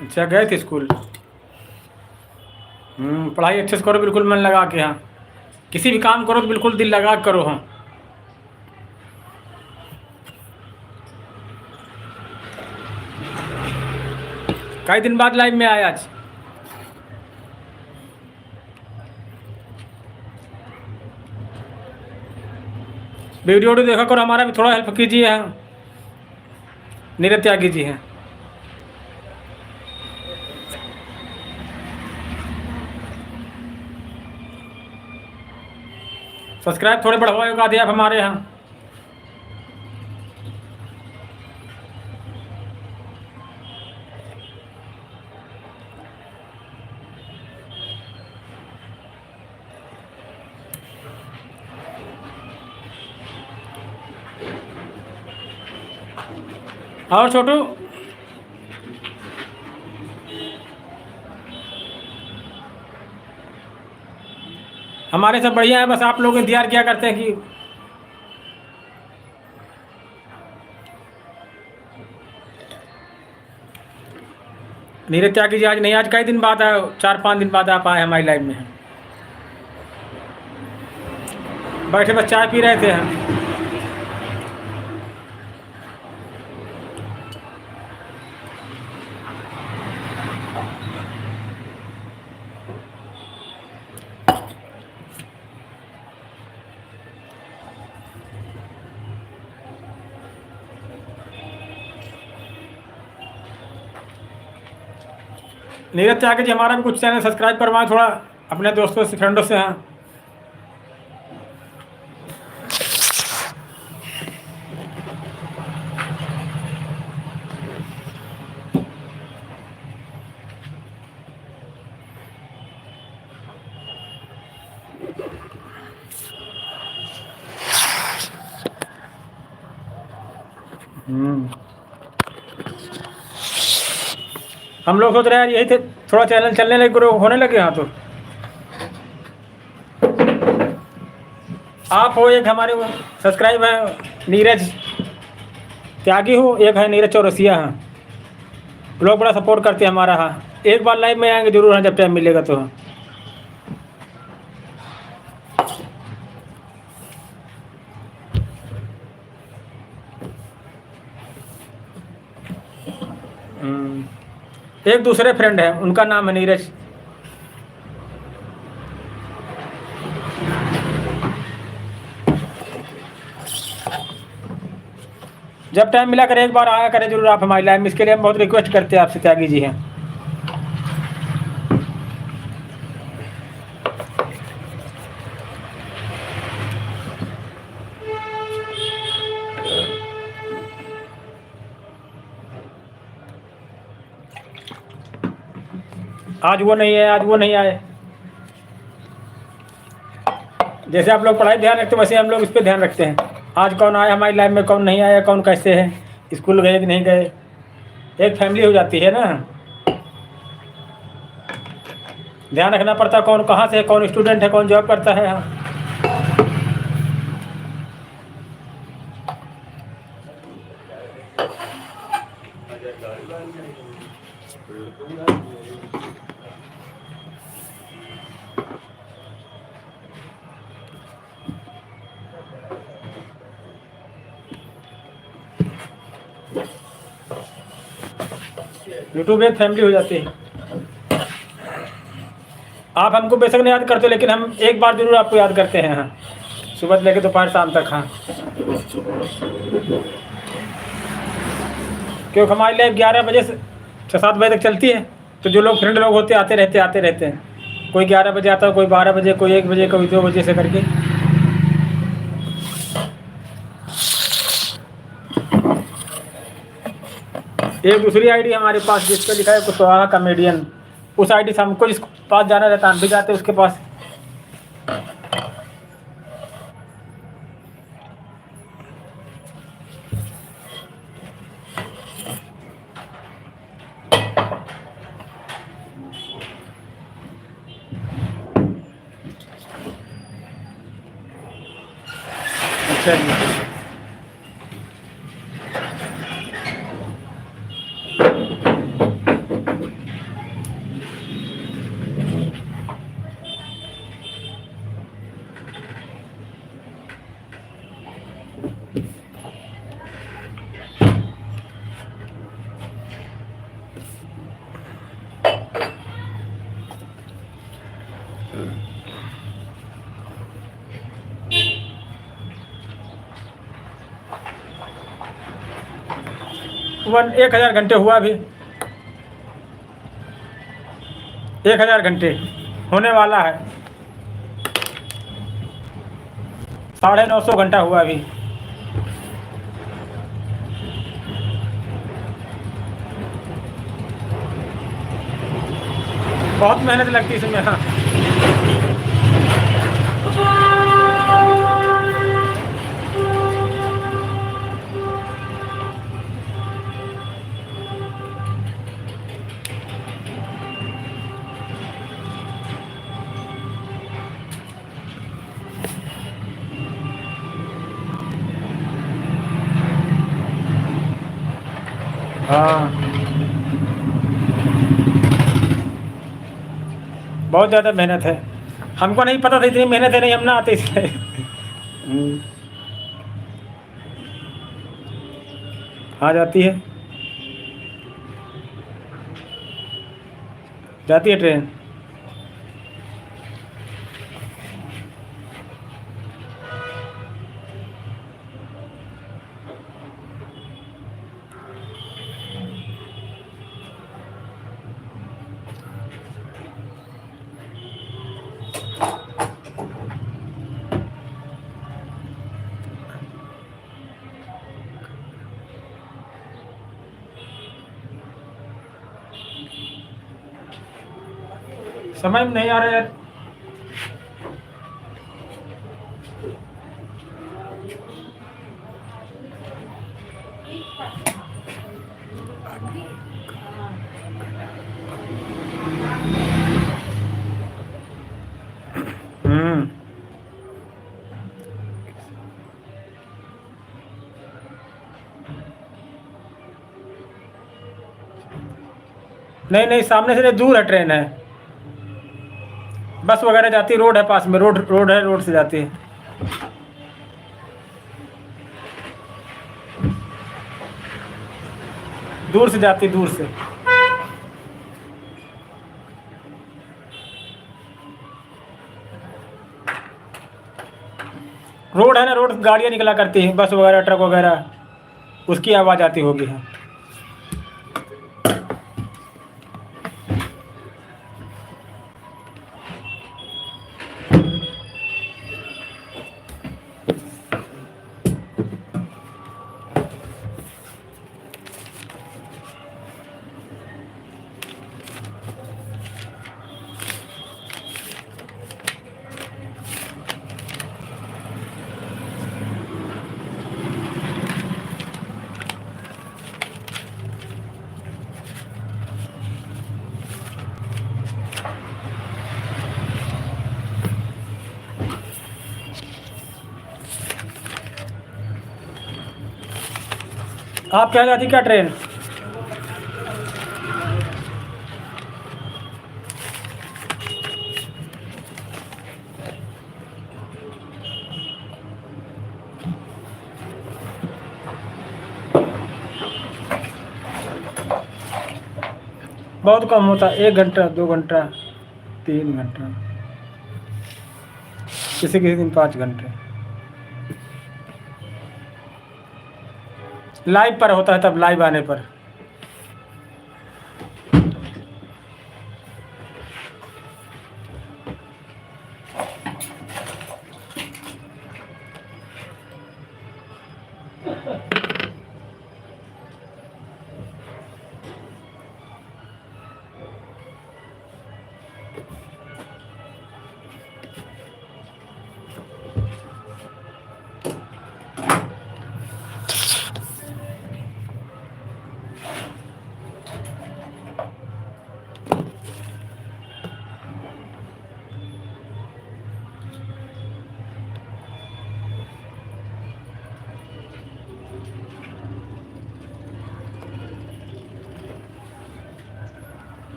अच्छा, गए थे स्कूल? पढ़ाई अच्छे से करो, बिल्कुल मन लगा के। हाँ, किसी भी काम करो तो बिल्कुल दिल लगा के करो। हाँ, कई दिन बाद लाइव में आया आज। वीडियो देखा करो, हमारा भी थोड़ा हेल्प कीजिए। हाँ, नीरज त्यागी जी हैं। सब्सक्राइब थोड़े बढ़वाएगा दिया आप हमारे यहाँ। और छोटू, हमारे सब बढ़िया है, बस आप लोग इंतजार किया करते हैं कि नीरज त्यागी जी आज नहीं, आज कई दिन बाद आए, 4-5 दिन बाद आप आए हमारी लाइव में। बैठे बस चाय पी रहे थे हम। नीरज त्यागी जी, हमारा भी कुछ चैनल सब्सक्राइब करवाएं थोड़ा, अपने दोस्तों से, फ्रेंडों से। हैं हम लोग सोच रहे हैं यही थे, थोड़ा चैनल चलने लगे, ग्रो होने लगे। हाँ, तो आप हो, एक हमारे सब्सक्राइब है नीरज त्यागी हो, एक है नीरज चौरसिया। हाँ, लोग बड़ा सपोर्ट करते हैं हमारा। हाँ, एक बार लाइव में आएंगे जरूर। हाँ, जब टाइम मिलेगा तो। एक दूसरे फ्रेंड है, उनका नाम है नीरज। जब टाइम मिला करें एक बार आया करें जरूर आप हमारी लाइव में, इसके लिए हम बहुत रिक्वेस्ट करते हैं आपसे त्यागी जी हैं। आज वो नहीं है, आज वो नहीं आए। जैसे आप लोग पढ़ाई ध्यान रखते वैसे हम लोग इस पर ध्यान रखते हैं। आज कौन आया हमारी लाइफ में, कौन नहीं आया, कौन कैसे है, स्कूल गए कि नहीं गए, एक फैमिली हो जाती है ना। ध्यान रखना पड़ता है कौन कहाँ से है, कौन स्टूडेंट है, कौन जॉब करता है। हाँ यूट्यूब एक फैमिली हो जाती है। आप हमको बेशक नहीं याद करते, लेकिन हम एक बार जरूर आपको याद करते हैं। हाँ सुबह से लेकर दोपहर शाम तक। हाँ क्योंकि हमारी लाइफ 11 बजे से 6-7 बजे तक चलती है, तो जो लोग फ्रेंड लोग होते आते रहते हैं। कोई 11 बजे आता है, कोई 12 बजे, कोई 1 बजे, कोई 2 बजे से करके। एक दूसरी आईडी हमारे पास जिस पर लिखा है कुशवाहा कॉमेडियन, उस आईडी से हमको जिसके पास जाना रहता है हम भी जाते हैं उसके पास। अच्छा जी। वन 1000 घंटे हुआ अभी, 1000 घंटे होने वाला है। 950 घंटा हुआ अभी। बहुत मेहनत लगती है इसमें। हाँ हाँ बहुत ज़्यादा मेहनत है। हमको नहीं पता था इतनी मेहनत है, नहीं हम ना आते इसलिए। आ जाती है, जाती है ट्रेन। समझ में नहीं आ रहा यार। नहीं नहीं, सामने से दूर है, ट्रेन है, बस वगैरह जाती है, रोड है पास में, रोड है, रोड से जाती है। दूर से जाती है, दूर से। रोड है ना, रोड गाड़ियाँ निकला करती हैं, बस वगैरह, ट्रक वगैरह। उसकी आवाज़ आती होगी। हाँ आपके यहाँ जाती क्या ट्रेन? बहुत कम होता है, 1 घंटा 2 घंटा 3 घंटा, किसी किसी दिन 5 घंटे। लाइव पर होता है, तब लाइव आने पर।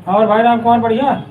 और भाई राम कुमार बढ़िया।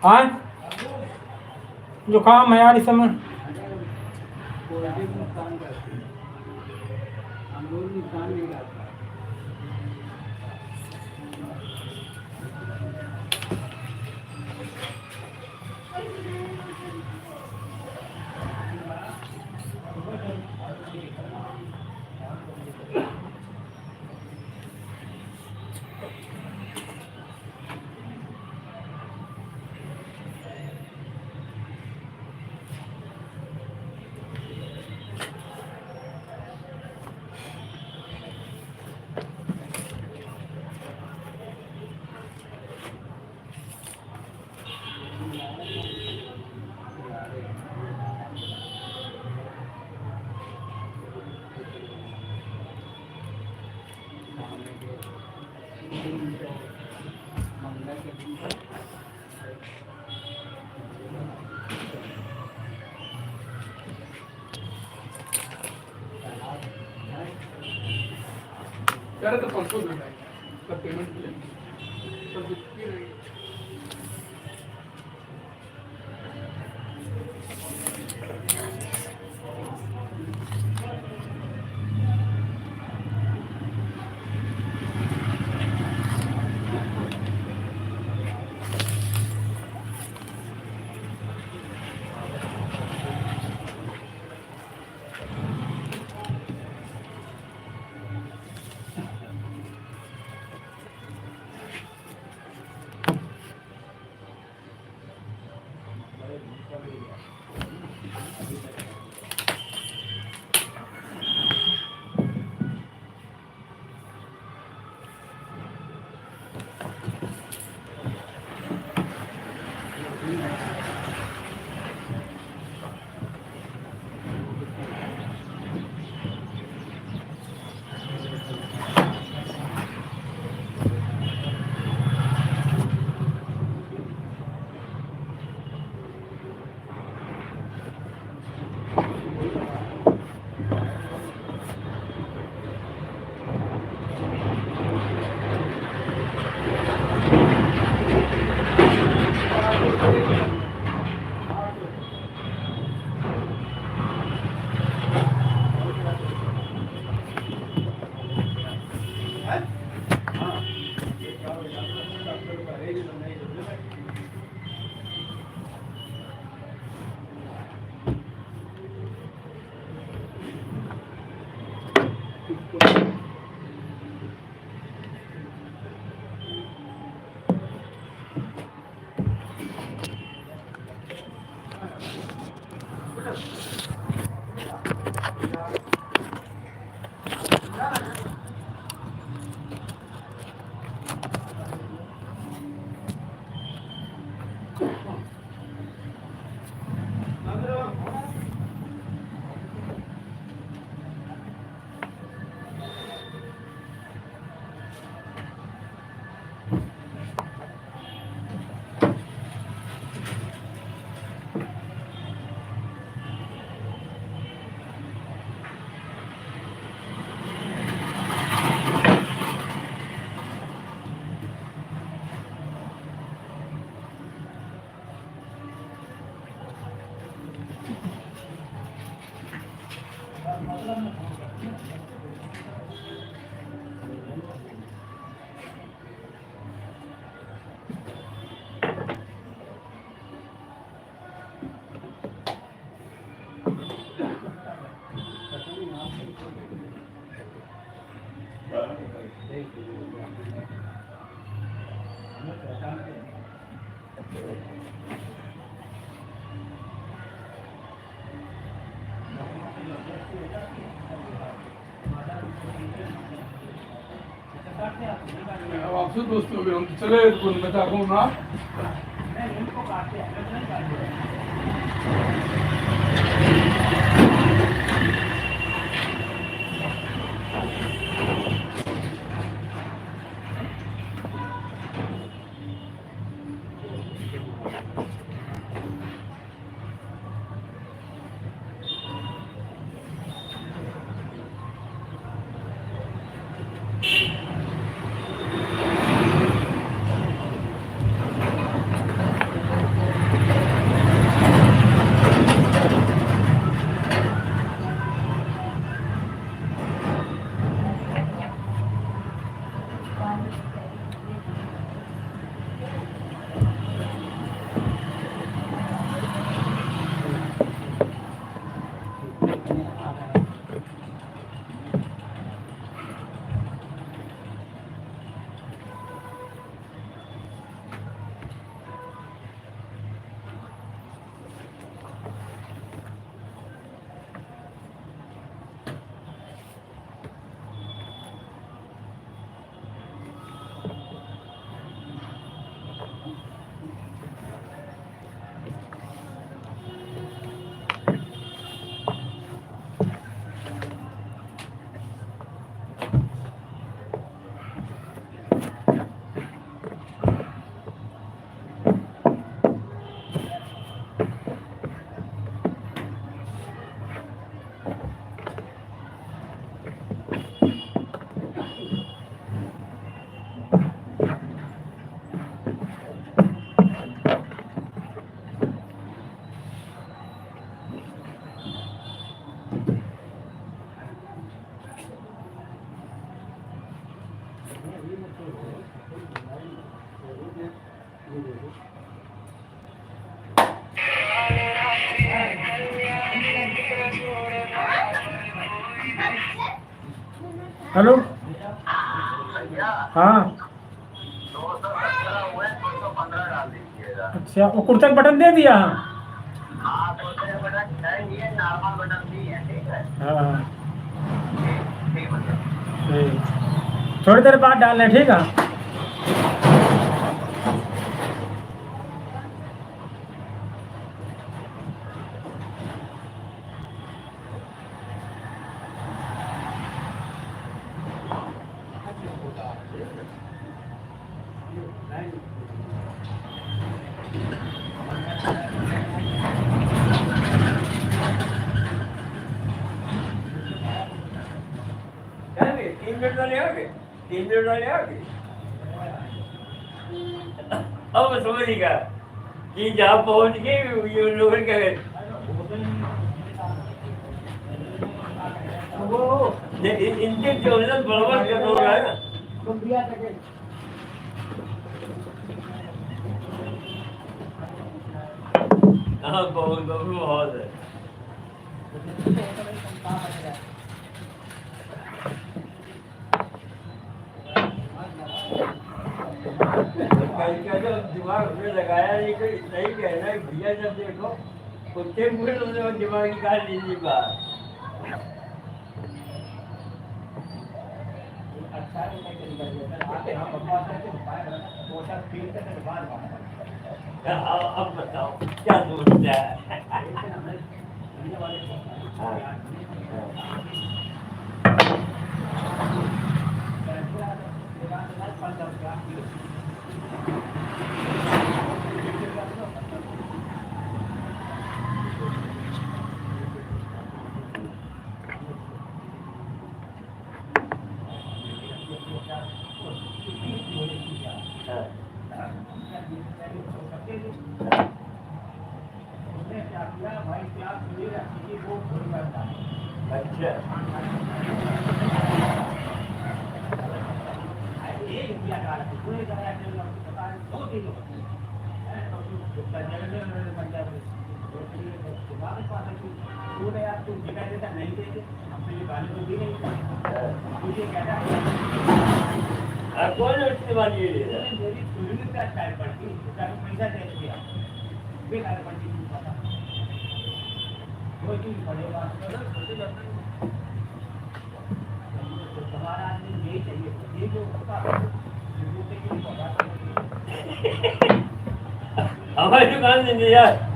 हाँ जुकाम है यार इस समय। यार तो परसों देना है उसका पेमेंट किया तो दिखती रही अब आपसे दोस्त हो गए हम चले तो मैं चाहूँ ना हेलो। हाँ। 217 हुए, 215 डाल दीजिएगा। अच्छा, वो कुर्ता का बटन दे दिया? हाँ, तो उसमें बटन है, ये नॉर्मल बटन नहीं है, ठीक है? हाँ। ठीक मतलब। ठीक, थोड़ी देर बाद डालना है, ठीक है? क्या रे, 3 मिनट वाले आ गए, 3 मिनट वाले आ गए। अब समझ गया कि जहाँ पहुँच गए ये लोग कहे इनके चौदह बराबर कर हो रहा है ना। हाँ, बहुत बहुत है। जो दिमाग में लगाया नहीं, कोई सही कहना है भैया, जब देखो कुत्ते पूरे दिमाग निकाल लीजिए बाहर। अब बताओ क्या सोचता है? कौन इस्तेमाल ये ले रहा हमारी दुकान से नहीं यार।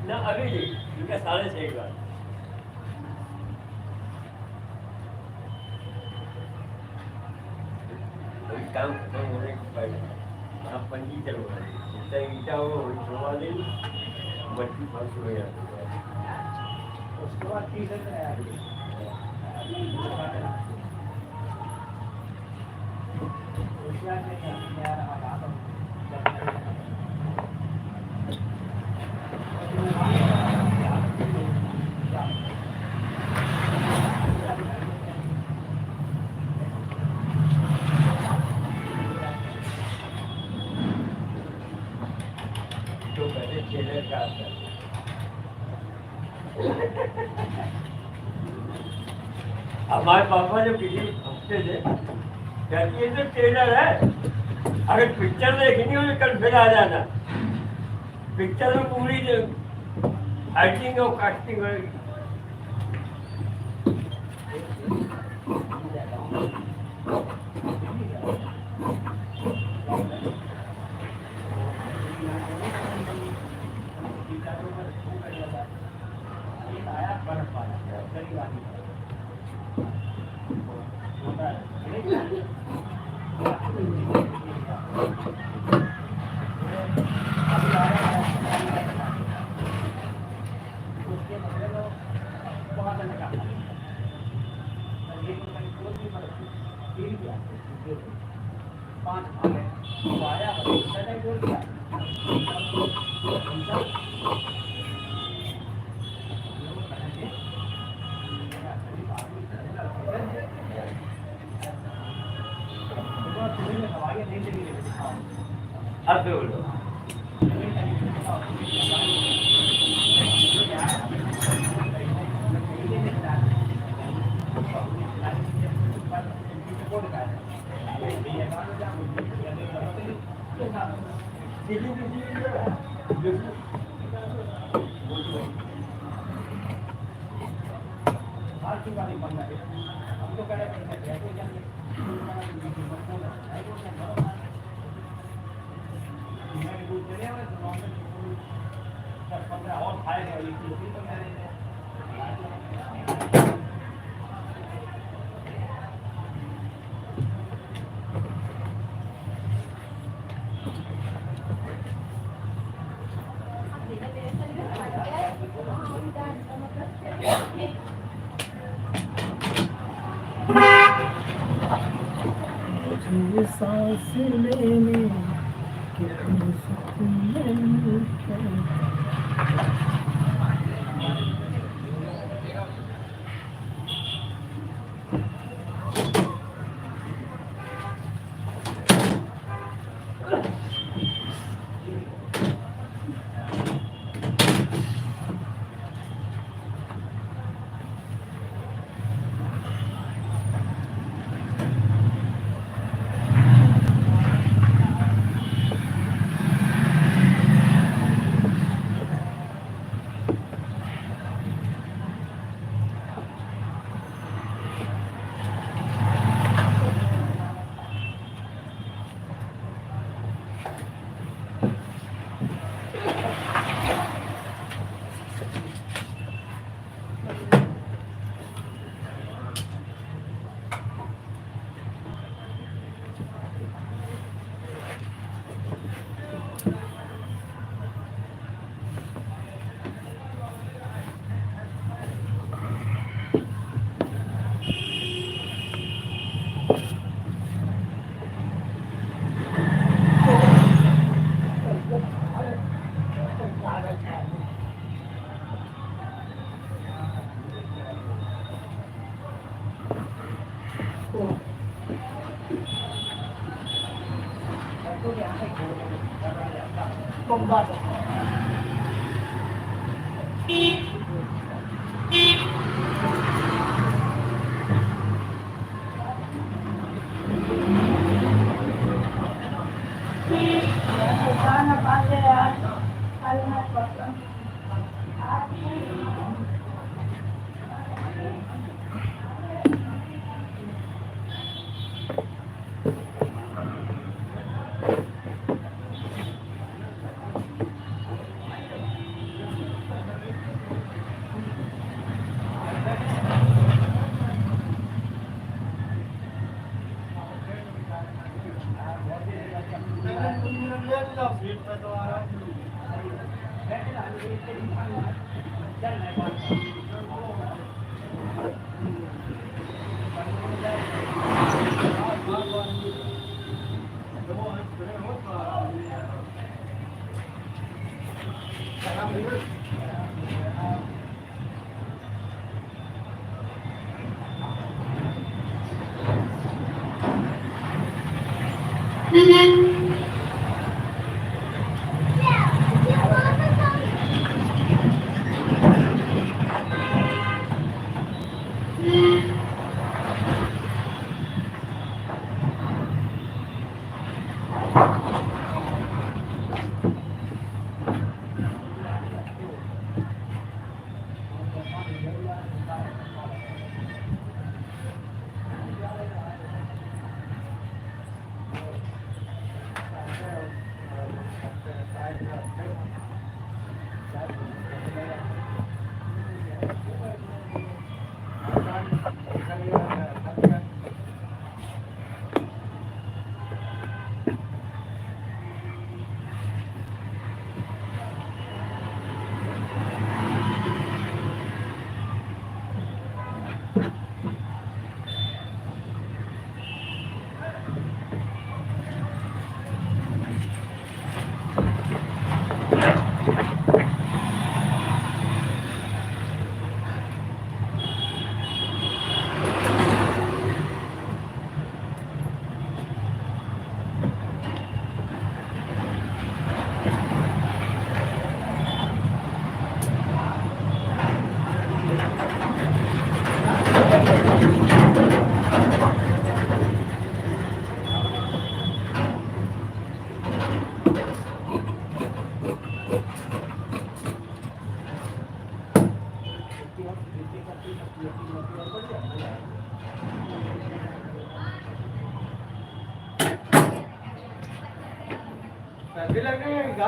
ना अभी जी इनका 6:30 बार काम खत्म होने के बाद आप पंजी चलवा जितना ईटा हो वही छुड़वा देंगे, बच्ची फंस हो जाती है। उसके बाद तो पहले चेलर का आता है। हमारे पापा जो किसी हफ्ते से कहती है तो ट्रेलर है, अगर पिक्चर देखनी हो तो कल फिर आ जाना, पिक्चर में पूरी एक्टिंग और कास्टिंग होगी। 5 भाग है वो आया सदा बोल दिया अब बोलो मुझे सांस लेने कितनी सुकून अभी लगने का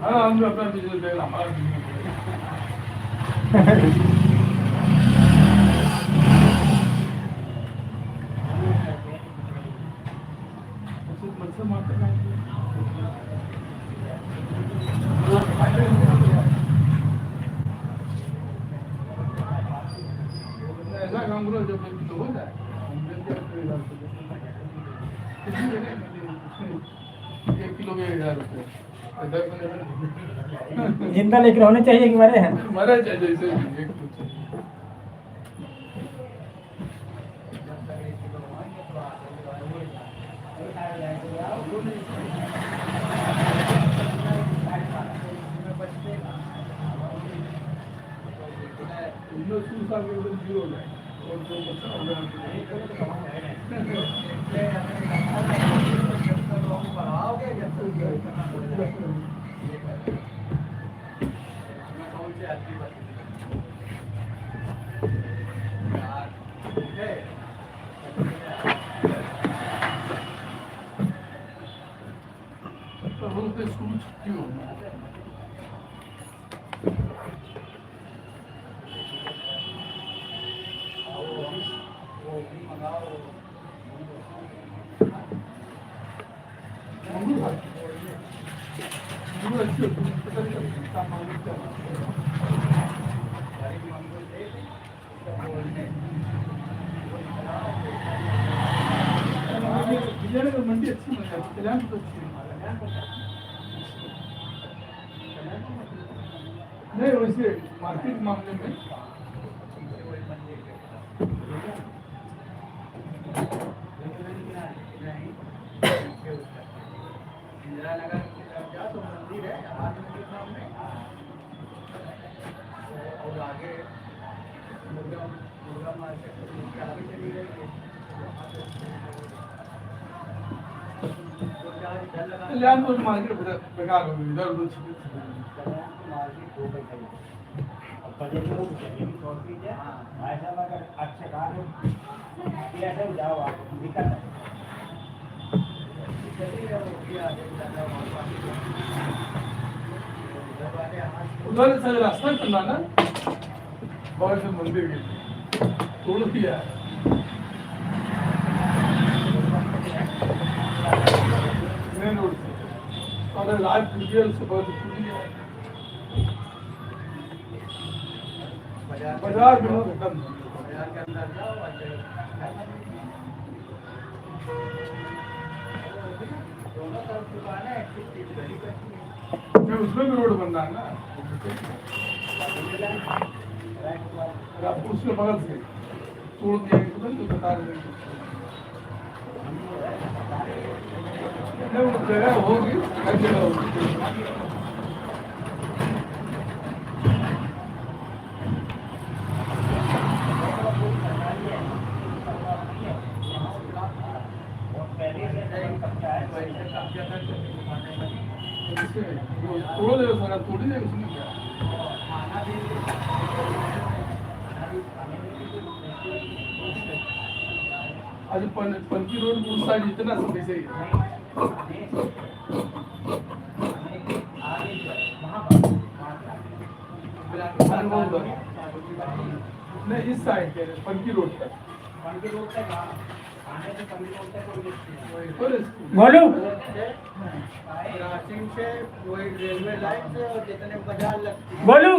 हाँ हम अपना बिजनेस देख हमारा ऐसा काम करो जब तो हो जाए एक किलो के 1000 रुपये जिंदा लेकर होने चाहिए कि मरे हैं मरा चाहिए जैसे एक कुछ जीरो हो जाए और जो बच्चा छुट्टी हो मंडी अच्छी बन जाती कल्याण तो अच्छी नहीं वैसे मार्केट मामले में इंदिरा नगर जा तो मंदिर है के सामने और आगे मुर्गा मार्केट के आगे चली गई कल्याण तो मार्केट बेकार हो गई इधर उधर मार्केट हो गई अब बजट लोग चाहिए भी छोड़ दीजिए भाई साहब अगर अच्छे काम ऐसे जाओ आप दिक्कत है उधर से रास्ता करना ना बहुत से मंदिर के तोड़ दिया मेन रोड से और राज से बहुत टूट गया बाजार में खत्म बाजार के अंदर जाओ दोनों तरफ दुकानें उसमें भी रोड बन रहा है ना उसके बगल से तोड़ दिया तो बता रहे जगह होगी हर जगह होगी तोड़ देगा सारा तोड़ देगा उसमें क्या आज पंकी रोड उस साइड इतना समय से नहीं इस साइड पे पंकी रोड तक बोलो से वही रेलवे लाइन से और जितने बाजार लगती है बोलो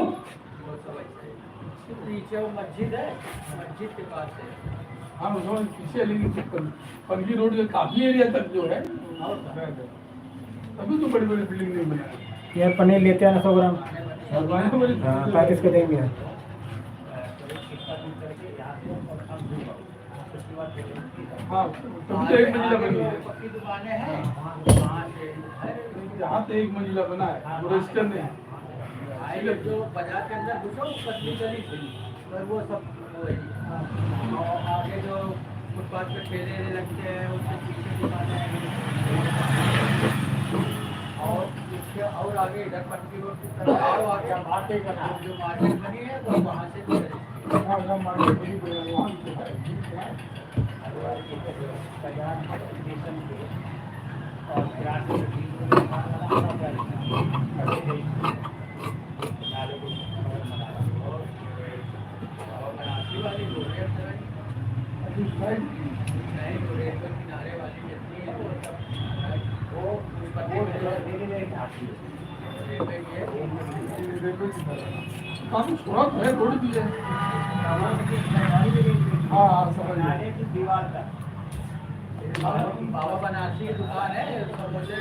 पीछे वो मस्जिद है मस्जिद के पास है हाँ उसमें पीछे लेकिन पंगी रोड के काफी एरिया तक जो है तभी तो बड़ी बड़ी बिल्डिंग नहीं बनाए यार पनीर लेते हैं ना 100 ग्राम 35 के देंगे हाँ तभी तो एक मंजिला बनी है जहाँ से एक मंजिला बना है वो रजिस्टर नहीं है जो बाजार के अंदर घुसो पतली गली थी पर वो सब आगे जो फुटपाथ पे ठेले लगते हैं उसके पीछे दुकानें और आगे इधर पट्टी रोड की तरफ आओ और क्या मार्केट बना जो मार्केट बनी है तो वहाँ से मार्केट बनी वहाँ बाजार स्टेशन पे और किनारे वाली जितनी है वो काफी सुरत है थोड़ी दी है। हाँ समझ दीवार का बाबा बनारसी की दुकान है तो मुझे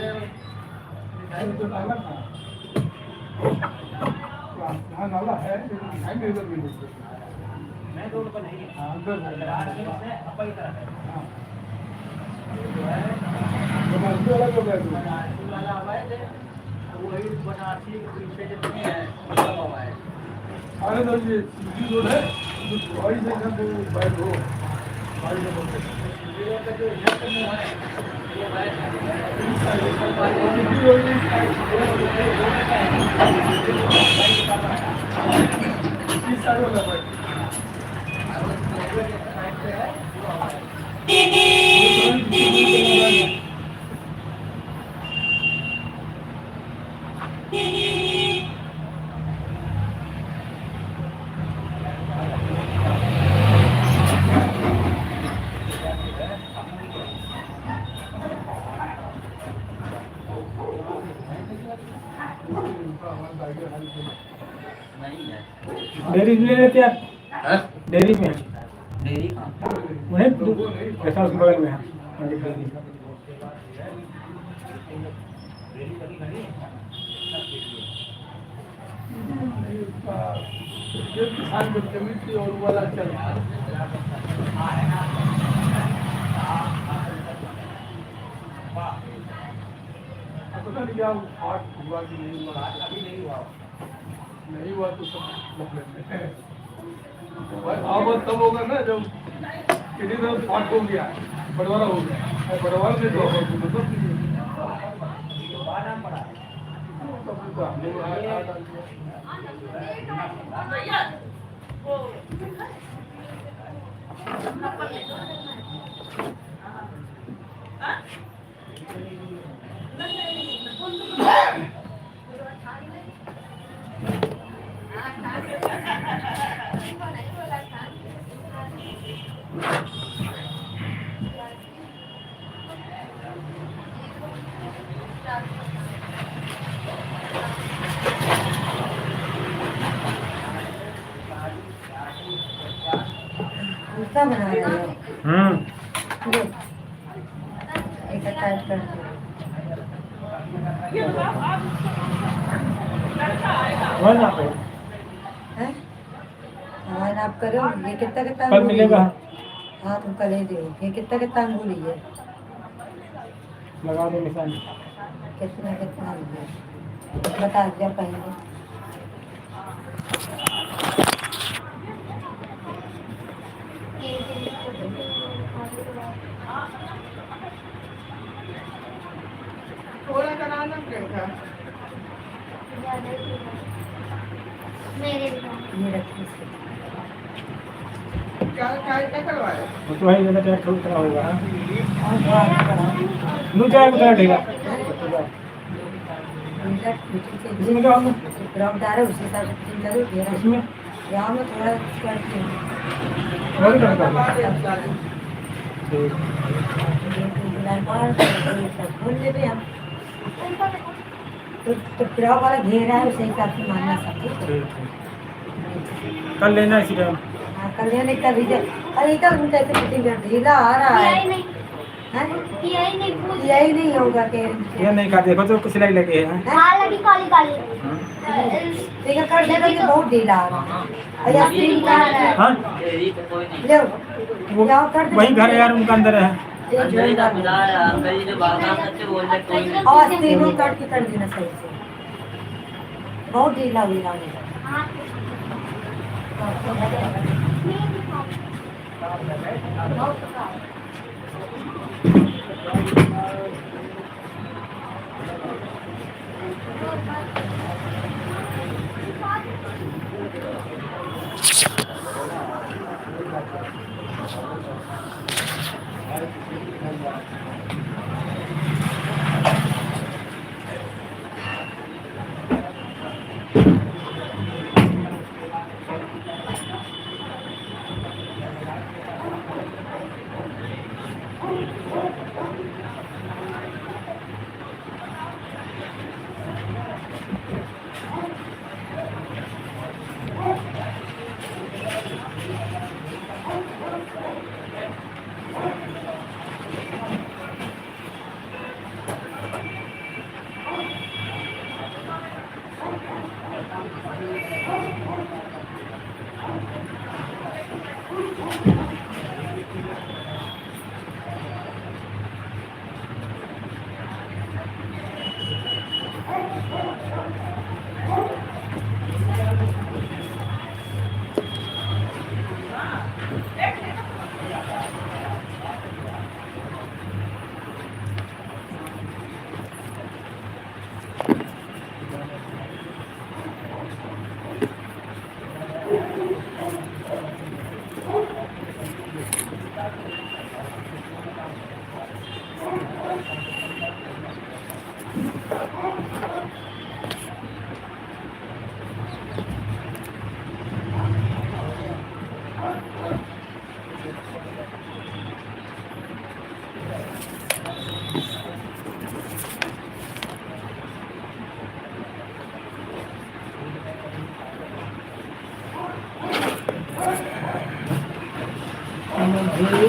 नाला है मैं रोड पर नहीं अपनी तरफ है बनारसी वाला जो बनारसी वाला हवाए थे वही बनारसी के पीछे जितनी है सब हवाए। अरे तो ये सीधी रोड है जो गाड़ी से इधर को बैठ हो गाड़ी से बोलते सीधी रोड का जो इधर से मुंह है ये बैठ सीधी रोड की साइड इस साइड वाला बैठ साइड पे है डेयरी ले लेते आप डेयरी में डेयरी उन्हें कैसा उस बगल में है किसान कमिटी और वाला चल रहा है पता नहीं क्या आठ हुआ कि नहीं हुआ अभी नहीं हुआ नहीं हुआ तो सब मतलब अब तब होगा ना जब किसी तरह फाट हो गया बंटवारा हो गया बंटवारा से जो मतलब कुर्ता बना रहे हो एक टाइप कर हाँ आप करो ये कितना कितना कल मिलेगा हाँ तुम कल ही दो ये कितना कितना अंगूली है लगा दो निशान कितना कितना बता दिया पहले थोड़ा कराना पड़ेगा मेरे ये रखिए क्या करवाया वो तो वही जगह ट्रैक थोड़ा होगा नू चाहे उतना देगा इसमें क्या होगा ग्रामदार है उसी हिसाब से करो इसमें यहाँ में थोड़ा करते हैं और क्या करना बोल देते हम तो पिराव वाला घेरा है उसे हिसाब से मानना सकते कल लेना इसी टाइम हाँ कल्याण का रिजल्ट अरे इधर उनका ऐसे फिटिंग कर ढीला आ रहा है यही नहीं होगा कह रही ये नहीं का देखो तो कुछ सिलाई लगे हैं लगी काली काली देखा कर देगा कि बहुत ढीला आ रहा है या स्क्रीन का हाँ ले वो वही घर यार उनका अंदर है और स्क्रीन काट के कर देना सही से बहुत ढीला हुई रहा है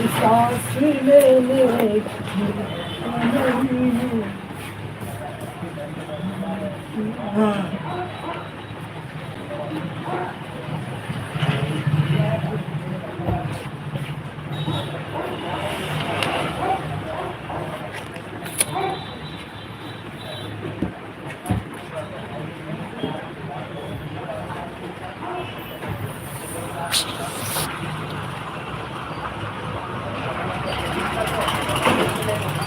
कोई सांस ले ले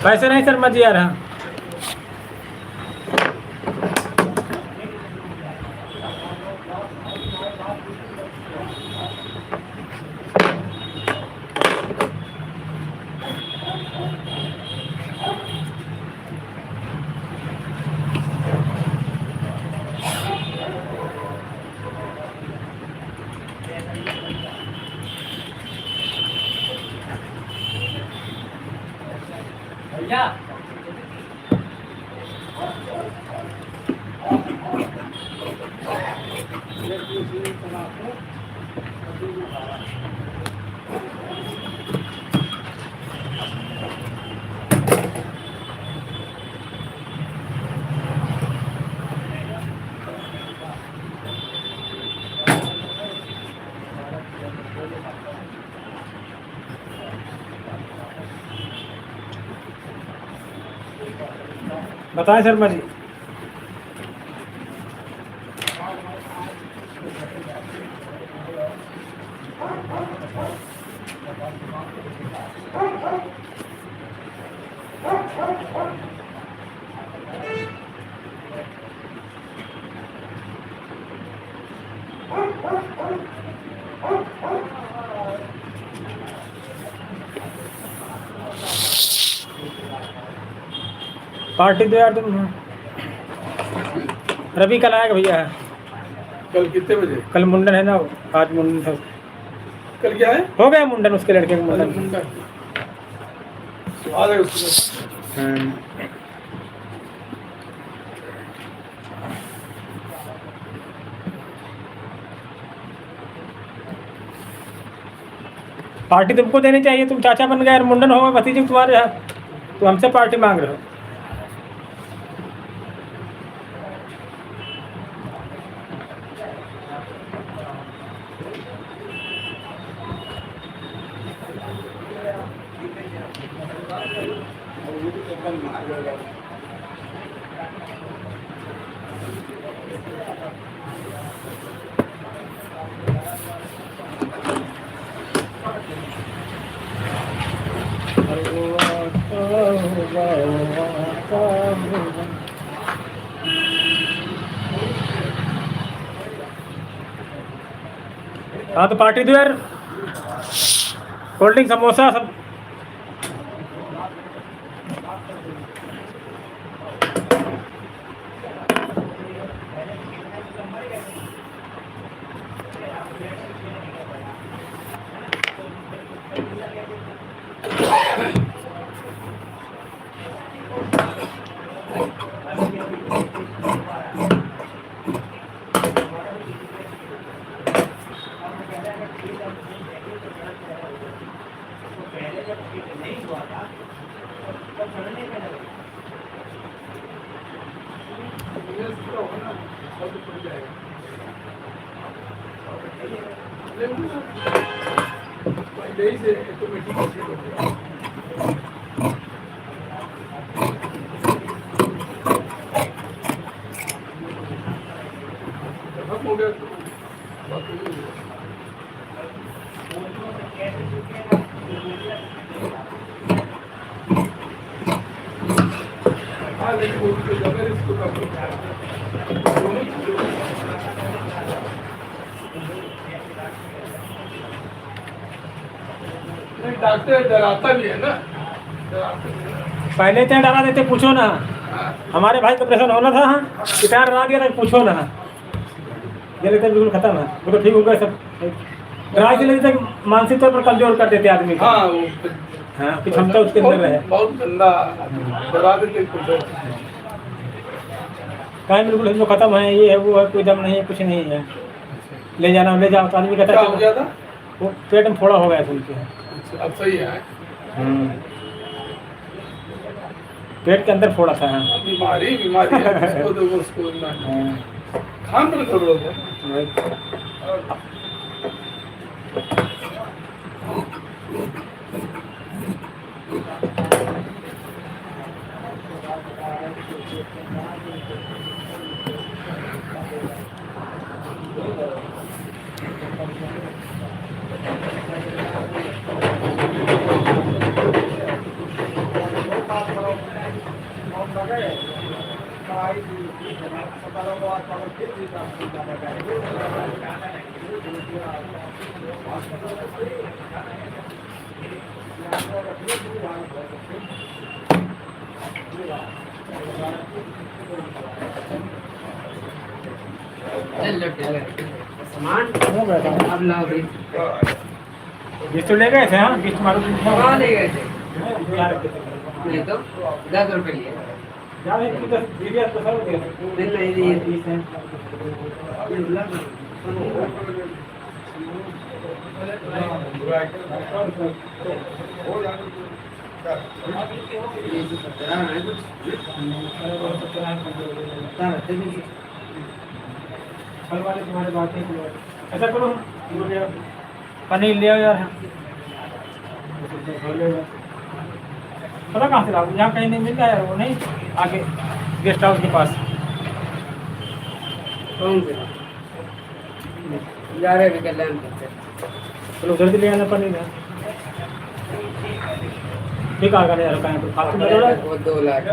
पैसे नहीं शर्मा जी आ रहा। भैया बताएं शर्मा जी। पार्टी दो यार तुम। रवि कल आएगा भैया। कल कितने बजे? कल मुंडन है ना, आज मुंडन था। कल क्या है? हो गया मुंडन, उसके लड़के का मुंडन। स्वाद है उसमें। पार्टी तुमको देनी चाहिए, तुम चाचा बन गए यार। मुंडन होगा भतीजे तुम्हारे यहाँ, तो हमसे पार्टी मांग रहे हो। हाँ तो पार्टी दो यार, कोल्ड ड्रिंक समोसा सब। डॉक्टर डराता भी है ना, पहले तो डरा देते, पूछो ना। हमारे भाई का ऑपरेशन होना था, हाँ किताब डरा दिया था, पूछो ना। ये लेते बिल्कुल खत्म है, बिल्कुल ठीक हो गया सब। डरा के लेते मानसिक तौर पर कमजोर कर देते आदमी को। हाँ कि क्षमता उसके अंदर रहे। बहुत गंदा डरा देते। कहीं बिल्कुल जो खत्म है, ये है वो है, कोई दम नहीं है, कुछ नहीं है। ले जाना, ले जाओ तो आदमी कहता है वो पेट में फोड़ा हो गया सुन के। अब सही है। पेट के अंदर फोड़ा था। हाँ। बीमारी है उसको तो उसको खान पर कर लो। सामान हो गया था। अब लाओ भी। बीस तो ले गए थे। हाँ 20 मारो कहाँ ले गए थे? यहाँ रखे थे। नहीं तो 10 रुपए लिए। यहाँ एक तो दीदी तो सब दे नहीं नहीं 20 है। फल वाले तुम्हारे बात नहीं। ऐसा करो पनीर ले आओ यार। पता कहाँ से लाओ? यहाँ कहीं नहीं मिल रहा यार। वो नहीं आगे गेस्ट हाउस के पास। कौन से? जा रहे हैं कल्याण करते। चलो जल्दी ले आना पनीर है। ठीक आ गया यार। कहीं तो फालतू में थोड़ा। वो 2 लाख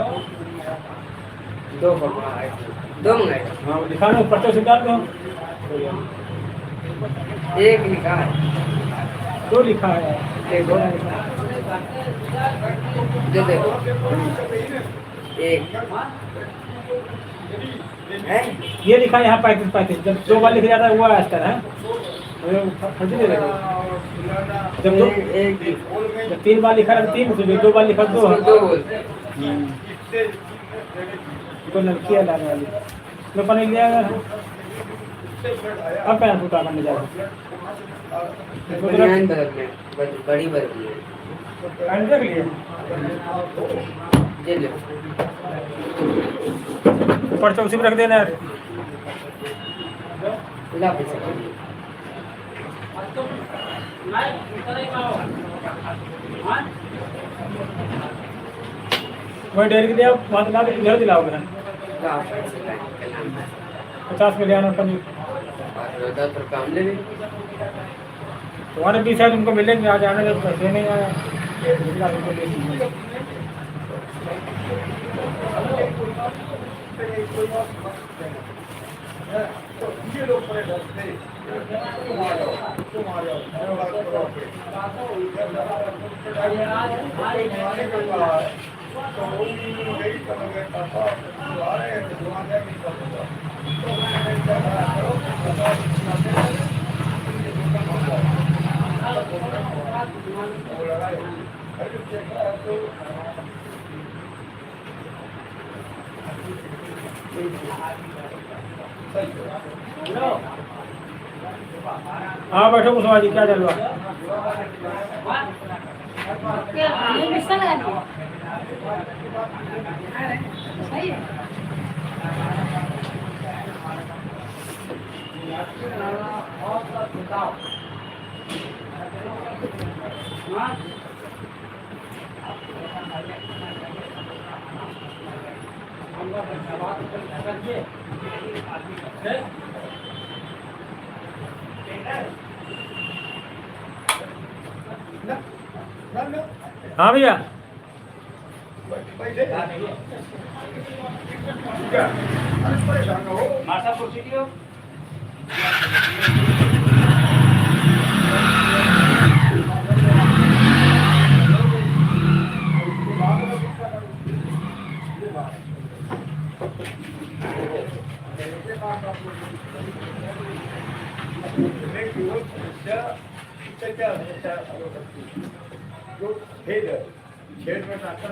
2 मंगाए। 2 मंगाए। हाँ वो दिखा ना पर्चे से डाल दो। एक लिखा है। 2 लिखा है। एक 2 दे दे। एक है ये लिखा है यहाँ 35। जब 2 बार लिख जाता है वो अस्तर है। फर्जी दे देगा। जब 2 जब 3 बार लिखा है 3 तो 2 बार लिखा 2 2 बोलते। तो लड़की है लाने वाली। तो पनीर लिया यार। अब पैन फूटा करने जा रहा बनियान बदलने बड़ी बदलनी है। पैन देख लिए ये लो। पर्चा उसी में रख देना यार। ला पैसे। वही डेरी के दिया वहाँ दिला के इधर दिलाओगे ना। ला पैसे। 50 में ले आना पनीर। 10 रुपये हम ले लेंगे। तुम्हारे 20 है तुमको मिलेंगे। आज आने जब पैसे नहीं आया। ये लोग पड़े थे हाँ बैठो कुशवाहा जी। क्या चल रहा है? सही है। हाँ भैया छेद में टाका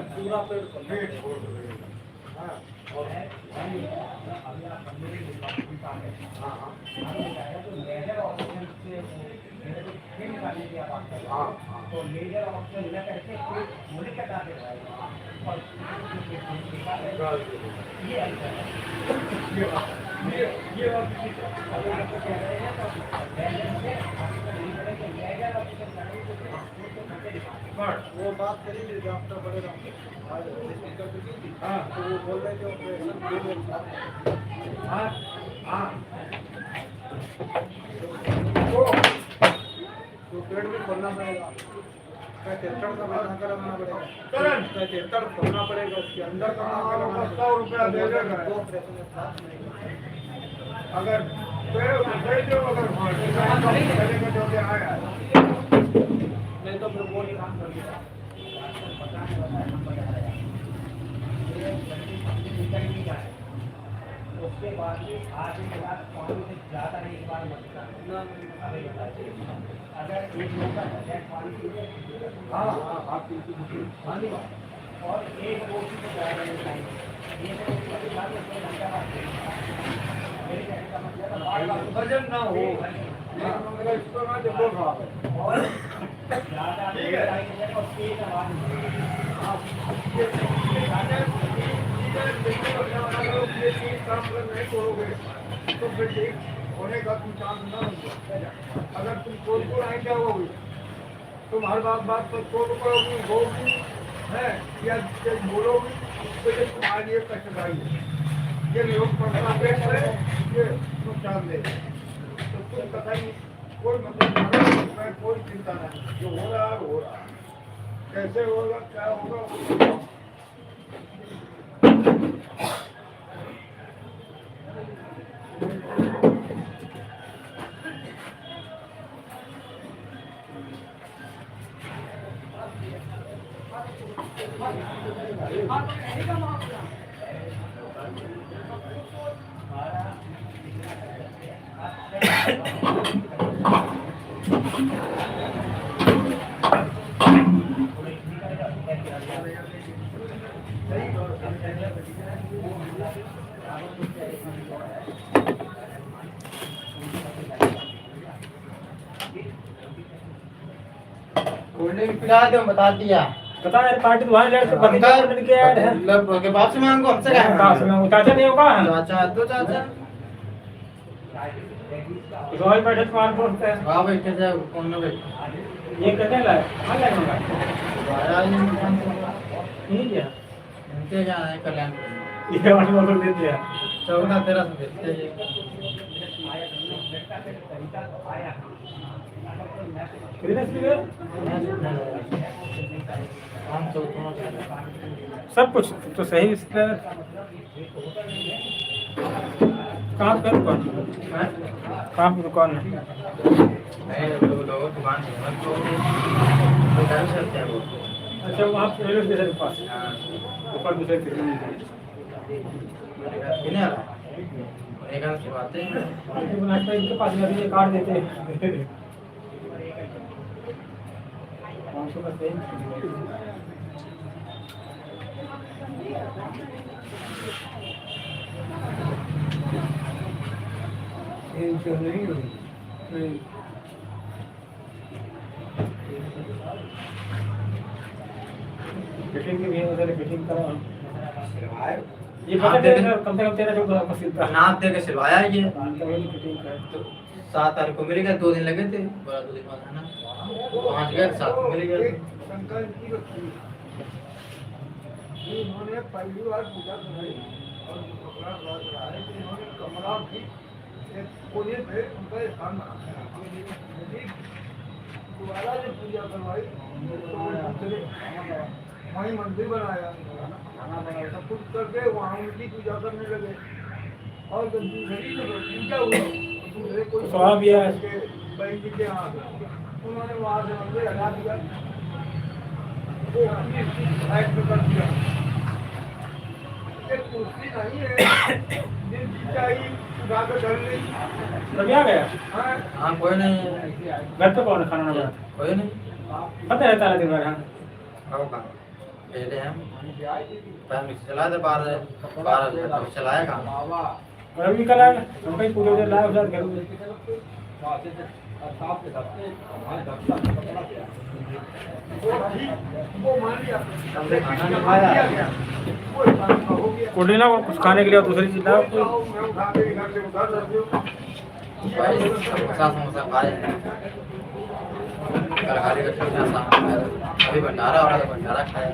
पूरा पेड़ तो लेजर ऑप्शन करके मुझे कटा दे रहा है ये अगर आपको कह रहे हैं तो वो बात करेंगे डॉक्टर बड़े डॉक्टर हाँ तो वो बोल रहे थे ऑपरेशन हाँ हाँ तो पेट भी खोलना पड़ेगा, टेस्टर का बना करवाना पड़ेगा, टेस्टर खोलना पड़ेगा, उसके अंदर का 100 रुपया दे देगा। दो ऑपरेशन अगर नहीं तो फिर वो नहीं काम कर देगा। उसके बाद आधे गिलास पानी से ज़्यादा एक बार मत करना। अगर एक लोटा पानी पीजिए हाँ हाँ आप पानी और एक रोटी को ज़्यादा नहीं खाएंगे। एक रोटी के बाद उसमें घंटा बाद मेरे कहने का मतलब वजन ना हो इसको ना जब और ज़्यादा और पेट आवाज़ काम नहीं करोगे तो फिर ठीक होने का तुम चांस ना होगा। अगर तुम कोई को नहीं जाओगे तुम हर बात पर कोई करोगी होगी है या बोलोगी तो ये तुम्हारे लिए कठिनाई है। ये लोग पेट है ये नुकसान दे तो तुम कथा कोई मतलब कोई चिंता नहीं, जो हो रहा है हो रहा है, कैसे होगा क्या होगा पिला दो बता दिया पता है पार्टी तुम्हारे लेट से बंदा ऑर्डर किया है मतलब के बाप से मांगो हमसे क्या कहां से मैं चाचा नहीं होगा चाचा तो चाचा रोज बैठे तुम्हारे दोस्त है हां बैठे थे कौन ना बैठे ये कहते हैं हां लगेगा आया नहीं दुकान से नहीं क्या इनके जाना है कल्याण ये वाली बोतल दे दिया 14-13 से देते हैं सब कुछ तो सही कहाँ पे दुकान कहाँ पे दुकान है अच्छा वहाँ रेलवे स्टेशन के पास ऊपर दूसरे इनके पास कार्ड देते हैं 500 का सही फिटिंग की भी उधर फिटिंग करा ये पता है कम से कम 13-14 का सिलता नाप दे के सिलवाया ये फिटिंग का तो 7 तारीख को मिल गया 2 दिन लगे थे बड़ा 2 दिन बाद है ना 5 गए 7 को मिल गया शंकर की इन्होंने पहली बार पूजा कराई और कमरा बात रहा है कि इन्होंने कमरा भी एक कोने पे उनका स्थान बनाया दोबारा जब पूजा करवाई तो वहीं मंदिर बनाया सब कुछ करके वहाँ उनकी पूजा करने लगे और जब दूसरी पूजा हुई दूसरे कोई बहन जी के यहाँ उन्होंने वहाँ से मंदिर हटा दिया साइड में कर दिया एक कुर्सी नहीं है दिन चाहिए उठा कर डर ली रवि आ गया हाँ कोई नहीं घर पे कौन खाना ना बना कोई नहीं पता रहता है दिन भर हाँ होगा पहले हम पहले मिक्सी चलाए थे 12 चलाया काम और अभी कल आएगा हम कहीं पूरे उधर लाए उधर घर में खाना नहीं खाया कोल्ड ड्रिंक लाओ कुछ खाने के लिए और दूसरी चीज लाओ भाई समोसा खाए कल खाली का खाना शाम को खाया। अभी भंडारा हो रहा था भंडारा खाया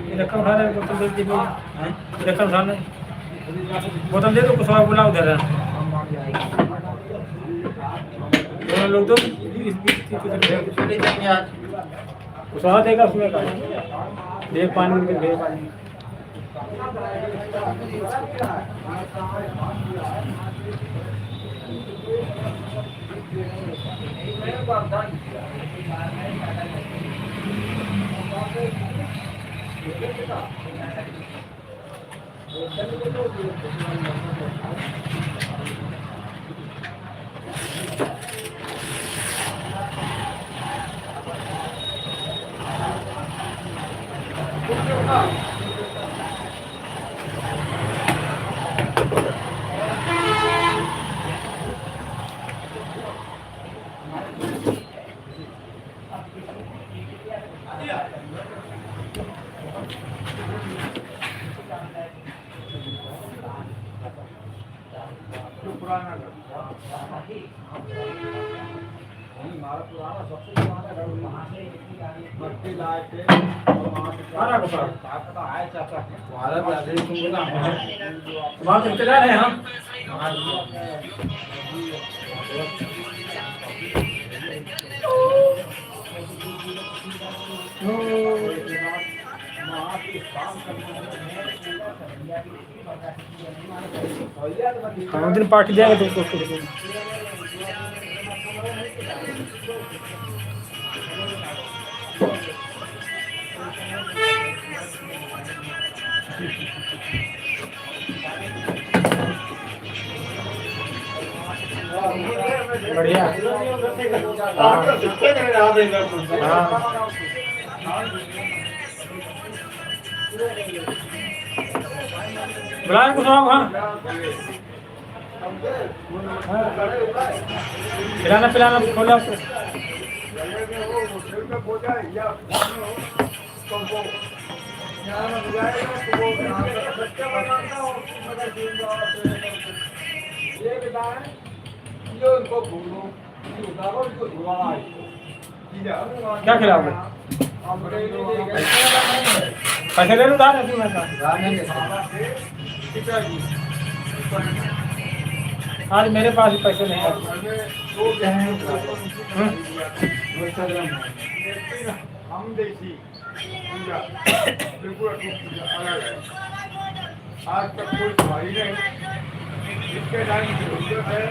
ये रकम खाने को तुम दे दीजिए हैं रकम खाने बोतल दे दो कुछ और बुलाओ उधर दोनों लोग दो छोटी देंगे आज कुछ और देगा उसमें का दे पानी में दे पानी बात रिश्तेदार है हम हम दिन पार्टी देंगे तुमको बढ़िया बुलाए कुछ हाँ खिलाना पिलाना खोला क्या खिलाओगे पैसे ले लो उधार ऐसे में आज मेरे पास भी पैसे नहीं हम देसी बिल्कुल आज तक कोई सवारी नहीं जिसके टाइम की जरूरत है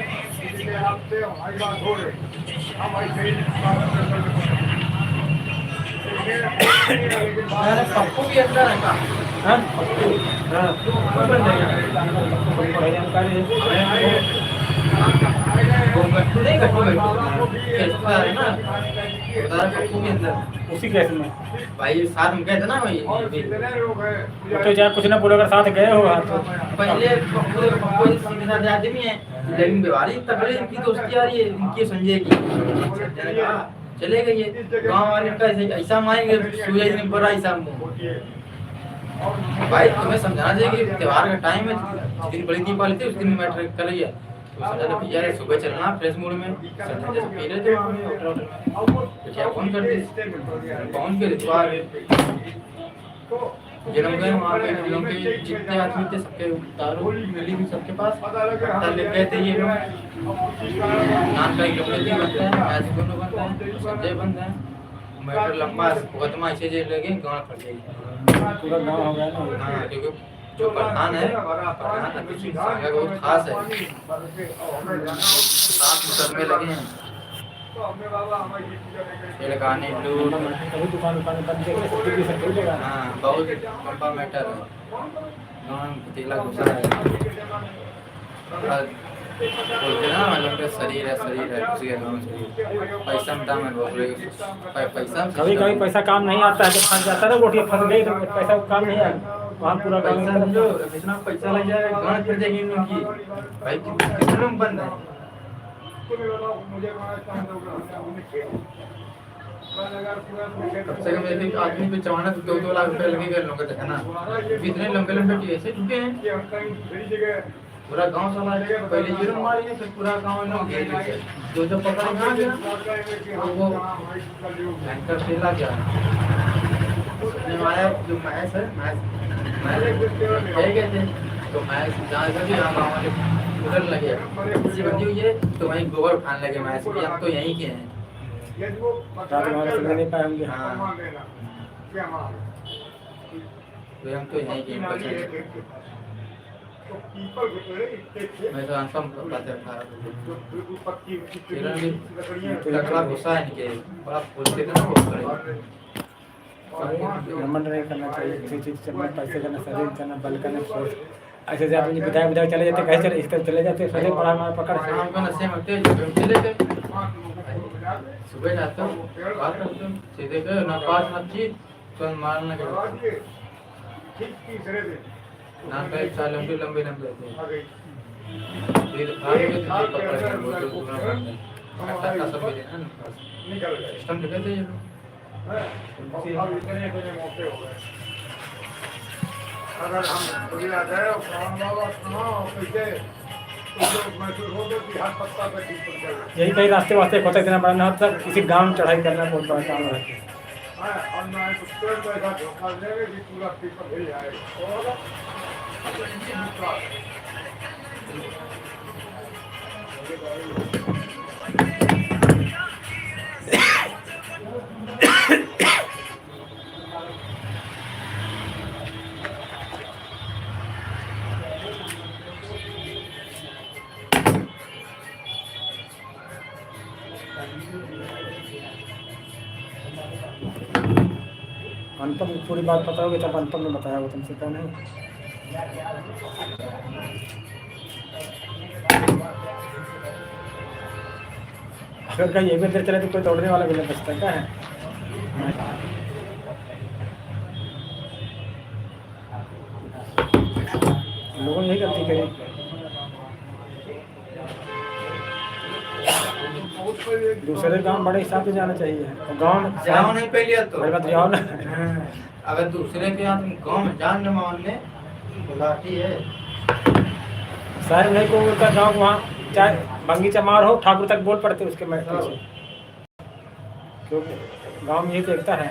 इसलिए आपसे हमारी बात हो रही हम ऐसे पप्पू भी अंदर है उसी केस में भाई साथ में गए थे ना भाई तो चाहे कुछ ना बोलो अगर साथ गए हो तो पहले पप्पू सीधे साथ आदमी है लेकिन बीमारी तगड़े इनकी दोस्ती आ रही है इनकी संजय की चले गए गाँव वाले का ऐसा मारेंगे सूरज ने बड़ा ऐसा भाई तुम्हें समझाना चाहिए कि त्योहार का टाइम है जिस दिन बड़ी दीपावली थी उस दिन मैटर कर लिया तो समझा भैया सुबह चलना फ्रेश मूड में जैसे पी रहे थे वहाँ में क्या फोन कर दी पहुँच के त्योहार जन्म गए वहाँ पे हम लोग के जितने आदमी थे सबके दारू मिली भी सबके पास ले गए थे ये लोग नाम का एक लोग बनते हैं आज दोनों बनते हैं संजय बनते हैं मैटर लंबा मुकदमा ऐसे जेल लगे गाँव फट गई पूरा गाँव हो गया ना हाँ क्योंकि जो प्रधान है प्रधान अतिशय संघ बहुत खास है 7 मुकदमे लगे हैं लगाने लूट दुकान बंद हाँ बहुत लंबा मैटर है गाँव में पतीला घुसा है बोलते ना लंबे शरीर है किसी का नाम शरीर पैसा में दाम है बोल रहे पैसा कभी कभी पैसा काम नहीं आता है, जब फंस जाता है ना गोटियाँ फंस गई तो पैसा काम नहीं आया, वहाँ पूरा काम पैसा जो इतना पैसा लग जाएगा गाँव फिर जाएगी उनकी भाई कितने लोग बंद है कम से कम एक आदमी पे चवाना तो 2-2 लाख रुपए लगेगा लोगों का ना, इतने लंबे लंबे ऐसे झुके हैं पूरा गांव चला गया, पहले जीरो मारी है फिर पूरा गांव लोग जो पकड़ में आ गया वो बैंकर फेल आ गया। हमारा जो मैच है मैच गए थे तो मैच जहाँ से भी यहाँ गाँव वाले उधर लगे किसी बंदी हुई है तो वहीं गोबर उठाने लगे मैच की, हम तो यहीं के हैं नहीं पाएंगे। हाँ तो हम तो यहीं के मैं तो आंसम बातें उठा रहा था गुस्सा है इनके बड़ा बोलते थे ना घमंड नहीं करना चाहिए, किसी चीज़ से पैसे करना, शरीर करना, बल करना, सोच ऐसे से अपनी विधायक चले जाते, कहीं चले इस तरह चले जाते, सजे पड़ा हमारा पकड़ शाम को नशे में चले गए सुबह जाते हो बात करते हो सीधे गए ना पास ना चीज तो मारना के ना कई साल लंबे लंबे लंबे फिर भाग के पकड़ के बोल दो पूरा पड़ता है सब मिले ना सिस्टम देखे थे ये अगर हम कभी आ जाए और काम बाबा सुनो कैसे महसूस हो तो कि हाथ पत्ता पे ठीक पड़ जाएगा। यही कई रास्ते वास्ते होते इतना बड़ा ना तब किसी गांव में चढ़ाई करना बहुत बड़ा काम है। और ना कुछ तो ऐसा धोखा देगा कि पूरा पेपर भेज आएगा अनुपम की पूरी बात पता होगी तब अनुपम ने बताया वो तुमसे क्या नहीं। अगर कहीं एक देर चले तो कोई दौड़ने वाला भी नहीं बचता क्या है। लोगों ने यही गलती करी, दूसरे गांव बड़े हिसाब से जाना चाहिए। गांव जाओ नहीं पहले तो बड़ी बात जाओ ना, अगर दूसरे के यहाँ तुम गाँव में जान न मानने तो लाठी है। शहर नहीं को उनका गाँव वहाँ चाहे बंगीचा मार हो ठाकुर तक बोल पड़ते उसके मैं क्योंकि गाँव में यही तो एकता है।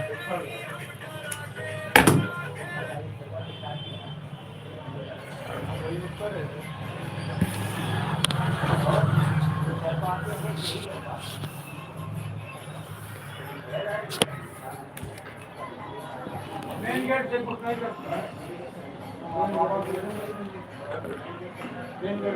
मेन गेट से कुछ नहीं करता है मेन गेट